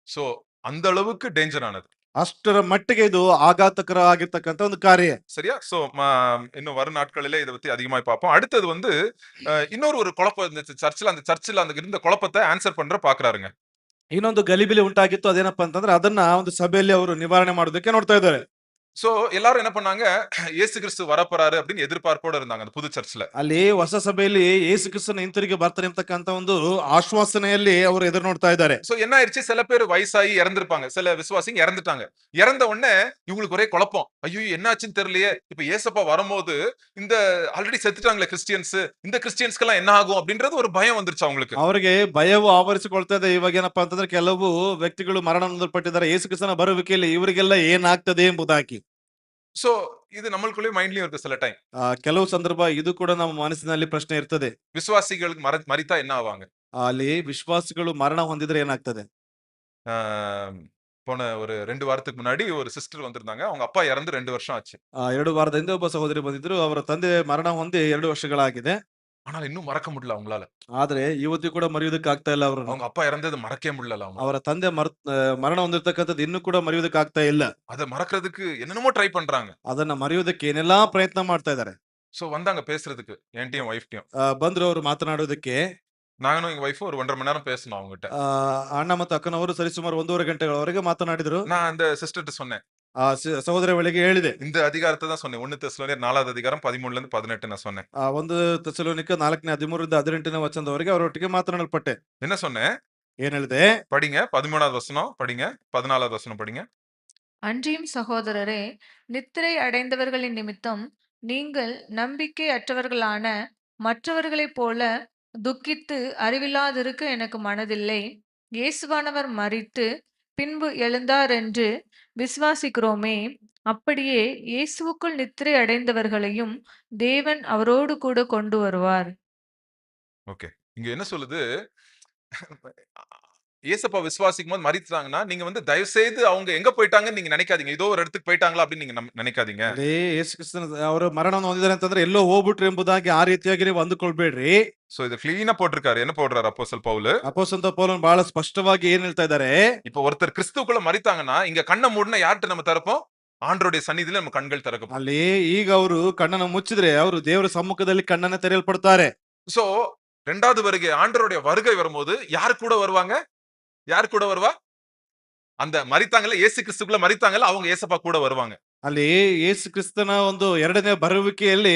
சோ அந்த அளவுக்கு டேஞ்சர் ஆனது. ಅಷ್ಟರ ಮಟ್ಟಿಗೆ ಇದು ಆಘಾತಕರ ಆಗಿರ್ತಕ್ಕಂಥ ಒಂದು ಕಾರ್ಯ. சரியா? சோ இன்னும் வரும் நாட்களிலே இதை பத்தி அதிகமாய் பார்ப்போம். அடுத்தது வந்து இன்னொரு ஒரு குழப்பம் இருந்துச்சு சர்ச்சில். அந்த சர்ச்சில் அந்த இருந்த குழப்பத்தை ஆன்சர் பண்ற பாக்குறாருங்க. ಇನ್ನೊಂದು ಗಲಿಬಿಲಿ ಉಂಟಾಗಿತ್ತು. ಅದೇನಪ್ಪಾ ಅಂತಂದ್ರೆ ಅದನ್ನ ಒಂದು ಸಭೆಯಲ್ಲಿ ಅವರು ನಿವಾರಣೆ ಮಾಡೋದಕ್ಕೆ ನೋಡ್ತಾ ಇದ್ದಾರೆ. சோ எல்லாரும் என்ன பண்ணாங்க, இயேசு கிறிஸ்து வரப்போறாரு அப்படின்னு எதிர்பார்ப்போட இருந்தாங்க அந்த புது சர்ச்சில். ಅಲ್ಲಿ ಹೊಸ ಸಭೆಯಲ್ಲಿ ಯೇಸು ಕ್ರಿಸ್ತನ ಹಿಂತಿರುಗಿ ಬರ್ತಾನೆ ಅಂತಕ್ಕಂಥ ಒಂದು ಆಶ್ವಾಸನೆಯಲ್ಲಿ ಅವರು ಎದುರು ನೋಡ್ತಾ ಇದ್ದಾರೆ. சோ என்ன ஆயிடுச்சு, சில பேர் வயசாகி இறந்திருப்பாங்க, சில விசுவாசிங்க இறந்துட்டாங்க. இறந்த உடனே இவங்களுக்கு ஒரே குழப்பம், ஐயோ என்னாச்சுன்னு தெரியலையே, இப்ப ஏசப்பா வரும்போது இந்த ஆல்ரெடி செத்துட்டாங்களே கிறிஸ்டியன்ஸ், இந்த கிறிஸ்டியன்ஸ்க்கு எல்லாம் என்ன ஆகும் அப்படின்றது ஒரு பயம் வந்துருச்சு அவங்களுக்கு. ಅವರಿಗೆ ಭಯವು ಆವರಿಸಿಕೊಳ್ತಾ ಇದೆ. ಇವಾಗ ಏನಪ್ಪಾ ಅಂತಂದ್ರೆ ಕೆಲವು ವ್ಯಕ್ತಿಗಳು ಮರಣ ಹೊಂದಲ್ಪಟ್ಟಿದ್ದಾರೆ, ಯೇಸು ಕ್ರಿಸ್ತನ ಬರುವಿಕೆಯಲ್ಲಿ ಇವರಿಗೆಲ್ಲ ಏನಾಗ್ತದೆ ಎಂಬುದಾಗಿ. சோ இது நம்மளுக்குள்ளே மைண்ட்லயும் இருக்கு சில டைம். ಕೆಲವು ಸಂದರ್ಭ ಇದು ಕೂಡ ನಮ್ಮ ಮನಸ್ಸಿನಲ್ಲಿ ಪ್ರಶ್ನೆ ಇರ್ತದೆ. விசுவாசிகளுக்கு மரித்தா என்ன ஆவாங்க? ಅಲ್ಲಿ ವಿಶ್ವಾಸಿಗಳು ಮರಣ ಹೊಂದಿದ್ರೆ ಏನಾಗ್ತದೆ? போன ஒரு 2 வாரத்துக்கு முன்னாடி ஒரு சிஸ்டர் வந்திருந்தாங்க. அவங்க அப்பா இறந்து 2 வருஷம் ஆச்சு. 2 ವಾರದ ಹಿಂದೆ ಒಬ್ಬ ಸಹೋದರಿ ಬಂದಿದ್ರು. ಅವರ ತಂದೆ ಮರಣ ಹೊಂದಿ 2 ವರ್ಷಗಳಾಗಿದೆ. ஆனால் இன்னும் மறக்க முடியல அவங்களால. ಆದ್ರೆ ಇವತ್ತು ಕೂಡ ಮರೆಯುವುದಕ್ಕೆ ಆಗ್ತಾ ಇಲ್ಲ ಅವರನ್ನು. அவங்க அப்பா இறந்தது மறக்கவே முடியல அவங்க. ಅವರ ತಂದೆ ಮರಣ ಹೊಂದಿರತಕ್ಕಂಥದ್ದು ಇನ್ನೂ ಕೂಡ ಮರೆಯುವುದಕ್ಕೆ ಆಗ್ತಾ ಇಲ್ಲ. அதை மறக்கிறதுக்கு என்னென்னமோ ட்ரை பண்றாங்க. ಅದನ್ನ ಮರೆಯುವುದಕ್ಕೆ ಏನೆಲ್ಲಾ ಪ್ರಯತ್ನ ಮಾಡ್ತಾ ಇದ್ದಾರೆ. சோ வந்தாங்க பேசுறதுக்கு, என்கிட்டயும் வைஃப்டையும். ಬಂದ್ರು ಅವರು ಮಾತನಾಡೋದಕ್ಕೆ. நானும் எங்க வைஃப் ஒரு 1.5 மணி நேரம் பேசணும் அவங்ககிட்ட. ಅಣ್ಣ ಮತ್ತು ಅಕ್ಕನವರು ಸರಿಸುಮಾರು 1.5 ಗಂಟೆಗಳವರೆಗೆ ಮಾತನಾಡಿದ್ರು. நான் அந்த சிஸ்டர்ட்ட சொன்னேன், ಸಹೋದರ ಬಳಿಗೆ ಹೇಳಿದೆ. இந்த அதிகாரத்தை தான் சொன்னேன். 1 தெசலோனியர் 4வது அதிகாரம் 13ல இருந்து 18 நான் சொன்னேன். 1 ತೆಸಲೋನಿಕ 4ನೇ 13ರಿಂದ 18ನೇ ವಚನದವರೆಗೆ ಅವರೊಟ್ಟಿಗೆ ಮಾತನಾಡಲ್ಪಟ್ಟೆ. என்ன சொன்னேன்? ಏನ್ ಹೇಳಿದೆ? படிங்க 13வது வசனம் படிங்க, 14வது வசனம் படிங்க. அன்றியும் சகோதரரே, நித்திரை அடைந்தவர்களின் நிமித்தம் நீங்கள் நம்பிக்கை அற்றவர்களான மற்றவர்களைப் போல துக்கித்து அறிவில்லாதிருக்க எனக்கு மனதில்லை. இயேசுவானவர் மரித்து பின்பு எழுந்தார் என்று விசுவாசிக்கிறோமே, அப்படியே இயேசுவுக்குள் நித்திரை அடைந்தவர்களையும் தேவன் அவரோடு கூட கொண்டு வருவார். ஓகே, இங்க என்ன சொல்லுது, ஏசப்பா விசுவாசிக்கும் போது மரித்தாங்கன்னா நீங்க வந்து தயவு செய்து அவங்க எங்க போயிட்டாங்கன்னு நீங்க நினைக்காதீங்க. ஏதோ ஒரு இடத்துக்கு போயிட்டாங்களா அப்படின்னு நீங்க நினைக்காதீங்க. ಯೇಸು ಕ್ರಿಸ್ತನ ಅವರು ಮರಣವನ್ನು ಹೊಂದಿದ್ದಾರೆ ಅಂತಂದ್ರೆ ಎಲ್ಲೋ ಹೋಗ್ಬಿಟ್ರು ಎಂಬುದಾಗಿ ಆ ರೀತಿಯಾಗಿ ನೀವು ಅಂದುಕೊಳ್ಬೇಡ್ರಿ. சோ இது கிளீனா போட்டிருக்காரு. என்ன போடுறாரு அப்போஸ்தலன் பவுல்? ಅಪೊಸ್ತಲ ಪೌಲನು ಬಹಳ ಸ್ಪಷ್ಟವಾಗಿ ಏನ್ ಹೇಳ್ತಾ ಇದ್ದಾರೆ? இப்ப ஒருத்தர் கிறிஸ்துவுக்குள்ள மரித்தாங்கன்னா இங்க கண்ணை மூடினா யார்கிட்ட நம்ம திறப்போம்? ஆண்டவருடைய சந்நிதியில நம்ம கண்கள் திறக்கும். ಅಲ್ಲಿ ಈಗ ಅವರು ಕಣ್ಣನ್ನು ಮುಚ್ಚಿದ್ರೆ ಅವರು ದೇವರ ಸಮ್ಮುಖದಲ್ಲಿ ಕಣ್ಣನ್ನ ತೆರೆಯಲ್ಪಡ್ತಾರೆ. சோ 2வது வருகை, ஆண்டவருடைய வருகை வரும்போது யார் கூட வருவாங்க? யார் கூட வருவா? அந்த மரித்தாங்கல்ல, இயேசு கிறிஸ்துக்குள்ள மரித்தாங்கல்ல, அவங்க ஏசப்பா கூட வருவாங்க. ಅಲ್ಲಿ ಯೇಸು ಕ್ರಿಸ್ತನ ಒಂದು 2ನೇ ಬರುವಿಕೆಯಲ್ಲಿ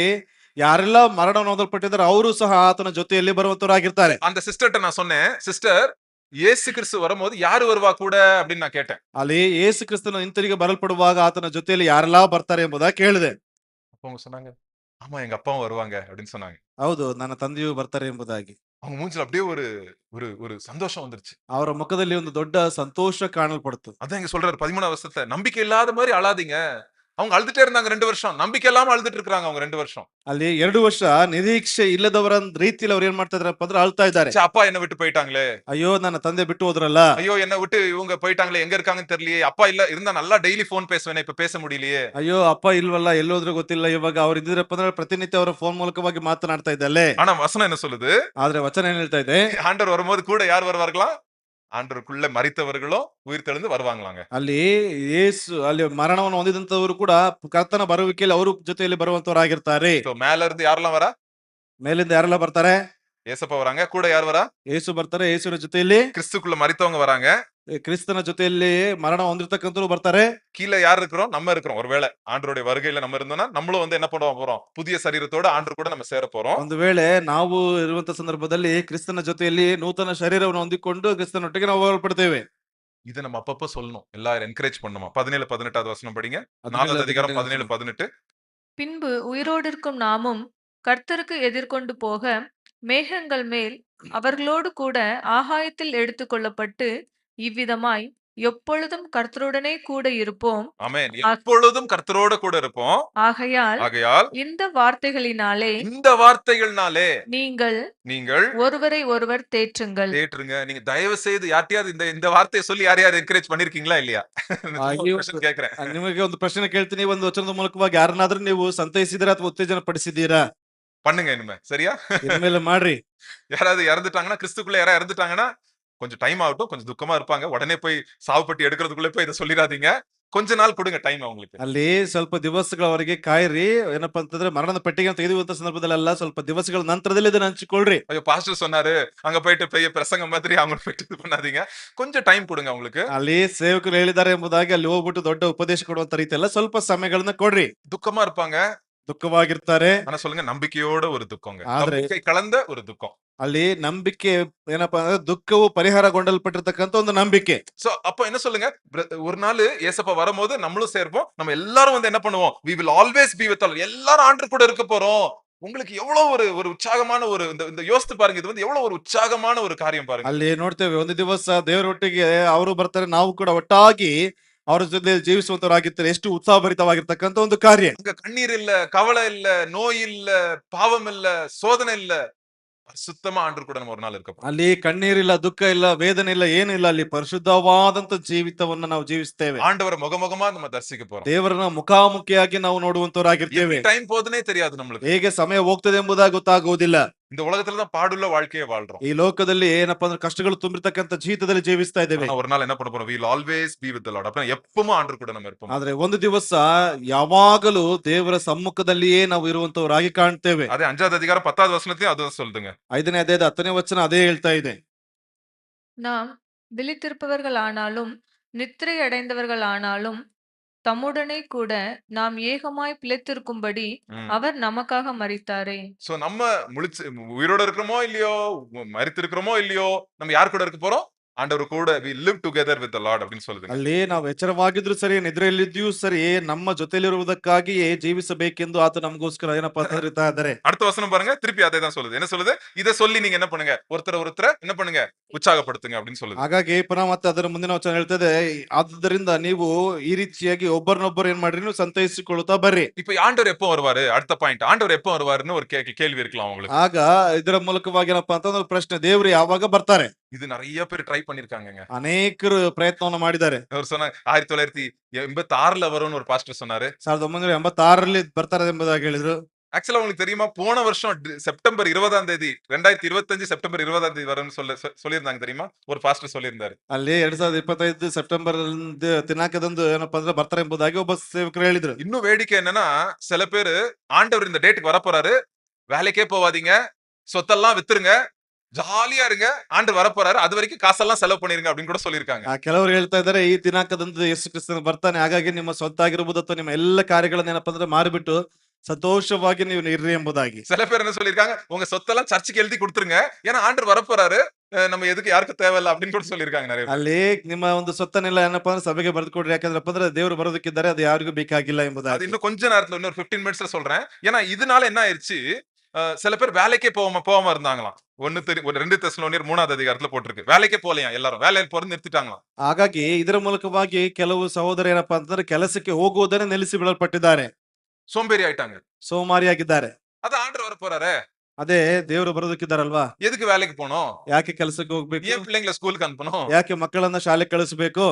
ಯಾರೆಲ್ಲ ಮರಣ ಹೊಂದಲ್ಪಟ್ಟಿದ್ದಾರೆ ಅವರು ಸಹ ಆತನ ಜೊತೆಯಲ್ಲಿ ಬರುವಂತವರಾಗಿರ್ತಾರೆ. அந்த சிஸ்டர்ட்ட நான் சொன்னேன், சிஸ்டர் இயேசு கிறிஸ்து வரும்போது யாரு வருவா கூட அப்படின்னு நான் கேட்டேன். ಅಲ್ಲಿ ಯೇಸು ಕ್ರಿಸ್ತನ ಹಿಂತಿರುಗಿ ಬರಲ್ಪಡುವಾಗ ಆತನ ಜೊತೆಯಲ್ಲಿ ಯಾರೆಲ್ಲ ಬರ್ತಾರೆ ಎಂಬುದಾಗಿ ಕೇಳಿದೆ. அப்ப அவங்க சொன்னாங்க, ஆமா எங்க அப்பாவும் வருவாங்க அப்படின்னு சொன்னாங்க. ಹೌದು, ನನ್ನ ತಂದೆಯೂ ಬರ್ತಾರೆ ಎಂಬುದಾಗಿ. அவங்க மூஞ்சில அப்படியே ஒரு ஒரு ஒரு சந்தோஷம் வந்துருச்சு. ಅವರ ಮುಖದಲ್ಲಿ ಒಂದು ದೊಡ್ಡ ಸಂತೋಷ ಕಾಣಲ್ಪಡ್ತು. அதான் இங்க சொல்றாரு 13வது வசனத்துல, நம்பிக்கை இல்லாத மாதிரி அழாதீங்க, அவங்க அழுதுட்டே இருந்தாங்க 2 வருஷம். நம்பிக்கை இல்லாம அழுதுட்டு இருக்காங்க அவங்க 2 வருஷம். ಅಲ್ಲಿ 2 ವರ್ಷ ನಿರೀಕ್ಷೆ ಇಲ್ಲದವರ ರೀತಿಯಲ್ಲಿ ಅವ್ರು ಏನ್ ಮಾಡ್ತಾ ಇದಾರಪ್ಪ ಅಂದ್ರೆ ಅಳ್ತಾ ಇದ್ದಾರೆ. ச்சே, அப்பா என்ன விட்டு போயிட்டாங்களே. ಅಯ್ಯೋ ನನ್ನ ತಂದೆ ಬಿಟ್ಟು ಹೋದ್ರಲ್ಲ. ஐயோ, என்ன விட்டு இவங்க போயிட்டாங்களே, எங்க இருக்காங்கன்னு தெரியலையே. அப்பா இல்ல இருந்தா நல்லா டெய்லி ஃபோன் பேசுவேனே, இப்ப பேச முடியலையே. ಅಯ್ಯೋ ಅಪ್ಪ ಇಲ್ವಲ್ಲ, ಎಲ್ಲೋದ್ರು ಗೊತ್ತಿಲ್ಲ. ಇವಾಗ ಅವ್ರು ಇದ್ದಿದ್ರಪ್ಪ ಅಂದ್ರೆ ಪ್ರತಿನಿತ್ಯ ಅವರ ಫೋನ್ ಮೂಲಕವಾಗಿ ಮಾತನಾಡ್ತಾ ಇದ್ದಲ್ಲೇ. ஆனா வசனம் என்ன சொல்லுது? ಆದ್ರೆ ವಚನ ಏನ್ ಹೇಳ್ತಾ ಇದೆ? ஆண்டவர் வரும்போது கூட யார் வருவார்களாம்? ஆண்டவருக்குள்ள மரித்தவர்களும் உயிர்த்தெழுந்து வருவாங்களாங்க. ಅಲ್ಲಿ ಯೇಸು ಅಲ್ಲಿ ಮರಣವನ್ನು ಹೊಂದಿದಂತವರು ಕೂಡ ಕರ್ತನ ಬರುವಿಕೆಯಲ್ಲಿ ಅವರು ಜೊತೆಯಲ್ಲಿ ಬರುವಂತವರಾಗಿರ್ತಾರೆ. So, மேல இருந்து யாரெல்லாம் வரா? ಮೇಲಿಂದ ಯಾರೆಲ್ಲ ಬರ್ತಾರೆ? ஏசப்பா வராங்க. கூட யார் வரா? ಯೇಸು ಬರ್ತಾರೆ. ಯೇಸುವಿನ ಜೊತೆಯಲ್ಲಿ கிறிஸ்துக்குள்ள மரித்தவங்க வராங்க. ಕ್ರಿಸ್ತನ ಜೊತೆಯಲ್ಲಿ ಮರಣ ಹೊಂದಿರತಕ್ಕಂಥವ್ರು ಬರ್ತಾರೆ. கீழ யார் இருக்கிறோம்? நம்ம இருக்கிறோம். ஒருவேளை ஆண்டவருடைய வருகையில நம்ம இருந்தோம்னா நம்மளும் வந்து என்ன பண்ண போறோம்? புதிய சரீரத்தோட ஆண்டவர் கூட நம்ம சேர போறோம். ಒಂದು ವೇಳೆ ನಾವು ಇರುವಂತ ಸಂದರ್ಭದಲ್ಲಿ ಕ್ರಿಸ್ತನ ಜೊತೆಯಲ್ಲಿ ನೂತನ ಶರೀರವನ್ನು ಹೊಂದಿಕೊಂಡು ಕ್ರಿಸ್ತನೊಟ್ಟಿಗೆ ನಾವು ಹೋಗಲ್ಪಡ್ತೇವೆ. இதை நம்ம அப்பப்ப சொல்லணும். எல்லாரும் என்கரேஜ் பண்ணுமா? 17 18வது வசனம் படிங்க. 4வது அதிகாரம் 17 18. பின்பு உயிரோடிருக்கும் நாமும் கர்த்தருக்கு எதிர்கொண்டு போக மேகங்கள் மேல் அவர்களோடு கூட ஆகாயத்தில் எடுத்துக்கொள்ளப்பட்டு இவ்விதமாய் எப்பொழுதும் கர்த்தருடனே கூட இருப்போம். ஆமென். எப்பொழுதும் கர்த்தரோட கூட இருப்போம். ஆகையால் ஆகையால் இந்த வார்த்தைகளினாலே இந்த வார்த்தைகள்னாலே நீங்கள் ஒருவரை ஒருவர் தேற்றுங்கள். தேற்றுங்க. நீங்க தயவு செய்து யார்ட்டையாவது இந்த இந்த வார்த்தையை சொல்லி யாரையாவது என்கரேஜ் பண்ணிருக்கீங்களா இல்லையா? ಅಯ್ಯೋ, question கேக்குறேன். ನಿಮಗೆ ಒಂದು ಪ್ರಶ್ನೆ ಕೇಳ್ತೀನಿ. ಒಂದು ವಚನದ ಮೂಲಕವಾಗಿ ಯಾರನ್ನಾದ್ರೂ ನೀವು ಸಂತೈಸಿದಿರಾ ಅಥವಾ ಉತ್ತೇಜನ ಪಡಿಸಿದ್ದೀರಾ? பண்ணுங்க இனிமே. சரியா? ಇನ್ಮೇಲೆ ಮಾಡ್ರಿ. யாராவது இறந்துட்டாங்கன்னா, கிறிஸ்துக்குள்ள யாராவது இறந்துட்டாங்கன்னா கொஞ்சம் டைம் ஆகட்டும். கொஞ்சம் துக்கமா இருப்பாங்க. உடனே போய் சாவுப்பட்டி எடுக்கிறதுக்குள்ள போய் இதை சொல்லிடாதீங்க. கொஞ்ச நாள் கொடுங்க டைம் அவங்களுக்கு. ಅಲ್ಲಿ ಸ್ವಲ್ಪ ದಿವಸಗಳವರೆಗೆ ಕಾಯಿರಿ. ಏನಪ್ಪಾ ಅಂತಂದ್ರೆ ಮರಣದ ಪೆಟ್ಟಿಗೆ ತೆಗೆದುವಂತ ಸಂದರ್ಭದಲ್ಲೆಲ್ಲ ಸ್ವಲ್ಪ ದಿವಸಗಳ ನಂತರದಲ್ಲಿ ಇದನ್ನ ಹಂಚಿಕೊಳ್ಳ್ರಿ. ஐயோ, பாஸ்டர் சொன்னாரு அங்க போயிட்டு பெரிய பிரசங்கம் மாதிரி அவங்க போயிட்டு இது பண்ணாதீங்க. கொஞ்சம் டைம் கொடுங்க அவங்களுக்கு. ಅಲ್ಲಿ ಸೇವಕರು ಹೇಳಿದ್ದಾರೆ ಎಂಬುದಾಗಿ ಅಲ್ಲಿ ಹೋಗ್ಬಿಟ್ಟು ದೊಡ್ಡ ಉಪದೇಶ ಕೊಡುವಂತ ರೀತಿ ಎಲ್ಲ ಸ್ವಲ್ಪ ಸಮಯಗಳನ್ನ ಕೊಡ್ರಿ. துக்கமா இருப்பாங்க. ದುಃಖವಾಗಿರ್ತಾರೆ. ஆனா சொல்லுங்க, நம்பிக்கையோட ஒரு துக்கங்க. ஆದ್ರೆ- நம்பிக்கை கலந்த ஒரு துக்கம். ಅಲ್ಲಿ ನಂಬಿಕೆ ಏನಪ್ಪಾ ಅಂದ್ರೆ ದುಃಖವು ಪರಿಹಾರಗೊಂಡಲ್ಪಟ್ಟಿರ್ತಕ್ಕಂಥ ಒಂದು ನಂಬಿಕೆ. சோ அப்ப என்ன சொல்லுங்க, ஒரு நாள் ஏசப்பா வரும்போது நம்மளும் சேர்ப்போம். நம்ம எல்லாரும் வந்து என்ன பண்ணுவோம்? we will always be with all. எல்லாரும் ஆண்டவர் கூட இருக்க போறோம். உங்களுக்கு எவ்வளவு ஒரு ஒரு உற்சாகமான ஒரு இந்த யோசித்து பாருங்க. இது வந்து எவ்வளவு ஒரு உற்சாகமான ஒரு காரியம் பாருங்க. ಅಲ್ಲಿ ನೋಡ್ತೇವೆ, ಒಂದು ದಿವಸ ದೇವರೊಟ್ಟಿಗೆ ಅವರು ಬರ್ತಾರೆ, ನಾವು ಕೂಡ ಒಟ್ಟಾಗಿ ಅವರ ಜೊತೆ ಜೀವಿಸುವಂತವರಾಗಿರ್ತಾರೆ. ಎಷ್ಟು ಉತ್ಸಾಹಭರಿತವಾಗಿರ್ತಕ್ಕಂಥ ಒಂದು ಕಾರ್ಯ. அங்க கண்ணீர் இல்ல, கவலை இல்ல, நோய் இல்ல, பாவம் இல்ல, சோதனை இல்ல. பரிசுத்தமா ஆண்டவர் கூட நம்ம ஒரு நாள் இருக்க போறோம். ಅಲ್ಲಿ ಕಣ್ಣೀರಿಲ್ಲ, ದುಃಖ ಇಲ್ಲ, ವೇದನೆ ಇಲ್ಲ, ಏನಿಲ್ಲ. ಅಲ್ಲಿ ಪರಿಶುದ್ಧವಾದಂತ ಜೀವಿತವನ್ನ ನಾವು ಜೀವಿಸ್ತೇವೆ. ஆண்டவரை முகமுகமா நம்ம தரிசிக்க போறோம். ದೇವರನ್ನ ಮುಖಾಮುಖಿಯಾಗಿ ನಾವು ನೋಡುವಂತವರಾಗಿರ್ತೇವೆ. டைம் போதுனே தெரியாது நம்மளுக்கு. ಹೇಗೆ ಸಮಯ ಹೋಗ್ತದೆ ಎಂಬುದಾಗಿ ಗೊತ್ತಾಗುವುದಿಲ್ಲ. இந்த உலகத்துல தான் பாடுள்ள வாழ்க்கையை வாழ்றோம். ಈ ಲೋಕದಲ್ಲಿ ಏನಪ್ಪಾ ಅಂದ್ರೆ ಕಷ್ಟಗಳು ತುಂಬಿರ್ತಕ್ಕಂಥ ಜೀವಿತದಲ್ಲಿ ಜೀವಿಸ್ತಾ ಇದ್ದೇವೆ. ஆனா ஒரு நாள் என்ன பண்ண போறோம்? we will always be with the Lord. அப்ப எப்பவும் ஆண்டவர் கூட நம்ம இருப்போம். ಆದ್ರೆ ಒಂದು ದಿವಸ ಯಾವಾಗಲೂ ದೇವರ ಸಮ್ಮುಖದಲ್ಲಿಯೇ ನಾವು ಇರುವಂತವರಾಗಿ ಕಾಣ್ತೇವೆ. அதே 5வது அதிகாரம் 10வது வசனத்தையும் அதுதான் சொல்லுதுங்க. 5ನೇ ಅಧ್ಯಾಯದ 10ನೇ ವಚನ ಅದೇ ಹೇಳ್ತಾ ಇದೆ. நாம் விழித்திருப்பவர்கள் ஆனாலும் நித்திரை அடைந்தவர்கள் ஆனாலும் தம்முடனே கூட நாம் ஏகமாய் பிழைத்திருக்கும்படி ம். அவர் நமக்காக மரித்தாரே. சோ நம்ம முழிச்சு உயிரோட இருக்கிறோமோ இல்லையோ, மரித்து இருக்கிறோமோ இல்லையோ, நம்ம யார் கூட இருக்க போறோம்? ஆண்டவர் கூட we live together with the Lord அப்படின்னு சொல்லுதுங்க. ಅಲ್ಲಿ ನಾವು ಎಚ್ಚರವಾಗಿದ್ರು ಸರಿ, ನಿದ್ರೆಯಲ್ಲಿದ್ದೀಯೂ ಸರಿ, ನಮ್ಮ ಜೊತೆಲಿರುವುದಕ್ಕಾಗಿಯೇ ಜೀವಿಸಬೇಕೆಂದು ಆತ ನಮಗೋಸ್ಕರ ಏನಪ್ಪಾ ಅಂತಂದ್ರೆ ಇರ್ತಾ ಇದ್ದಾರೆ. அடுத்த வசனம் பாருங்க. திருப்பி அதே தான் சொல்லுது. என்ன சொல்லுது? இதை சொல்லி நீங்க என்ன பண்ணுங்க? ஒருத்தரை என்ன பண்ணுங்க? உற்சாகப்படுத்துங்க அப்படின்னு சொல்லுது. ಹಾಗಾಗಿ ಪುನಃ ಮತ್ತೆ ಅದರ ಮುಂದಿನ ವಚನ ಹೇಳ್ತದೆ, ಆದ್ದರಿಂದ ನೀವು ಈ ರೀತಿಯಾಗಿ ಒಬ್ಬರನ್ನೊಬ್ಬರು ಏನ್ ಮಾಡ್ರಿ, ನೀವು ಸಂತೈಸಿಕೊಳ್ಳುತ್ತಾ ಬರ್ರಿ. இப்ப ஆண்டவர் எப்போ வருவாரு? அடுத்த பாயிண்ட், ஆண்டவர் எப்போ வருவாருன்னு ஒரு கேள்வி இருக்கலாம் உங்களுக்கு. ಆಗ ಇದರ ಮೂಲಕವಾಗಿ ಏನಪ್ಪಾ ಅಂತಂದ್ರೆ ಒಂದು ಪ್ರಶ್ನೆ, ದೇವರು ಯಾವಾಗ ಬರ್ತಾರೆ? இது நிறைய பேர் ட்ரை பண்ணிருக்காங்க. ಅನೇಕರು ಪ್ರಯತ್ನವನ್ನು ಮಾಡಿದ್ದಾರೆ. அவர் சொன்ன 1986ல வரும்னு ஒரு பாஸ்டர் சொன்னாரு. 1986ರಲ್ಲಿ ಬರ್ತಾರೆ ಎಂಬುದಾಗಿ ಹೇಳಿದ್ರು. ஆக்சுவலா உங்களுக்கு தெரியுமா, போன வருஷம் செப்டம்பர் 20ஆம் தேதி 2025 செப்டம்பர் 20ஆம் தேதி வரும்னு சொல்லியிருந்தாங்க தெரியுமா? ஒரு பாஸ்டர் சொல்லியிருந்தாரு. ಅಲ್ಲಿ 2025 ಸೆಪ್ಟೆಂಬರ್ ದಿನಾಂಕದಂದು ಏನಪ್ಪಾ ಅಂದ್ರೆ ಬರ್ತಾರೆ ಎಂಬುದಾಗಿ ಒಬ್ಬ ಸೇವಕರು ಹೇಳಿದ್ರು. இன்னும் வேடிக்கை என்னன்னா, சில பேரு ஆண்டவர் இந்த டேட்டுக்கு வரப்போறாரு, வேலைக்கே போவாதீங்க, சொத்தெல்லாம் வித்துருங்க, ஜாலியா இருங்க, ஆண்டவர் வரப்போறாரு, அது வரைக்கும் காசெல்லாம் செலவு பண்ணிருங்க அப்படின்னு கூட சொல்லியிருக்காங்க. ಕೆಲವರು ಹೇಳ್ತಾ ಇದ್ದಾರೆ, ಈ ದಿನಾಂಕದಂದು ಯೇಸು ಕ್ರಿಸ್ತನು ಬರ್ತಾನೆ, ಹಾಗಾಗಿ ನಿಮ್ಮ ಸ್ವಂತ ಆಗಿರ್ಬೋದು ಅಥವಾ ನಿಮ್ಮ ಎಲ್ಲ ಕಾರ್ಯಗಳನ್ನ ಏನಪ್ಪಾ ಅಂದ್ರೆ ಮಾರಿಬಿಟ್ಟು ಸಂತೋಷವಾಗಿ ನೀವು ಇರ್ರಿ ಎಂಬುದಾಗಿ. சில பேர் என்ன சொல்லியிருக்காங்க, உங்க சொத்தெல்லாம் சர்ச்சுக்கு எழுதி கொடுத்துருங்க, ஏன்னா ஆண்டவர் வரப்போறாரு, நம்ம எதுக்கு யாருக்கும் தேவையில்ல அப்படின்னு கூட சொல்லியிருக்காங்க நிறைய பேர். ಅಲ್ಲಿ ನಿಮ್ಮ ಒಂದು ಸ್ವತ್ತನ್ನೆಲ್ಲ ಏನಪ್ಪಾ ಅಂದ್ರೆ ಸಭೆಗೆ ಬರೆದು ಕೊಡ್ರಿ, ಯಾಕಂದ್ರಪ್ಪ ಅಂದ್ರೆ ದೇವರು ಬರೋದಕ್ಕಿದ್ದಾರೆ, ಅದು ಯಾರಿಗೂ ಬೇಕಾಗಿಲ್ಲ அது ಎಂಬುದಾಗಿ. இன்னும் கொஞ்ச நேரத்துல, இன்னொரு 15 மினிட்ஸ்ல சொல்றேன். ஏன்னா இதனால என்ன ஆயிருச்சு, சில பேர் வேலைக்கே போகாம இருந்தாங்களாம். ஒரு 2 தெசலோனியர் 3வது அதிகாரத்துல போட்டிருக்கு. வேலைக்கே போலையாம் எல்லாரும். வேலையில போறது நிறுத்திட்டாங்களாம். ಹಾಗಾಗಿ ಇದರ ಮೂಲಕವಾಗಿ ಕೆಲವು ಸಹೋದರ ಏನಪ್ಪಾ ಅಂತಂದ್ರೆ ಕೆಲಸಕ್ಕೆ ಹೋಗುವುದನ್ನೇ ನಿಲ್ಲಿಸಿ ಬಿಡಲ್ಪಟ್ಟಿದ್ದಾರೆ, சோம்பேறி ஆயிட்டாங்க. ಸೋಮಾರಿಯಾಗಿದ್ದಾರೆ. அதான் ஆண்டவர் வரப்போறாரே. ಅದೇ ದೇವರು ಬರೋದಕ್ಕಿದ್ದಾರಲ್ವಾ, எதுக்கு வேலைக்கு போனோம்? ಯಾಕೆ ಕೆಲಸಕ್ಕೆ ಹೋಗ್ಬೇಕು, ஏன் பிள்ளைங்களை ஸ்கூலுக்கு அனுப்பணும்? ಯಾಕೆ ಮಕ್ಕಳನ್ನ ಶಾಲೆ ಕಳಿಸ್ಬೇಕು,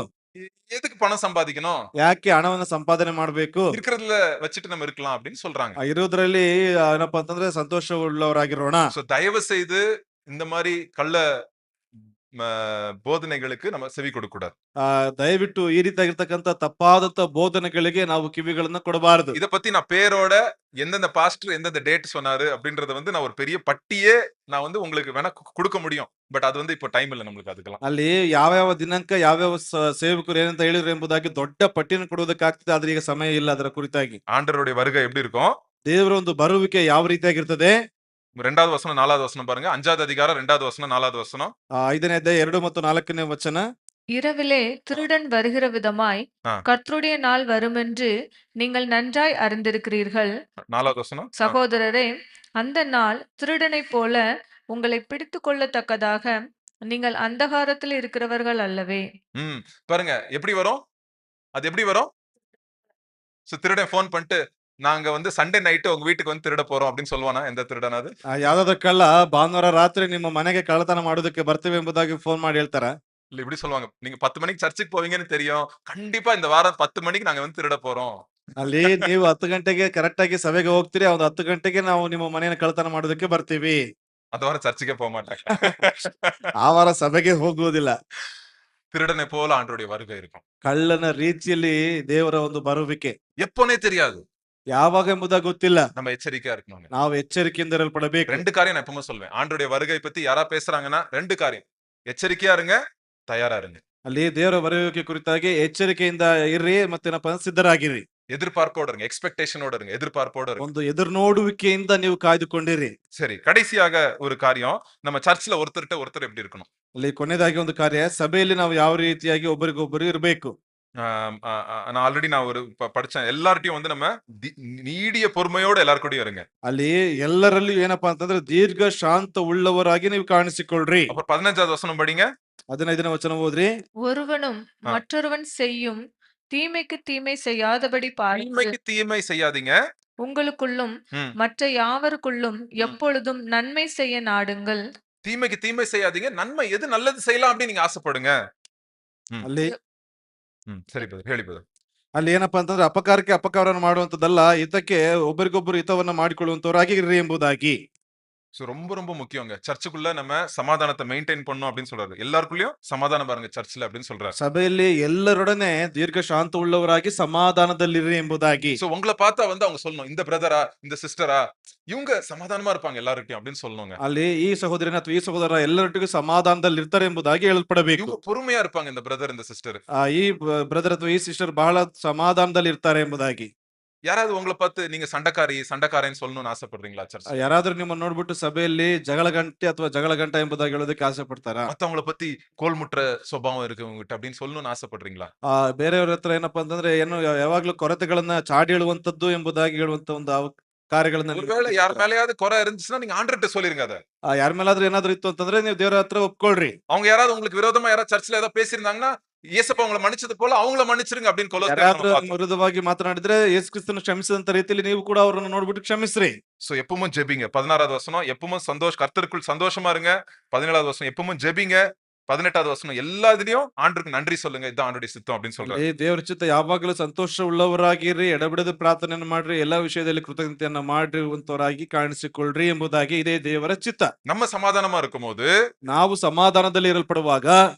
எதுக்கு பணம் சம்பாதிக்கணும்? ಯಾಕೆ ಹಣವನ್ನ ಸಂಪಾದನೆ ಮಾಡ್ಬೇಕು, இருக்கிறதுல வச்சுட்டு நம்ம இருக்கலாம் அப்படின்னு சொல்றாங்க. ಇರೋದ್ರಲ್ಲಿ ಏನಪ್ಪಾ ಅಂತಂದ್ರೆ ಸಂತೋಷ ಉಳ್ಳವರಾಗಿರೋಣ. சோ தயவு செய்து இந்த மாதிரி கள்ள போதனைகளுக்கு நம்ம செவி கொடுக்க கூடாது. ದಯವಿಟ್ಟು ಈ ರೀತಿಯಾಗಿರ್ತಕ್ಕಂಥ ತಪ್ಪಾದಂತ ಬೋಧನೆಗಳಿಗೆ ನಾವು ಕಿವಿಗಳನ್ನ ಕೊಡಬಾರದು. இத பத்தி நான் பேரோட எந்தெந்த பாஸ்டர் எந்தெந்த டேட் சொன்னாரு அப்படின்றத வந்து நான் ஒரு பெரிய பட்டியே நான் வந்து உங்களுக்கு வேணா கொடுக்க முடியும். பட் அது வந்து இப்போ டைம் இல்ல நம்மளுக்கு அதுக்கெல்லாம். ಅಲ್ಲಿ ಯಾವ್ಯಾವ ದಿನಾಂಕ ಯಾವ್ಯಾವ ಸೇವಕರು ಏನಂತ ಹೇಳಿದ್ರು ಎಂಬುದಾಗಿ ದೊಡ್ಡ ಪಟ್ಟಿಯನ್ನು ಕೊಡುವುದಕ್ಕಾಗ್ತದೆ, ಆದ್ರೆ ಈಗ ಸಮಯ ಇಲ್ಲ ಅದರ ಕುರಿತಾಗಿ. ஆண்டவருடைய வருகை எப்படி இருக்கும்? ದೇವರ ಒಂದು ಬರುವಿಕೆ ಯಾವ ರೀತಿಯಾಗಿರ್ತದೆ? 2வது வசனம் 4வது வசனம் பாருங்க. 5வது அதிகாரம் 2வது வசனம் 4வது வசனம். 5ನೇ ಅಧ್ಯಾಯ 2 ಮತ್ತು 4ನೇ ವಚನ. இரவிலே திருடன் வருகிற விதமாய் ஆ. கர்த்தருடைய நாள் வருமென்று நீங்கள் நன்றாய் அறிந்திருக்கிறீர்கள். 4வது வசனம். சகோதரரே, அந்த நாள் திருடனைப் போல உங்களை பிடித்துக் கொள்ளத்தக்கதாக நீங்கள் அந்தகாரத்தில் இருக்கிறவர்கள் அல்லவே. பாருங்க எப்படி வரும்? அது எப்படி வரும்? திருடன் போன் பண்ணிட்டு நாங்க வந்து சண்டே நைட்டு உங்க வீட்டுக்கு வந்து திருட போறோம் அப்படின்னு சொல்லுவானா? எந்த திருடனாவது? ಯಾವ್ದಾದ್ರು ಕಳ್ಳ ಭಾನುವಾರ ರಾತ್ರಿ ನಿಮ್ಮ ಮನೆಗೆ ಕಳ್ಳತನ ಮಾಡೋದಕ್ಕೆ ಬರ್ತೀವಿ ಎಂಬುದಾಗಿ ಫೋನ್ ಮಾಡಿ ಹೇಳ್ತಾರ? இல்ல இப்படி சொல்லுவாங்க, நீங்க 10 மணிக்கு சர்ச்சுக்கு போவீங்கன்னு தெரியும், கண்டிப்பா இந்த வாரம் 10 மணிக்கு நாங்க வந்து திருட போறோம். ಅಲ್ಲಿ ನೀವು 10 ಗಂಟೆಗೆ ಕರೆಕ್ಟ್ ಆಗಿ ಸಭೆಗೆ ಹೋಗ್ತೀರಿ, ಅವ್ನು 10 ಗಂಟೆಗೆ ನಾವು ನಿಮ್ಮ ಮನೆಯನ್ನು ಕಳ್ಳತನ ಮಾಡೋದಕ್ಕೆ ಬರ್ತೀವಿ. அந்த வாரம் சர்ச்சுக்கே போக மாட்டாங்க. ಆ ವಾರ ಸಭೆಗೆ ಹೋಗುವುದಿಲ್ಲ. திருடனை போல ஆண்டவருடைய வருகை இருக்கும். ಕಳ್ಳನ ರೀತಿಯಲ್ಲಿ ದೇವರ ಒಂದು ಬರುವಿಕೆ எப்போனே தெரியாது, ಯಾವಾಗ ಎಂಬುದಾಗಿ ಗೊತ್ತಿಲ್ಲ. நம்ம எச்சரிக்கையா இருக்கணும். ನಾವು ಎಚ್ಚರಿಕೆಯಿಂದ ಇರಲ್ಪಡಬೇಕು. 2 காரியம் நான் எப்பவுமே சொல்வேன். ஆண்டவருடைய வருகை பத்தி யாரா பேசுறாங்கன்னா 2 காரியம். எச்சரிக்கையா இருங்க, தயாரா இருங்க. ಅಲ್ಲಿ ದೇವರ ಬರುವಿಕೆ ಕುರಿತಾಗಿ ಎಚ್ಚರಿಕೆಯಿಂದ ಇರ್ರಿ, ಮತ್ತೇನಪ್ಪ ಅಂದ್ರೆ ಸಿದ್ಧರಾಗಿರಿ. எதிர்பார்ப்போட இருங்க, எக்ஸ்பெக்டேஷனோட இருங்க, எதிர்பார்ப்போட இருங்க. ಒಂದು ಎದುರು ನೋಡುವಿಕೆಯಿಂದ ನೀವು ಕಾಯ್ದುಕೊಂಡಿರಿ. சரி, கடைசியாக ஒரு காரியம், நம்ம சர்ச்ல ஒருத்தர்ட்ட ஒருத்தர் எப்படி இருக்கணும்? ಅಲ್ಲಿ ಕೊನೆಯದಾಗಿ ಒಂದು ಕಾರ್ಯ, ಸಭೆಯಲ್ಲಿ ನಾವು ಯಾವ ರೀತಿಯಾಗಿ ಒಬ್ಬರಿಗೊಬ್ಬರು ಇರಬೇಕು. நான் ஆல்ரெடி நான் ஒரு படிச்சேன், எல்லார்ட்டையும் வந்து நம்ம நீடிய பொறுமையோட எல்லார்க்கூடயும் இருங்க. ಅಲ್ಲಿ ಎಲ್ಲರಲ್ಲಿ ಏನಪ್ಪಾ ಅಂತಂದ್ರೆ ದೀರ್ಘ ಶಾಂತ ಉಳ್ಳವರಾಗಿ ನೀವು ಕಾಣಿಸಿಕೊಳ್ಳ್ರಿ. அப்புறம் 15வது வசனம் படிங்க. 15ನೇ ವಚನ ಓದ್ರಿ. ஒருவனும் மற்றொருவன் செய்யும் தீமைக்கு தீமை செய்யாதபடி பார்த்து தீமைக்கு தீமை செய்யாதீங்க, உங்களுக்குள்ளும் மற்ற யாவருக்குள்ளும் எப்பொழுதும் நன்மை செய்ய நாடுங்கள். தீமைக்கு தீமை செய்யாதீங்க, நன்மை எது நல்லது செய்யலாம் அப்படின்னு நீங்க ஆசைப்படுங்க. ಅಲ್ಲಿ சரி brother, ಹೇಳಿ brother. ಅಲ್ಲಿ ಏನಪ್ಪಾ ಅಂತಂದ್ರೆ ಅಪಕಾರಕ್ಕೆ ಅಪಕಾರವನ್ನು ಮಾಡುವಂತದ್ದಲ್ಲ, ಹಿತಕ್ಕೆ ಒಬ್ಬರಿಗೊಬ್ಬರು ಹಿತವನ್ನ ಮಾಡಿಕೊಳ್ಳುವಂತವರಾಗಿ ಇರ್ರಿ ಎಂಬುದಾಗಿ. ரொம்ப ரொம்ப முக்கியங்க. சர்ச்சுக்குள்ள நம்ம சமாதானத்தை மெயின்டைன் பண்ணணும் அப்படின்னு சொல்றாரு. எல்லாருக்குள்ளயும் சமாதானம் பாருங்க சர்ச்ல அப்படின்னு சொல்றாரு. ಸಭೆಯಲ್ಲಿ ಎಲ್ಲರೊಡನೆ ದೀರ್ಘ ಶಾಂತ ಉಳ್ಳವರಾಗಿ ಸಮಾಧಾನದಲ್ಲಿರ್ರಿ ಎಂಬುದಾಗಿ. சோ உங்களை பார்த்தா வந்து அவங்க சொல்லணும், இந்த பிரதரா இந்த சிஸ்டரா இவங்க சமாதானமா இருப்பாங்க எல்லார்கிட்டயும் அப்படின்னு சொல்லணுங்க. ಅಲ್ಲಿ ಈ ಸಹೋದರನ ಅಥವಾ ಈ ಸಹೋದರ ಎಲ್ಲರೊಟ್ಟಿಗೂ ಸಮಾಧಾನದಲ್ಲಿ ಇರ್ತಾರೆ ಎಂಬುದಾಗಿ ಹೇಳಲ್ಪಡಬೇಕು. இவங்க பொறுமையா இருப்பாங்க இந்த பிரதர் இந்த சிஸ்டர். ಈ ಬ್ರದರ್ ಅಥವಾ ಈ ಸಿಸ್ಟರ್ ಬಹಳ ಸಮಾಧಾನದಲ್ಲಿ ಇರ್ತಾರೆ ಎಂಬುದಾಗಿ. யாராவது உங்களை பார்த்து நீங்க சண்டைக்காரன்னு சொல்லணும்னு ஆசைப்படுறீங்களா சர்ச்? ಯಾರಾದ್ರೂ ನಿಮ್ಮನ್ನು ನೋಡ್ಬಿಟ್ಟು ಸಭೆಯಲ್ಲಿ ಜಗಳ ಗಂಟೆ ಅಥವಾ ಜಗಳ ಗಂಟ ಎಂಬುದಾಗಿ ಹೇಳೋದಕ್ಕೆ ಆಸೆ ಪಡ್ತಾರಾ? மத்தவங்கள பத்தி கோல் முற்ற சுபாவம் இருக்கு உங்ககிட்ட அப்படின்னு சொல்லணும்னு ஆசைப்படுறீங்களா? ಬೇರೆಯವ್ರ ಹತ್ರ ಏನಪ್ಪಾ ಅಂತಂದ್ರೆ ಏನು ಯಾವಾಗ್ಲೂ ಕೊರತೆಗಳನ್ನ ಚಾಡಿ ಹೇಳುವಂತದ್ದು ಎಂಬುದಾಗಿ ಹೇಳುವಂತ ಒಂದು ಕಾರ್ಯಗಳನ್ನ. ஒருவேளை யார் மேலயாவது குறை இருந்துச்சுன்னா நீங்க ஆண்டவர்ட்ட சொல்லிருங்க. அத ಯಾರ ಮೇಲಾದ್ರೂ ಏನಾದ್ರೂ ಇತ್ತು ಅಂತಂದ್ರೆ ನೀವು ದೇವರ ಹತ್ರ ಒಪ್ಕೊಳ್ರಿ. அவங்க யாராவது உங்களுக்கு விரோதமா யாராவது சர்ச்ல ஏதாவது பேசியிருந்தாங்கன்னா இயேசுப்பா உங்களை மன்னிச்சது போல அவங்கள மன்னிச்சிருங்க அப்படின்னு கொலோசியர் ವಿರುದ್ಧವಾಗಿ ಮಾತನಾಡಿದ್ರೆ ಯೇಸು ಕ್ರಿಸ್ತನ ಕ್ಷಮಿಸಿದಂತ ರೀತಿಯಲ್ಲಿ ನೀವು ಕೂಡ ಅವರನ್ನು ನೋಡ್ಬಿಟ್ಟು ಕ್ಷಮಿಸ್ರಿ. சோ எப்பவும் ஜெபிங்க. 16வது வசனம், எப்பவும் கர்த்தருக்குள் சந்தோஷமா இருங்க. 17வது வசனம், எப்பவும் ஜெபிங்க. 18வது வசனம், எல்லாத்துலயும் ஆண்டவருக்கு நன்றி சொல்லுங்க, இதுதான் ஆண்டவருடைய சித்தம் அப்படின்னு சொல்றாரு. ದೇವರ ಚಿತ್ತ ಯಾವಾಗಲೂ ಸಂತೋಷ ಉಳ್ಳವರಾಗಿರ್ರಿ, ಎಡಬಿಡದ ಪ್ರಾರ್ಥನೆಯನ್ನು ಮಾಡ್ರಿ, ಎಲ್ಲಾ ವಿಷಯದಲ್ಲಿ ಕೃತಜ್ಞತೆಯನ್ನ ಮಾಡಿರುವಂತವರಾಗಿ ಕಾಣಿಸಿಕೊಳ್ಳ್ರಿ ಎಂಬುದಾಗಿ ಇದೇ ದೇವರ ಚಿತ್ತ. நம்ம சமாதானமா இருக்கும்போது, ನಾವು ಸಮಾಧಾನದಲ್ಲಿ ಇರಲ್ಪಡುವಾಗ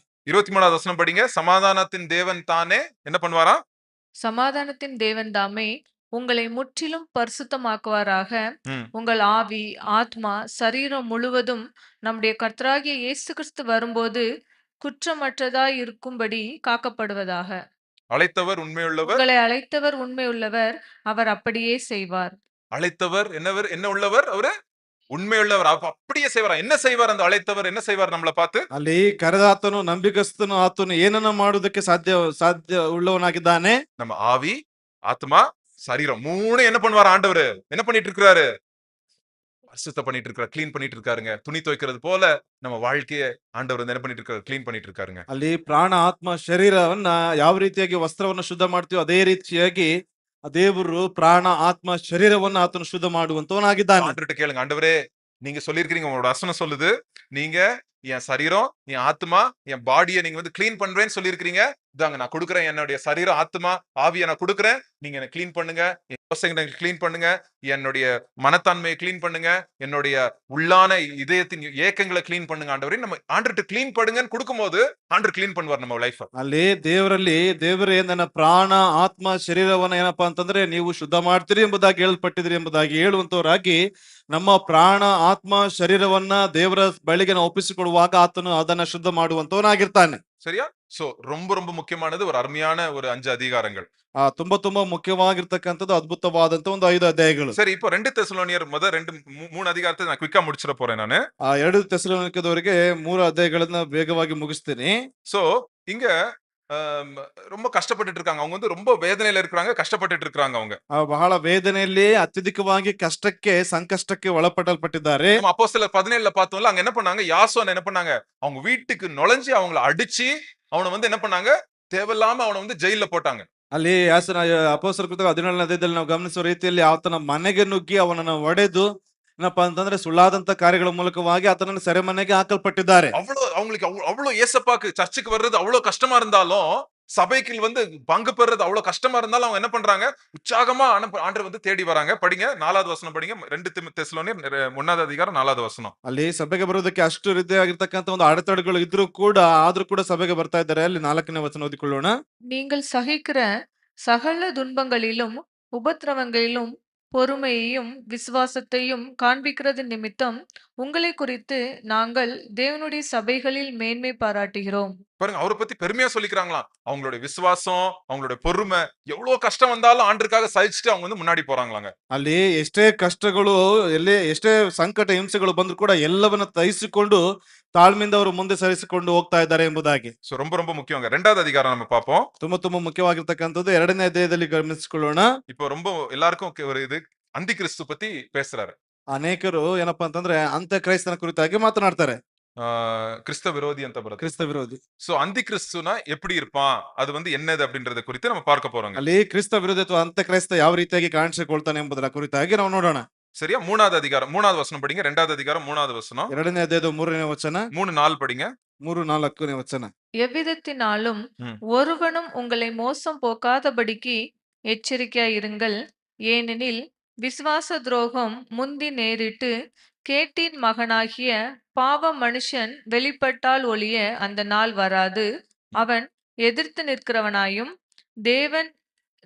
23வது வசனம் படிங்க. சமாதானத்தின் தேவன் தானே என்ன பண்ணுவாரா? சமாதானத்தின் தேவன் தாமே உங்களை முற்றிலும் பரிசுத்தமாக்குவாராக. உங்கள் ஆவி, ஆத்மா, சரீரம் முழுவதும் நம்முடைய கர்த்தராகிய இயேசு கிறிஸ்து வரும்போது குற்றமற்றதாய் இருக்கும்படி காக்கப்படுவதாக. அழைத்தவர் உண்மையுள்ளவர், உங்களை அழைத்தவர் உண்மையுள்ளவர், அவர் அப்படியே செய்வார். அழைத்தவர் என்ன உள்ளவர்? அவரு உண்மையுள்ளவர், அப்படியே செய்வார். என்ன செய்வார் அந்த அழைத்தவர்? என்ன செய்வார் நம்மளை பார்த்து? ಅಲ್ಲಿ ಕರೆದಾತನು ನಂಬಿಕಸ್ತನು ಆತನು ಏನನ್ನ ಮಾಡುವುದಕ್ಕೆ ಸಾಧ್ಯ ಉಳ್ಳವನಾಗಿದ್ದಾನೆ. நம்ம ஆவி, ஆத்மா, சரீரம் 3 என்ன பண்ணுவார் ஆண்டவர்? என்ன பண்ணிட்டு இருக்கிறாரு? பரிசுத்தம் பண்ணிட்டு இருக்காரு, கிளீன் பண்ணிட்டு இருக்காருங்க. துணி துவைக்கிறது போல நம்ம வாழ்க்கைய ஆண்டவர் வந்து என்ன பண்ணிட்டு இருக்காரு, கிளீன் பண்ணிட்டு இருக்காருங்க. ಅಲ್ಲಿ ಪ್ರಾಣ ಆತ್ಮ ಶರೀರವನ್ನ ಯಾವ ರೀತಿಯಾಗಿ ವಸ್ತ್ರವನ್ನು ಶುದ್ಧ ಮಾಡ್ತೀವೋ ಅದೇ ರೀತಿಯಾಗಿ ಆ ದೇವರು ಪ್ರಾಣ ಆತ್ಮ ಶರೀರವನ್ನ ಆತನು ಶುದ್ಧ ಮಾಡುವಂತವನಾಗಿದ್ದಾನೆ. ஆண்டவர்ட்ட கேளுங்க, ஆண்டவரே நீங்க சொல்லியிருக்கிறீங்க, உங்களோட வசனம் சொல்லுது, நீங்க என் சரீரம், என் ஆத்மா, என் பாடியை நீங்க வந்து கிளீன் பண்றேன்னு சொல்லியிருக்கிறீங்க. இதாங்க நான் கொடுக்குறேன், என்னுடைய சரீரம், ஆத்மா, ஆவியை நான் கொடுக்குறேன். நீங்க என்ன கிளீன் பண்ணுங்க, என் யோசனைகளை கிளீன் பண்ணுங்க, என்னுடைய மனத்தன்மையை கிளீன் பண்ணுங்க, என்னுடைய உள்ளான இதயத்தின் ஏக்கங்களை கிளீன் பண்ணுங்க ஆண்டவரே. நம்ம ஆண்டவர்ட்ட கிளீன் பண்ணுங்கன்னு கொடுக்கும்போது ஆண்டவர் கிளீன் பண்ணுவார் நம்ம லைஃப். ಅಲ್ಲಿ ದೇವರೇ ನನ್ನ ಪ್ರಾಣ ಆತ್ಮ ಶರೀರವನ್ನ ಏನಪ್ಪಾ ಅಂತಂದ್ರೆ ನೀವು ಶುದ್ಧ ಮಾಡ್ತೀರಿ ಎಂಬುದಾಗಿ ಹೇಳಲ್ಪಟ್ಟಿದ್ರಿ ಎಂಬುದಾಗಿ ಹೇಳುವಂತವರಾಗಿ ನಮ್ಮ ಪ್ರಾಣ ಆತ್ಮ ಶರೀರವನ್ನ ದೇವರ ಬಳಿಗೆ ನಾವು ಒಪ್ಪಿಸಿಕೊಡುವಾಗ ಆತನು ಅದನ್ನ ಶುದ್ಧ ಮಾಡುವಂತವನಾಗಿರ್ತಾನೆ. சரியா? சோ ரொம்ப ரொம்ப முக்கியமானது ஒரு அருமையான ஒரு 5 அதிகாரங்கள். ತುಂಬಾ ಮುಖ್ಯವಾಗಿರ್ತಕ್ಕಂಥದ್ದು ಅದ್ಭುತವಾದಂತ ಒಂದು 5 ಅಧ್ಯಾಯಗಳು. சரி, இப்போ 2 தெசலோனியர் முத 2 3 அதிகாரத்தை நான் குயிக்கா முடிச்சிட போறேன் நானு. 2 ತೆಸಲೋನಿಕದವರಿಗೆ 3 ಅಧ್ಯಾಯಗಳನ್ನ ವೇಗವಾಗಿ ಮುಗಿಸ್ತೀನಿ. சோ இங்க ரொம்ப கஷ்டப்பட்டுட்டு இருக்காங்க. அவங்க வந்து ரொம்ப வேதனையில இருக்காங்க, கஷ்டப்பட்டுட்டு இருக்காங்க அவங்க. ಬಹಳ ವೇದನೆಯಲ್ಲಿ ಅತ್ಯಧಿಕವಾಗಿ ಕಷ್ಟಕ್ಕೆ ಸಂಕಷ್ಟಕ್ಕೆ ಒಳಪಡಲ್ಪಟ್ಟಿದ್ದಾರೆ. நம்ம அப்போஸ்தலர் 17ல பார்த்தோம்ல, அங்க என்ன பண்ணாங்க, யாசோன் என்ன பண்ணாங்க, அவங்க வீட்டுக்கு நுழைஞ்சு அவங்கள அடிச்சு அவனை வந்து என்ன பண்ணாங்க, தேவையில்லாம அவனை வந்து ஜெயில போட்டாங்க. ಅಲ್ಲಿ ಅಪೊಸ್ತಲರ ಕೃತ್ಯ 17ನೇ ಅಧ್ಯಾಯದಲ್ಲಿ ನಾವು ಗಮನಿಸುವ ರೀತಿಯಲ್ಲಿ ಆತನ ಮನೆಗೆ ನುಗ್ಗಿ ಅವನನ್ನ ಒಡೆದು ಏನಪ್ಪಾ ಅಂತಂದ್ರೆ ಸುಳ್ಳಾದಂತ ಕಾರ್ಯಗಳ ಮೂಲಕವಾಗಿ ಆತನನ್ನು ಸೆರೆಮನೆಗೆ ಹಾಕಲ್ಪಟ್ಟಿದ್ದಾರೆ. அவங்களுக்கு அவ்வளவு ஏசப்பாக்கு சர்ச்சுக்கு வர்றது அவ்வளவு கஷ்டமா இருந்தாலும், சபைக்கு வந்து பங்கு பெறுறது அவ்வளவு கஷ்டமா இருந்தாலும் அவங்க என்ன பண்றாங்க, உற்சாகமா ஆண்டவர் வந்து தேடி வராங்க. படிங்க 4வது வசனம் படிங்க. 2 தெசலோனியர் 1வது அதிகாரம் 4வது வசனம். ಅಲ್ಲಿ ಸಭೆಗೆ ಬರೋದಕ್ಕೆ ಅಷ್ಟು ರೀತಿಯಾಗಿರ್ತಕ್ಕಂಥ ಒಂದು ಅಡೆತಡೆಗಳು ಇದ್ರೂ ಕೂಡ ಆದ್ರೂ ಕೂಡ ಸಭೆಗೆ ಬರ್ತಾ ಇದ್ದಾರೆ. ಅಲ್ಲಿ 4ನೇ ವಚನ ಓದಿಕೊಳ್ಳೋಣ. நீங்கள் சகிக்கிற சகல துன்பங்களிலும் உபத்திரவங்களிலும் பொறுமையையும் விசுவாசத்தையும் காண்பிக்கிறது நிமித்தம் உங்களை குறித்து நாங்கள் தேவனுடைய சபைகளில் மேன்மை பாராட்டுகிறோம். பாருங்க, அவரை பத்தி பெருமையா சொல்லிக்கிறாங்களாம். அவங்களுடைய விசுவாசம், அவங்களுடைய பொறுமை, எவ்வளவு கஷ்டம் வந்தாலும் ஆண்டருக்காக சகிச்சுட்டு அவங்க வந்து முன்னாடி போறாங்களாங்க. ಅಲ್ಲಿ ಎಷ್ಟೇ ಕಷ್ಟಗಳು ಎಷ್ಟೇ ಸಂಕಟ ಹಿಂಸೆಗಳು ಬಂದ್ರು ಕೂಡ ಎಲ್ಲವನ್ನ ತಹಿಸಿಕೊಂಡು ತಾಳ್ಮೆಯಿಂದ ಅವರು ಮುಂದೆ ಸರಿಸಿಕೊಂಡು ಹೋಗ್ತಾ ಇದ್ದಾರೆ ಎಂಬುದಾಗಿ. சோ ரொம்ப ரொம்ப முக்கியங்க. 2வது அதிகாரம் நம்ம பார்ப்போம். ತುಂಬಾ ಮುಖ್ಯವಾಗಿರ್ತಕ್ಕಂಥದ್ದು 2ನೇ ಅಧ್ಯಾಯದಲ್ಲಿ ಗಮನಿಸಿಕೊಳ್ಳೋಣ. இப்போ ரொம்ப எல்லாருக்கும் ஒரு இது அந்தி கிறிஸ்து பத்தி பேசுறாரு. ಅನೇಕರು ಏನಪ್ಪಾ ಅಂತಂದ್ರೆ ಅಂತ್ಯ ಕ್ರೈಸ್ತನ ಕುರಿತಾಗಿ ಮಾತನಾಡ್ತಾರೆ. கிறிஸ்த விரோதி ಅಂತ ಬರುತ್ತೆ. ಕ್ರಿಸ್ತ ವಿರೋಧಿ. சோ அந்தி கிறிஸ்துனா எப்படி இருப்பான், அது வந்து என்னது அப்படின்றத குறித்து நம்ம பார்க்க போறோங்க. ಅಲ್ಲಿ ಕ್ರಿಸ್ತ ವಿರೋಧಿ ಅಥವಾ ಅಂತ್ಯ ಕ್ರೈಸ್ತ ಯಾವ ರೀತಿಯಾಗಿ ಕಾಣಿಸಿಕೊಳ್ತಾನೆ ಎಂಬುದರ ಕುರಿತಾಗಿ ನಾವು ನೋಡೋಣ. சரியா? 3வது அதிகாரம் 3வது வசனம் படிங்க. 2வது அதிகாரம் 3வது வசனம். 2ನೇ ಅಧ್ಯಾಯದ 3ನೇ ವಚನ, 3-4 படிங்க. 3-4ನೇ ವಚನ. எவ்விதத்தினாலும் ம். ஒருவனும் உங்களை மோசம் போக்காதபடிக்கு எச்சரிக்கையாயிருங்கள். ஏனெனில் விசுவாச துரோகம் முந்தி நேரிட்டு கேட்டின் மகனாகிய பாவ மனுஷன் வெளிப்பட்டால் ஒழிய அந்த நாள் வராது. அவன் எதிர்த்து நிற்கிறவனாயும் தேவன்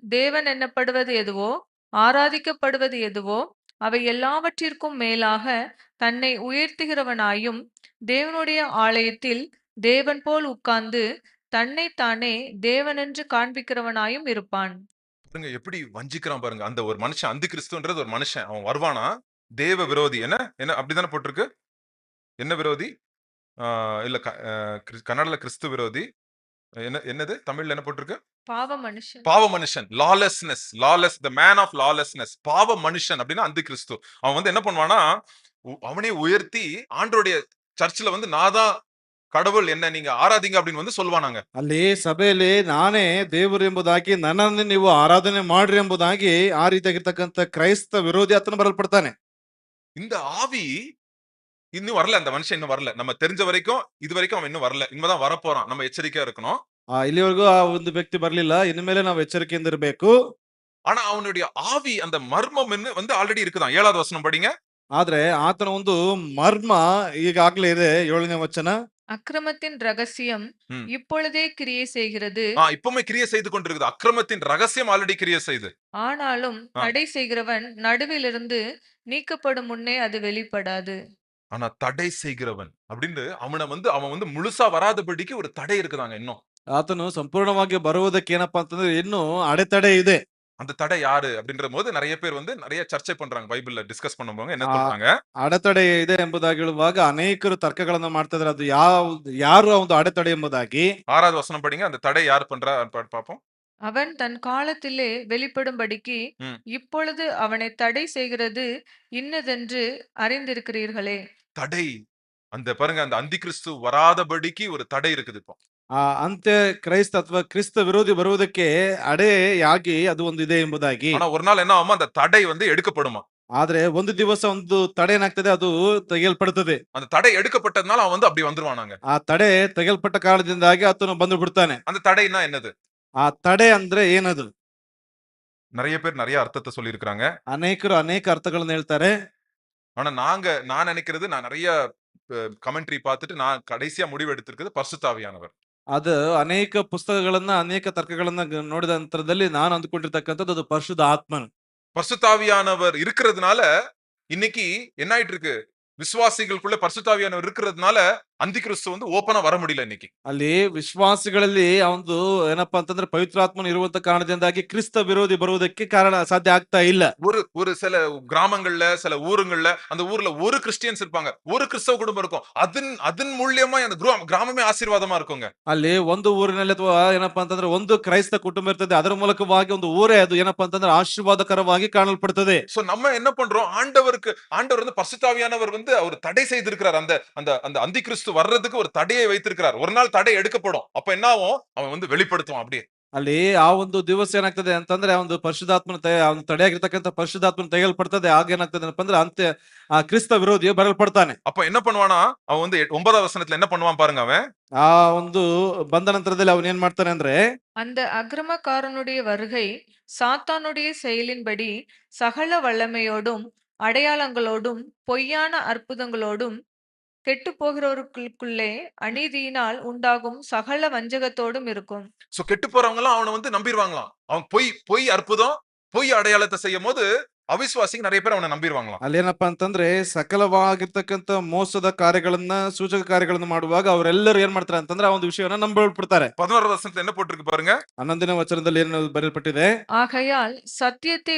தேவன் என்னப்படுவது எதுவோ ஆராதிக்கப்படுவது எதுவோ அவை எல்லாவற்றிற்கும் மேலாக தன்னை உயர்த்துகிறவனாயும் தேவனுடைய ஆலயத்தில் தேவன் போல் உட்கார்ந்து தன்னைத்தானே தேவனென்று காண்பிக்கிறவனாயும் இருப்பான். பாருங்க எப்படி வஞ்சிக்கிறான் பாருங்க. அந்த ஒரு மனுஷன், அந்தி கிறிஸ்துன்றது ஒரு மனுஷன், அவன் வருவானா தேவ விரோதி. என்ன என்ன அப்படிதானே போட்டிருக்கு? என்ன விரோதி? இல்ல கன்னடல கிறிஸ்து விரோதி. என்னது தமிழ்ல என்ன போட்டிருக்கு? பாவ மனுஷன். பாவ மனுஷன், lawlessness, the man of lawlessness. பாவ மனுஷன் அப்படின்னா அந்தி கிறிஸ்து. அவன் வந்து என்ன பண்ணுவானா, அவனே உயர்த்தி ஆண்டவருடைய சர்ச்சில் வந்து நாதான் கடவுள், என்ன நீங்க ஆராதிங்க அப்படின்னு வந்து சொல்வானாங்க. ಅಲ್ಲಿ ಸಭೆಯಲ್ಲಿ ನಾನೇ ದೇವರು ಎಂಬುದಾಗಿ ನನ್ನನ್ನು ನೀವು ಆರಾಧನೆ ಮಾಡ್ರಿ ಎಂಬುದಾಗಿ ಆ ರೀತಿಯಾಗಿರ್ತಕ್ಕಂಥ ಕ್ರೈಸ್ತ ವಿರೋಧಿ ಆತನು ಬರಲ್ಪಡ್ತಾನೆ. இந்த ஆவி இன்னும் வரல, அந்த மனுஷன் இன்னும் வரல. நம்ம தெரிஞ்ச வரைக்கும் இது வரைக்கும் அவன் இன்னும் வரல. இனிமேதான் வரப்போறான். நம்ம எச்சரிக்கையா இருக்கணும். ಇಲ್ಲಿವರೆಗೂ ಆ ಒಂದು ವ್ಯಕ್ತಿ ಬರ್ಲಿಲ್ಲ. ಇನ್ನು ಮೇಲೆ ನಾವು ಎಚ್ಚರಿಕೆಯಿಂದ ಇರಬೇಕು. ஆனா அவனுடைய ஆவி, அந்த மர்மம் வந்து ஆல்ரெடி இருக்குதான். 7வது வசனம் படிங்க. ಆದ್ರೆ ಆತನ ಒಂದು ಮರ್ಮ ಈಗಾಗ್ಲೇ ಇದೆ. 7ನೇ ವಚನ. அக்கிரமத்தின் ரகசியம் இப்பொழுதே கிரியை செய்கிறது. இப்பவுமே கிரியை செய்து கொண்டிருக்குது. அக்கிரமத்தின் ரகசியம் ஆல்ரெடி கிரியை செய்து. ஆனாலும் தடை செய்கிறவன் நடுவிலிருந்து நீக்கப்படும் முன்னே அது வெளிப்படாது. ஆனா தடை செய்கிறவன் அப்படின்னு அவன் வந்து முழுசா வராதபடிக்கு ஒரு தடை இருக்குதாங்க இன்னும். ಆತನು ಸಂಪೂರ್ಣವಾಗಿ ಬರುವುದಕ್ಕೆ ಏನಪ್ಪಾ ಅಂತಂದ್ರೆ ಇನ್ನೂ ಅಡೆತಡೆ ಇದೆ. அந்த தடை யாரு அப்படின்ற போது நிறைய பேர் வந்து நிறைய சர்ச்சை பண்றாங்க. பைபிள்ல டிஸ்கஸ் பண்ணுவாங்க. என்ன சொல்றாங்க? ಅಡೆತಡೆ ಇದೆ ಎಂಬುದಾಗಿ ಹೇಳುವಾಗ ಅನೇಕರು ತರ್ಕಗಳನ್ನ ಮಾಡ್ತಾ ಇದ್ದಾರೆ. ಅದು ಯಾರು ಒಂದು ಅಡೆತಡೆ ಎಂಬುದಾಗಿ. 6வது வசனம் படிங்க. அந்த தடை யார் பண்றா பாப்போம். அவன் தன் காலத்திலே வெளிப்படும்படிக்கு ம். இப்பொழுது அவனை தடை செய்கிறது இன்னதென்று அறிந்திருக்கிறீர்களே. தடை. அந்த பாருங்க, அந்த அந்தி கிறிஸ்து வராதபடிக்கு ஒரு தடை இருக்குது இப்போ. ಆ ಅಂತ್ಯ ಕ್ರೈಸ್ತ ಅಥವಾ ಕ್ರಿಸ್ತ ವಿರೋಧಿ ಬರುವುದಕ್ಕೆ ಅಡೆಯಾಗಿ ಅದು ಒಂದು ಇದೆ ಎಂಬುದಾಗಿ. ஆனா ஒரு நாள் என்ன ஆகுமா, அந்த தடை வந்து எடுக்கப்படுமா. ಆದ್ರೆ ಒಂದು ದಿವಸ ಒಂದು ತಡೆ ಏನಾಗ್ತದೆ, ಅದು ತೆಗೆಯಲ್ಪಡುತ್ತದೆ. அந்த தடை எடுக்கப்பட்டதுனால அவன் வந்து அப்படி வந்துருவானாங்க. ಆ ತಡೆ ತೆಗೆಯಲ್ಪಟ್ಟ ಕಾರಣದಿಂದಾಗಿ ಆತನು ಬಂದು ಬಿಡ್ತಾನೆ. அந்த தடைன்னா என்னது? ಆ ತಡೆ ಅಂದ್ರೆ ಏನದು? நிறைய பேர் நிறைய அர்த்தத்தை சொல்லியிருக்கிறாங்க. ಅನೇಕರು ಅನೇಕ ಅರ್ಥಗಳನ್ನ ಹೇಳ್ತಾರೆ. ஆனா நான் நினைக்கிறது, நான் நிறைய கமெண்ட்ரி பார்த்துட்டு நான் கடைசியா முடிவு எடுத்திருக்கிறது பரிசுத்தாவியானவர். ಅದು ಅನೇಕ ಪುಸ್ತಕಗಳನ್ನ ಅನೇಕ ತರ್ಕಗಳನ್ನ ನೋಡಿದ ನಂತರದಲ್ಲಿ ನಾನು ಅಂದುಕೊಂಡಿರ್ತಕ್ಕಂಥದ್ದು ಅದು ಪರಿಶುದ್ಧ ಆತ್ಮನು. பரிசுத்தாவியானவர் இருக்கிறதுனால இன்னைக்கு என்ன ஆயிட்டு இருக்கு, விசுவாசிகளுக்குள்ள பரிசுத்தாவியானவர் இருக்கிறதுனால அந்தி கிறிஸ்து வந்து ஓப்பனா வர முடியல இன்னைக்கு. ಅಲ್ಲಿ ವಿಶ್ವಾಸಿಗಳಲ್ಲಿ ಆ ಒಂದು ಏನಪ್ಪಾ ಅಂತಂದ್ರೆ ಪವಿತ್ರಾತ್ಮನು ಇರುವಂತ ಕಾರಣದಿಂದಾಗಿ ಕ್ರಿಸ್ತ ವಿರೋಧಿ ಬರುವುದಕ್ಕೆ ಕಾರಣ ಸಾಧ್ಯ ಆಗ್ತಾ ಇಲ್ಲ. ஒரு சில கிராமங்கள்ல, சில ஊருங்கள்ல, அந்த ஊர்ல ஒரு கிறிஸ்டியன்ஸ் இருப்பாங்க, ஒரு கிறிஸ்தவ குடும்பம் இருக்கும். அதன் மூலியமா அந்த கிராமமே ஆசீர்வாதமா இருக்குங்க. ಅಲ್ಲಿ ಒಂದು ಊರಿನಲ್ಲಿ ಅಥವಾ ಏನಪ್ಪಾ ಅಂತಂದ್ರೆ ಒಂದು ಕ್ರೈಸ್ತ ಕುಟುಂಬ ಇರ್ತದೆ, ಅದರ ಮೂಲಕವಾಗಿ ಒಂದು ಊರೇ ಅದು ಏನಪ್ಪಾ ಅಂತಂದ್ರೆ ಆಶೀರ್ವಾದಕರವಾಗಿ ಕಾಣಲ್ಪಡುತ್ತದೆ. சோ நம்ம என்ன பண்றோம், ஆண்டவர் வந்து பரிசுத்தாவியானவர் வந்து அவர் தடை செய்திருக்கிறார். அந்த அந்த அந்த அந்தி கிறிஸ்து வர்றதுக்கு ஒரு தடையை வைத்திருக்கிறார். ஒரு நாள் தடை எடுக்கப்படும். அப்ப என்ன ஆகும், அவன் வந்து வெளிப்படுத்துவான் அப்படியே. ಅಲ್ಲಿ ಆ ಒಂದು ದಿವಸ ಏನಾಗ್ತದೆ ಅಂತಂದ್ರೆ ಆ ಒಂದು ಪರಿಶುದ್ಧಾತ್ಮನ ಅವನು ತಡೆಯಾಗಿರ್ತಕ್ಕಂಥ ಪರಿಶುದ್ಧಾತ್ಮನ ತೆಗೆಯಲ್ಪಡ್ತದೆ. ಆಗ ಏನಾಗ್ತದೆ ಏನಪ್ಪಾ ಅಂದ್ರೆ ಅಂತ್ಯ ಆ ಕ್ರಿಸ್ತ ವಿರೋಧಿಯು ಬರಲ್ಪಡ್ತಾನೆ. அப்ப என்ன பண்ணுவானா, அவன் வந்து 9வது வசனத்துல என்ன பண்ணுவான் பாருங்க அவன். ಆ ಒಂದು ಬಂದ ನಂತರದಲ್ಲಿ ಅವನ್ ಏನ್ ಮಾಡ್ತಾನೆ ಅಂದ್ರೆ, அந்த அக்கிரமக்காரனுடைய வருகை சாத்தானுடைய செயலின்படி சகல வல்லமையோடும் அடையாளங்களோடும் பொய்யான அற்புதங்களோடும் கெட்டு போகிறவர்களுக்குள்ளே அநீதியினால் உண்டாகும் சகல வஞ்சகத்தோடும் இருக்கும். சோ கெட்டு போறவங்க எல்லாம் அவனை வந்து நம்பிடுவாங்களாம். அவன் பொய் அற்புதம், பொய் அடையாளத்தை செய்யும் போது அவிசுவாசிங்க நிறைய பேர் அவனை நம்பிடுவாங்களாம். ಅಲ್ಲಿ ಏನಪ್ಪಾ ಅಂತಂದ್ರೆ ಸಕಲವಾಗಿರ್ತಕ್ಕಂಥ ಮೋಸದ ಕಾರ್ಯಗಳನ್ನ ಸೂಚಕ ಕಾರ್ಯಗಳನ್ನ ಮಾಡುವಾಗ ಅವರೆಲ್ಲರೂ ಏನ್ ಮಾಡ್ತಾರೆ ಅಂತಂದ್ರೆ ಆ ಒಂದು ವಿಷಯವನ್ನ ನಂಬಿಬಿಡ್ತಾರೆ. 11வது வசனத்துல என்ன போட்டிருக்கு பாருங்க. 11ನೇ ವಚನದಲ್ಲಿ ಏನು ಬರೆಯಲ್ಪಟ್ಟಿದೆ? ஆகையால் சத்தியத்தை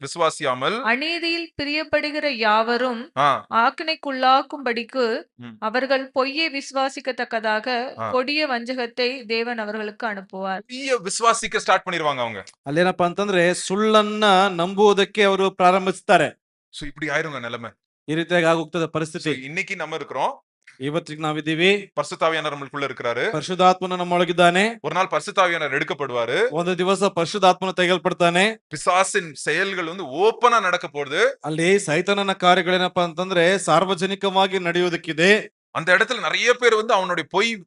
விசுவாசியாமல் அநீதியில் பிரியப்படுகிற யாவரும் ஆக்கினைக்குள்ளாக்கும்படிக்கு அவர்கள் பொய்யை விசுவாசிக்கத்தக்கதாக கொடிய வஞ்சகத்தை தேவன் அவர்களுக்கு அனுப்புவார். விசுவாசிக்க ஸ்டார்ட் பண்ணிடுவாங்க அவங்க. ಅಲ್ಲಿ ಏನಪ್ಪಾ ಅಂತಂದ್ರೆ ಸುಳ್ಳನ್ನ ನಂಬುವುದಕ್ಕೆ ಅವರು ಪ್ರಾರಂಭಿಸ್ತಾರೆ. சோ இப்படி ஆயிருங்க நிலைமை. ಈ ರೀತಿಯಾಗಿ ಆಗೋಗ್ತದೆ ಪರಿಸ್ಥಿತಿ. இன்னைக்கு நம்ம இருக்கிறோம், ಇವತ್ತಿಗೆ ನಾವಿದ್ದೀವಿ. பரிசுத்தாவியானவர் நம்மளுக்குள்ள இருக்கிறாரு. ಪರಿಶುದ್ಧಾತ್ಮನು ನಮ್ಮೊಳಗಿದ್ದಾನೆ. ஒரு நாள் பரிசுத்தாவியானவர் எடுக்கப்படுவாரு. ಒಂದು ದಿವಸ ಪರಿಶುದ್ಧಾತ್ಮನು ತೆಗೆಯಲ್ಪಡ್ತಾನೆ. பிசாசின் செயல்கள் வந்து ಓಪನ್ நடக்க போகுது. ಅಲ್ಲಿ ಸೈತಾನನ ಕಾರ್ಯಗಳೇನಪ್ಪಾ ಅಂತಂದ್ರೆ ಸಾರ್ವಜನಿಕವಾಗಿ ನಡೆಯುವುದಕ್ಕಿದೆ. அந்த இடத்துல நிறைய பேர் வந்து அவனுடைய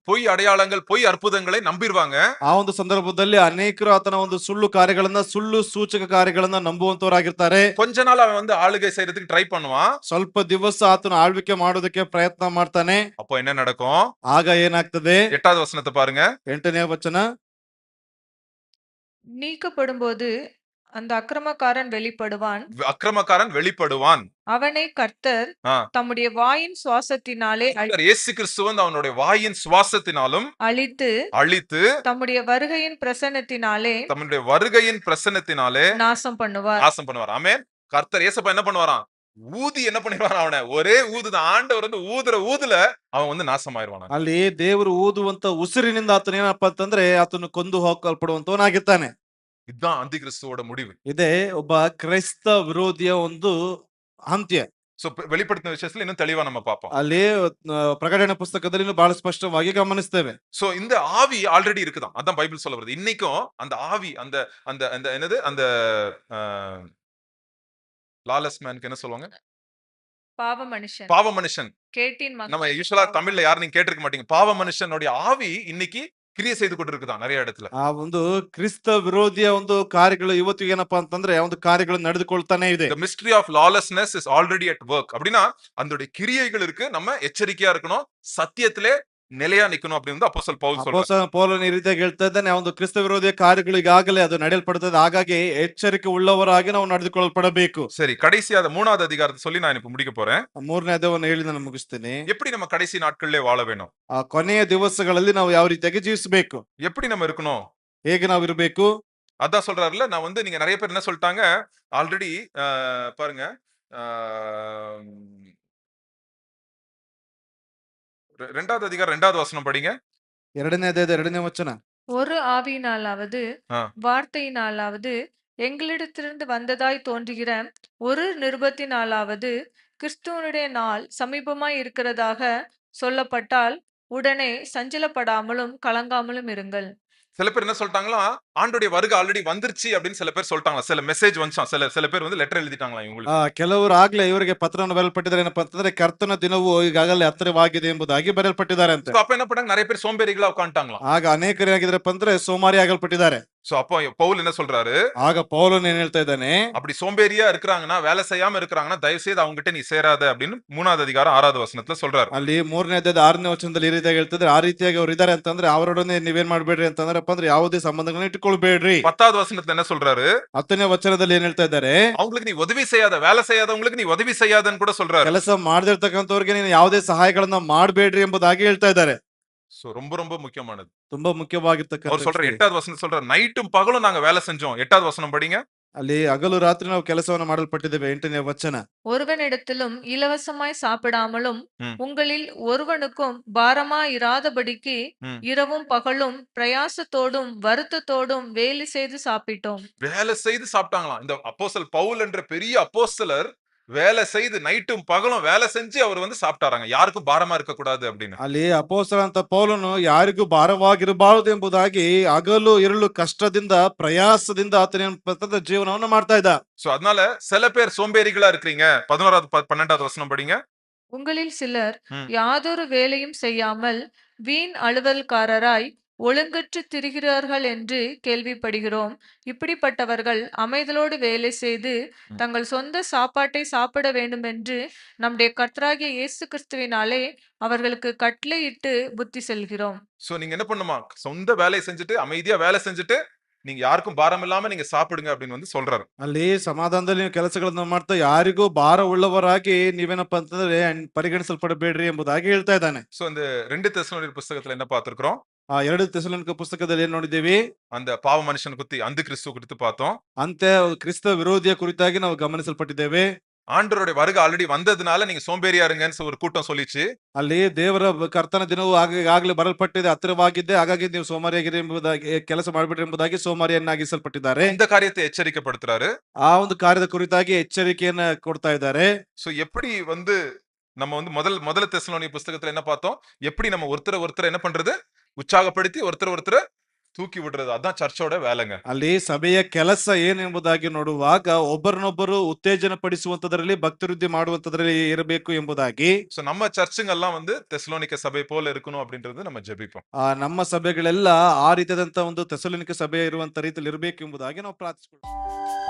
பொய் அடையாளங்கள், பொய் அற்புதங்களை நம்பிடுவாங்க. ಆ ಒಂದು ಸಂದರ್ಭದಲ್ಲಿ ಅನೇಕರು ಆತನ ಒಂದು ಸುಳ್ಳು ಕಾರ್ಯಗಳನ್ನ, ಸುಳ್ಳು ಸೂಚಕ ಕಾರ್ಯಗಳನ್ನ ನಂಬುವಂತವರಾಗಿರ್ತಾರೆ. கொஞ்ச நாள் அவன் வந்து ஆளுகை செய்யறதுக்கு ட்ரை பண்ணுவான். ಸ್ವಲ್ಪ ದಿವಸ ಆತನ ಆಳ್ವಿಕೆ ಮಾಡೋದಕ್ಕೆ ಪ್ರಯತ್ನ ಮಾಡ್ತಾನೆ. அப்போ என்ன நடக்கும்? ಆಗ ಏನಾಗ್ತದೆ? 8வது வசனத்தை பாருங்க. 8ನೇ ವಚನ. நீக்கப்படும்போது அந்த அக்கிரமக்காரன் வெளிப்படுவான். அவனை கர்த்தர் தம்முடைய வாயின் சுவாசத்தினாலே இயேசு கிறிஸ்து வந்து அவனுடைய வாயின் சுவாசத்தினாலும் அழித்து தம்முடைய வருகையின் பிரசன்னத்தினாலே நாசம் பண்ணுவார். ஆமென். கர்த்தர் இயேசுப்பா என்ன பண்ணுவாராம்? ஊதி என்ன பண்ணிடுவான் அவனை? ஒரே ஊதுதான். ஆண்டவர் வந்து ஊதுல அவன் வந்து நாசமாயிருவான். ಅಲ್ಲಿ ದೇವರು ಊದುವಂತ ಉಸಿರಿನಿಂದ ಆತನ ಏನಪ್ಪಾ ಅಂತಂದ್ರೆ ಆತನು ಕೊಂದು ಹಾಕಲ್ಪಡುವಂತವನಾಗಿರ್ತಾನೆ. இதுதான் அந்தி கிறிஸ்துவோட முடிவு. ಇದೇ ಒಬ್ಬ ಕ್ರೈಸ್ತ ವಿರೋಧಿಯ ಒಂದು ಅಂತ್ಯ. சோ வெளிப்படுத்தின விஷயத்துல இன்னும் தெளிவா நம்ம பாப்போம். ಅಲ್ಲಿ ಪ್ರಕಟಣೆ ಪುಸ್ತಕದಲ್ಲಿ ಇನ್ನೂ ಬಹಳ ಸ್ಪಷ್ಟವಾಗಿ ಗಮನಿಸ್ತೇವೆ. சோ இந்த ஆவி ஆல்ரெடி இருக்குதான். அதான் பைபிள் சொல்ல வருது. இன்னைக்கும் அந்த ஆவி, அந்த அந்த அந்த என்னது, அந்த லாலஸ் மேனுக்கு என்ன சொல்லுவாங்க? பாவ மனுஷன். நம்ம யூசுவலா தமிழ்ல யாரும் நீங்க கேட்டிருக்க மாட்டீங்க. பாவ மனுஷனுடைய ஆவி இன்னைக்கு கிரியை செய்து கொண்டிருக்குதான் நிறைய இடத்துல. ಆ ಒಂದು ಕ್ರಿಸ್ತ ವಿರೋಧಿಯ ಒಂದು ಕಾರ್ಯಗಳು ಇವತ್ತಿಗೆ ಏನಪ್ಪಾ ಅಂತಂದ್ರೆ ಆ ಒಂದು ಕಾರ್ಯಗಳು ನಡೆದುಕೊಳ್ತಾನೆ ಇದೆ. The mystery of lawlessness is already at work. அப்படினா அந்த கிரியைகள் இருக்கு. நம்ம எச்சரிக்கையா இருக்கணும். சத்தியத்திலே நிலையா நிக்கணும் அப்படின்னு அப்போஸ்தலன் பவுல் சொல்றார். ಅಪೊಸ್ತಲ ಪೌಲನು ಈ ರೀತಿಯಾಗಿ ಹೇಳ್ತಾ ಇದ್ದಾನೆ, ಆ ಒಂದು ಕ್ರಿಸ್ತ ವಿರೋಧಿಯ ಕಾರ್ಯಗಳು ಈಗಾಗಲೇ ಅದು ನಡೆಯಲ್ಪಡುತ್ತದೆ. ಹಾಗಾಗಿ ಎಚ್ಚರಿಕೆ ಉಳ್ಳವರಾಗಿ ನಾವು ನಡೆದುಕೊಳ್ಳಲ್ಪಡಬೇಕು. சரி, கடைசியா 3வது அதிகாரத்தை சொல்லி நான் இப்ப முடிக்க போறேன். 3ನೇ ಅಧ್ಯಾಯವನ್ನು ಹೇಳಿ ನಾನು ಮುಗಿಸ್ತೀನಿ. எப்படி நம்ம கடைசி நாட்களிலே வாழ வேணும்? ಆ ಕೊನೆಯ ದಿವಸಗಳಲ್ಲಿ ನಾವು ಯಾವ ರೀತಿಯಾಗಿ ಜೀವಿಸಬೇಕು? எப்படி நம்ம இருக்கணும்? ಹೇಗೆ ನಾವು ಇರಬೇಕು? அதான் சொல்றாருல. நான் வந்து நீங்க நிறைய பேர் என்ன சொல்லிட்டாங்க ஆல்ரெடி, பாருங்க, 2வது அதிகாரம் 2வது வசனம் படிங்க. 2ನೇ ಅಧ್ಯಾಯದ 2ನೇ ವಚನ. ஒரு ஆவியினாலாவது ஆ. வார்த்தையினாலாவது எங்களிடத்திலிருந்து வந்ததாய் தோன்றுகிற ஒரு நிருபத்தினாலாவது கிறிஸ்துவனுடைய நாள் சமீபமாய் இருக்கிறதாக சொல்லப்பட்டால் உடனே சஞ்சலப்படாமலும் கலங்காமலும் இருங்கள். சில பேர் என்ன சொல்லிட்டாங்களா, ஆண்டுடைய வருகை ஆல்ரெடி வந்துருச்சு அப்படின்னு சில பேர் சொல்லிட்டாங்களா. சில மெசேஜ் வந்துச்சாம். சில பேர் வந்து லெட்டர் எழுதிட்டாங்களா ಇವುங்களுக்கு. ಕೆಲವರು ಆಗ್ಲೇ ಇವರಿಗೆ ಪತ್ರವನ್ನು ಬರೆಯಲ್ಪಟ್ಟಿದ್ದಾರೆ ಏನಪ್ಪಾ ಅಂತಂದ್ರೆ ಕರ್ತನ ದಿನವು ಈಗಾಗಲೇ ಹತ್ತಿರವಾಗಿದೆ ಎಂಬುದಾಗಿ ಬರೆಯಲ್ಪಟ್ಟಿದ್ದಾರೆ ಅಂತ. So அப்ப என்ன பண்ணாங்க, நிறைய பேர் சோம்பேறிகளா உட்கார்ந்துட்டாங்களாம். ಆಗ ಅನೇಕರು ಏನಾಗಿದ್ರಪ್ಪ ಅಂದ್ರೆ ಸೋಮಾರಿ ಆಗಲ್ಪಟ್ಟಿದ್ದಾರೆ. சோ அப்போ பவுல் என்ன சொல்றாரு, ಆಗ ಪೌಲನು ಏನ್ ಹೇಳ್ತಾ ಇದ್ದಾನೆ, அப்படி சோம்பேறியா இருக்கிறாங்கன்னா, வேலை செய்யாம இருக்கிறாங்கன்னா, தயவு செய்து அவங்க கிட்ட நீ சேராத அப்படின்னு 3வது அதிகாரம் 6வது வசனத்துல சொல்றாரு. ಅಲ್ಲಿ 3ನೇ ಅಧ್ಯಾಯದ 6ನೇ ವಚನದಲ್ಲಿ ಈ ರೀತಿಯಾಗಿ ಹೇಳ್ತಿದ್ರೆ, ಆ ರೀತಿಯಾಗಿ ಅವ್ರು ಇದಾರೆ ಅಂತಂದ್ರೆ ಅವರೊಡನೆ ನೀವೇನ್ ಮಾಡ್ಬೇಡ್ರಿ ಅಂತಂದ್ರಪ್ಪ ಅಂದ್ರೆ ಯಾವುದೇ ಸಂಬಂಧಗಳನ್ನ ಇಟ್ಕೊಳ್ಬೇಡ್ರಿ. 10வது ವசனத்துல என்ன சொல்றாரு, 10ನೇ ವಚನದಲ್ಲಿ ಏನ್ ಹೇಳ್ತಾ ಇದ್ದಾರೆ, அவங்களுக்கு நீ உதவி செய்யாத, வேலை செய்யாதவங்களுக்கு நீ உதவி செய்யாதன்னு கூட சொல்றாரு. ಕೆಲಸ ಮಾಡದಿರ್ತಕ್ಕಂಥವ್ರಿಗೆ ನೀನು ಯಾವುದೇ ಸಹಾಯಗಳನ್ನ ಮಾಡಬೇಡ್ರಿ ಎಂಬುದಾಗಿ ಹೇಳ್ತಾ ಇದ್ದಾರೆ. சோ ரொம்ப ரொம்ப முக்கியமானது. ತುಂಬಾ அவர் ಮುಖ್ಯವಾಗಿರ್ತಕ್ಕಂಥ சொல்ற ವಿಷಯ. 8வது வசனம் சொல்றாரு, நைட்டும் பகலும் நாங்க வேலை செஞ்சோம். 8வது வசனம் படிங்க. ಅಲ್ಲಿ ಹಗಲು ರಾತ್ರಿ ನಾವು ಕೆಲಸವನ್ನು ಮಾಡಲ್ಪಟ್ಟಿದ್ದೇವೆ. 8ನೇ ವಚನ. ஒருவனிடத்திலும் இலவசமாய் சாப்பிடாமலும் ம். உங்களில் ஒருவனுக்கும் பாரமாயிராதபடிக்கு ம். இரவும் பகலும் பிரயாசத்தோடும் வருத்தத்தோடும் வேலை செய்து சாப்பிட்டோம். வேலை செய்து சாப்பிட்டாங்களாம். இந்த அப்போஸ்தலர் பவுல் என்ற பெரிய அப்போஸ்தலர் வேலை செய்து நைட்டும் பகலும் வேலை செஞ்சு அவர் வந்து சாப்பிட்டாராங்க. யாருக்கும் பாரமா இருக்க கூடாது அப்படின்னு. ಅಲ್ಲಿ ಅಪೊಸ್ತಲ ಅಂತ ಪೌಲನು ಯಾರಿಗೂ ಭಾರವಾಗಿರಬಾರದು ಎಂಬುದಾಗಿ ಹಗಲು ಇರುಳು ಕಷ್ಟದಿಂದ ಪ್ರಯಾಸದಿಂದ ಆತನ ಜೀವನವನ್ನು ಮಾಡ್ತಾ ಇದ್ದ. சோ அதனால சில பேர் சோம்பேறிகளா இருக்கிறீங்க. 11வது 12வது வசனம் படிங்க. உங்களில் சிலர் ம். யாதொரு வேலையும் செய்யாமல் வீண் அலுவல்காரராய் ஒழுங்கற்று திரிகிறார்கள் என்று கேள்விப்படுகிறோம். இப்படிப்பட்டவர்கள் அமைதலோடு வேலை செய்து ம். தங்கள் சொந்த சாப்பாட்டை சாப்பிட வேண்டுமென்று நம்முடைய கர்த்தராகிய இயேசு கிறிஸ்துவினாலே அவர்களுக்கு கட்டளையிட்டு புத்தி சொல்கிறோம். சோ நீங்க என்ன பண்ணுமா, சொந்த வேலையை செஞ்சுட்டு அமைதியா வேலை செஞ்சுட்டு நீங்க யாருக்கும் பாரம் இல்லாம நீங்க சாப்பிடுங்க அப்படின்னு வந்து சொல்றாரு. ಅಲ್ಲಿ ಸಮಾಧಾನದಲ್ಲಿ ನೀವು ಕೆಲಸಗಳನ್ನ ಮಾಡ್ತಾ ಯಾರಿಗೂ ಭಾರ ಉಳ್ಳವರಾಗಿ ನೀವೇನಪ್ಪ ಅಂತಂದ್ರೆ ಪರಿಗಣಿಸಲ್ಪಡಬೇಡ್ರಿ ಎಂಬುದಾಗಿ ಹೇಳ್ತಾ ಇದ್ದಾನೆ. சோ இந்த 2 தெசலோனியர் புஸ்தகத்துல என்ன பார்த்திருக்கிறோம், 2 ತೆಸಲೋನಿಕ ಪುಸ್ತಕದಲ್ಲಿ ಏನ್ ನೋಡಿದ್ದೀವಿ, அந்த பாவ மனுஷன் குறித்து அந்த கிறிஸ்துவ குறித்து பார்த்தோம். ಅಂತೆ ಕ್ರಿಸ್ತ ವಿರೋಧಿಯ ಕುರಿತಾಗಿ ನಾವು ಗಮನಿಸಲ್ಪಟ್ಟಿದ್ದೇವೆ. ஆண்டவருடைய வருகை ஆல்ரெடி வந்ததுனால நீங்க சோம்பேறியா இருங்கன்னு ஒரு கூட்டம் சொல்லிச்சு. ಅಲ್ಲಿ ದೇವರ ಕರ್ತನ ದಿನವು ಆಗಲೇ ಬರಲ್ಪಟ್ಟಿದೆ, ಹತ್ತಿರವಾಗಿದ್ದೆ, ಹಾಗಾಗಿ ನೀವು ಸೋಮಾರಿಯಾಗಿರಿ ಎಂಬುದಾಗಿ, ಕೆಲಸ ಮಾಡಬೇಡ್ರಿ ಎಂಬುದಾಗಿ ಸೋಮಾರಿಯನ್ನಾಗಿಸಲ್ಪಟ್ಟಿದ್ದಾರೆ. இந்த காரியத்தை எச்சரிக்கப்படுத்துறாரு. ಆ ಒಂದು ಕಾರ್ಯದ ಕುರಿತಾಗಿ ಎಚ್ಚರಿಕೆಯನ್ನ ಕೊಡ್ತಾ ಇದ್ದಾರೆ. சோ எப்படி வந்து நம்ம வந்து முதல் தெசலோனிய புஸ்தகத்துல என்ன பார்த்தோம், எப்படி நம்ம ஒருத்தரை என்ன பண்றது, உற்சாகப்படுத்தி ஒருத்தரை தூக்கி விடுறது. அதான் சர்ச்சோட வேலைங்க. ಅಲ್ಲಿ ಸಭೆಯ ಕೆಲಸ ಏನೆಂಬುದಾಗಿ ನೋಡುವಾಗ ಒಬ್ಬರನ್ನೊಬ್ಬರು ಉತ್ತೇಜನ ಪಡಿಸುವಂತದ್ರಲ್ಲಿ, ಭಕ್ತಿವೃದ್ಧಿ ಮಾಡುವಂತದ್ರಲ್ಲಿ ಇರಬೇಕು ಎಂಬುದಾಗಿ. சோ நம்ம சர்ச்சுங்க எல்லாம் வந்து தெசலோனிக்க சபை போல இருக்கணும் அப்படின்றது நம்ம ஜெபிப்போம். ನಮ್ಮ ಸಭೆಗಳೆಲ್ಲ ಆ ರೀತಿಯಾದಂತ ಒಂದು ತೆಸಲೋನಿಕ ಸಭೆ ಇರುವಂತ ರೀತಿಯಲ್ಲಿ ಇರಬೇಕು ಎಂಬುದಾಗಿ ನಾವು ಪ್ರಾರ್ಥಿಸಿಕೊಳ್ಳೋಣ.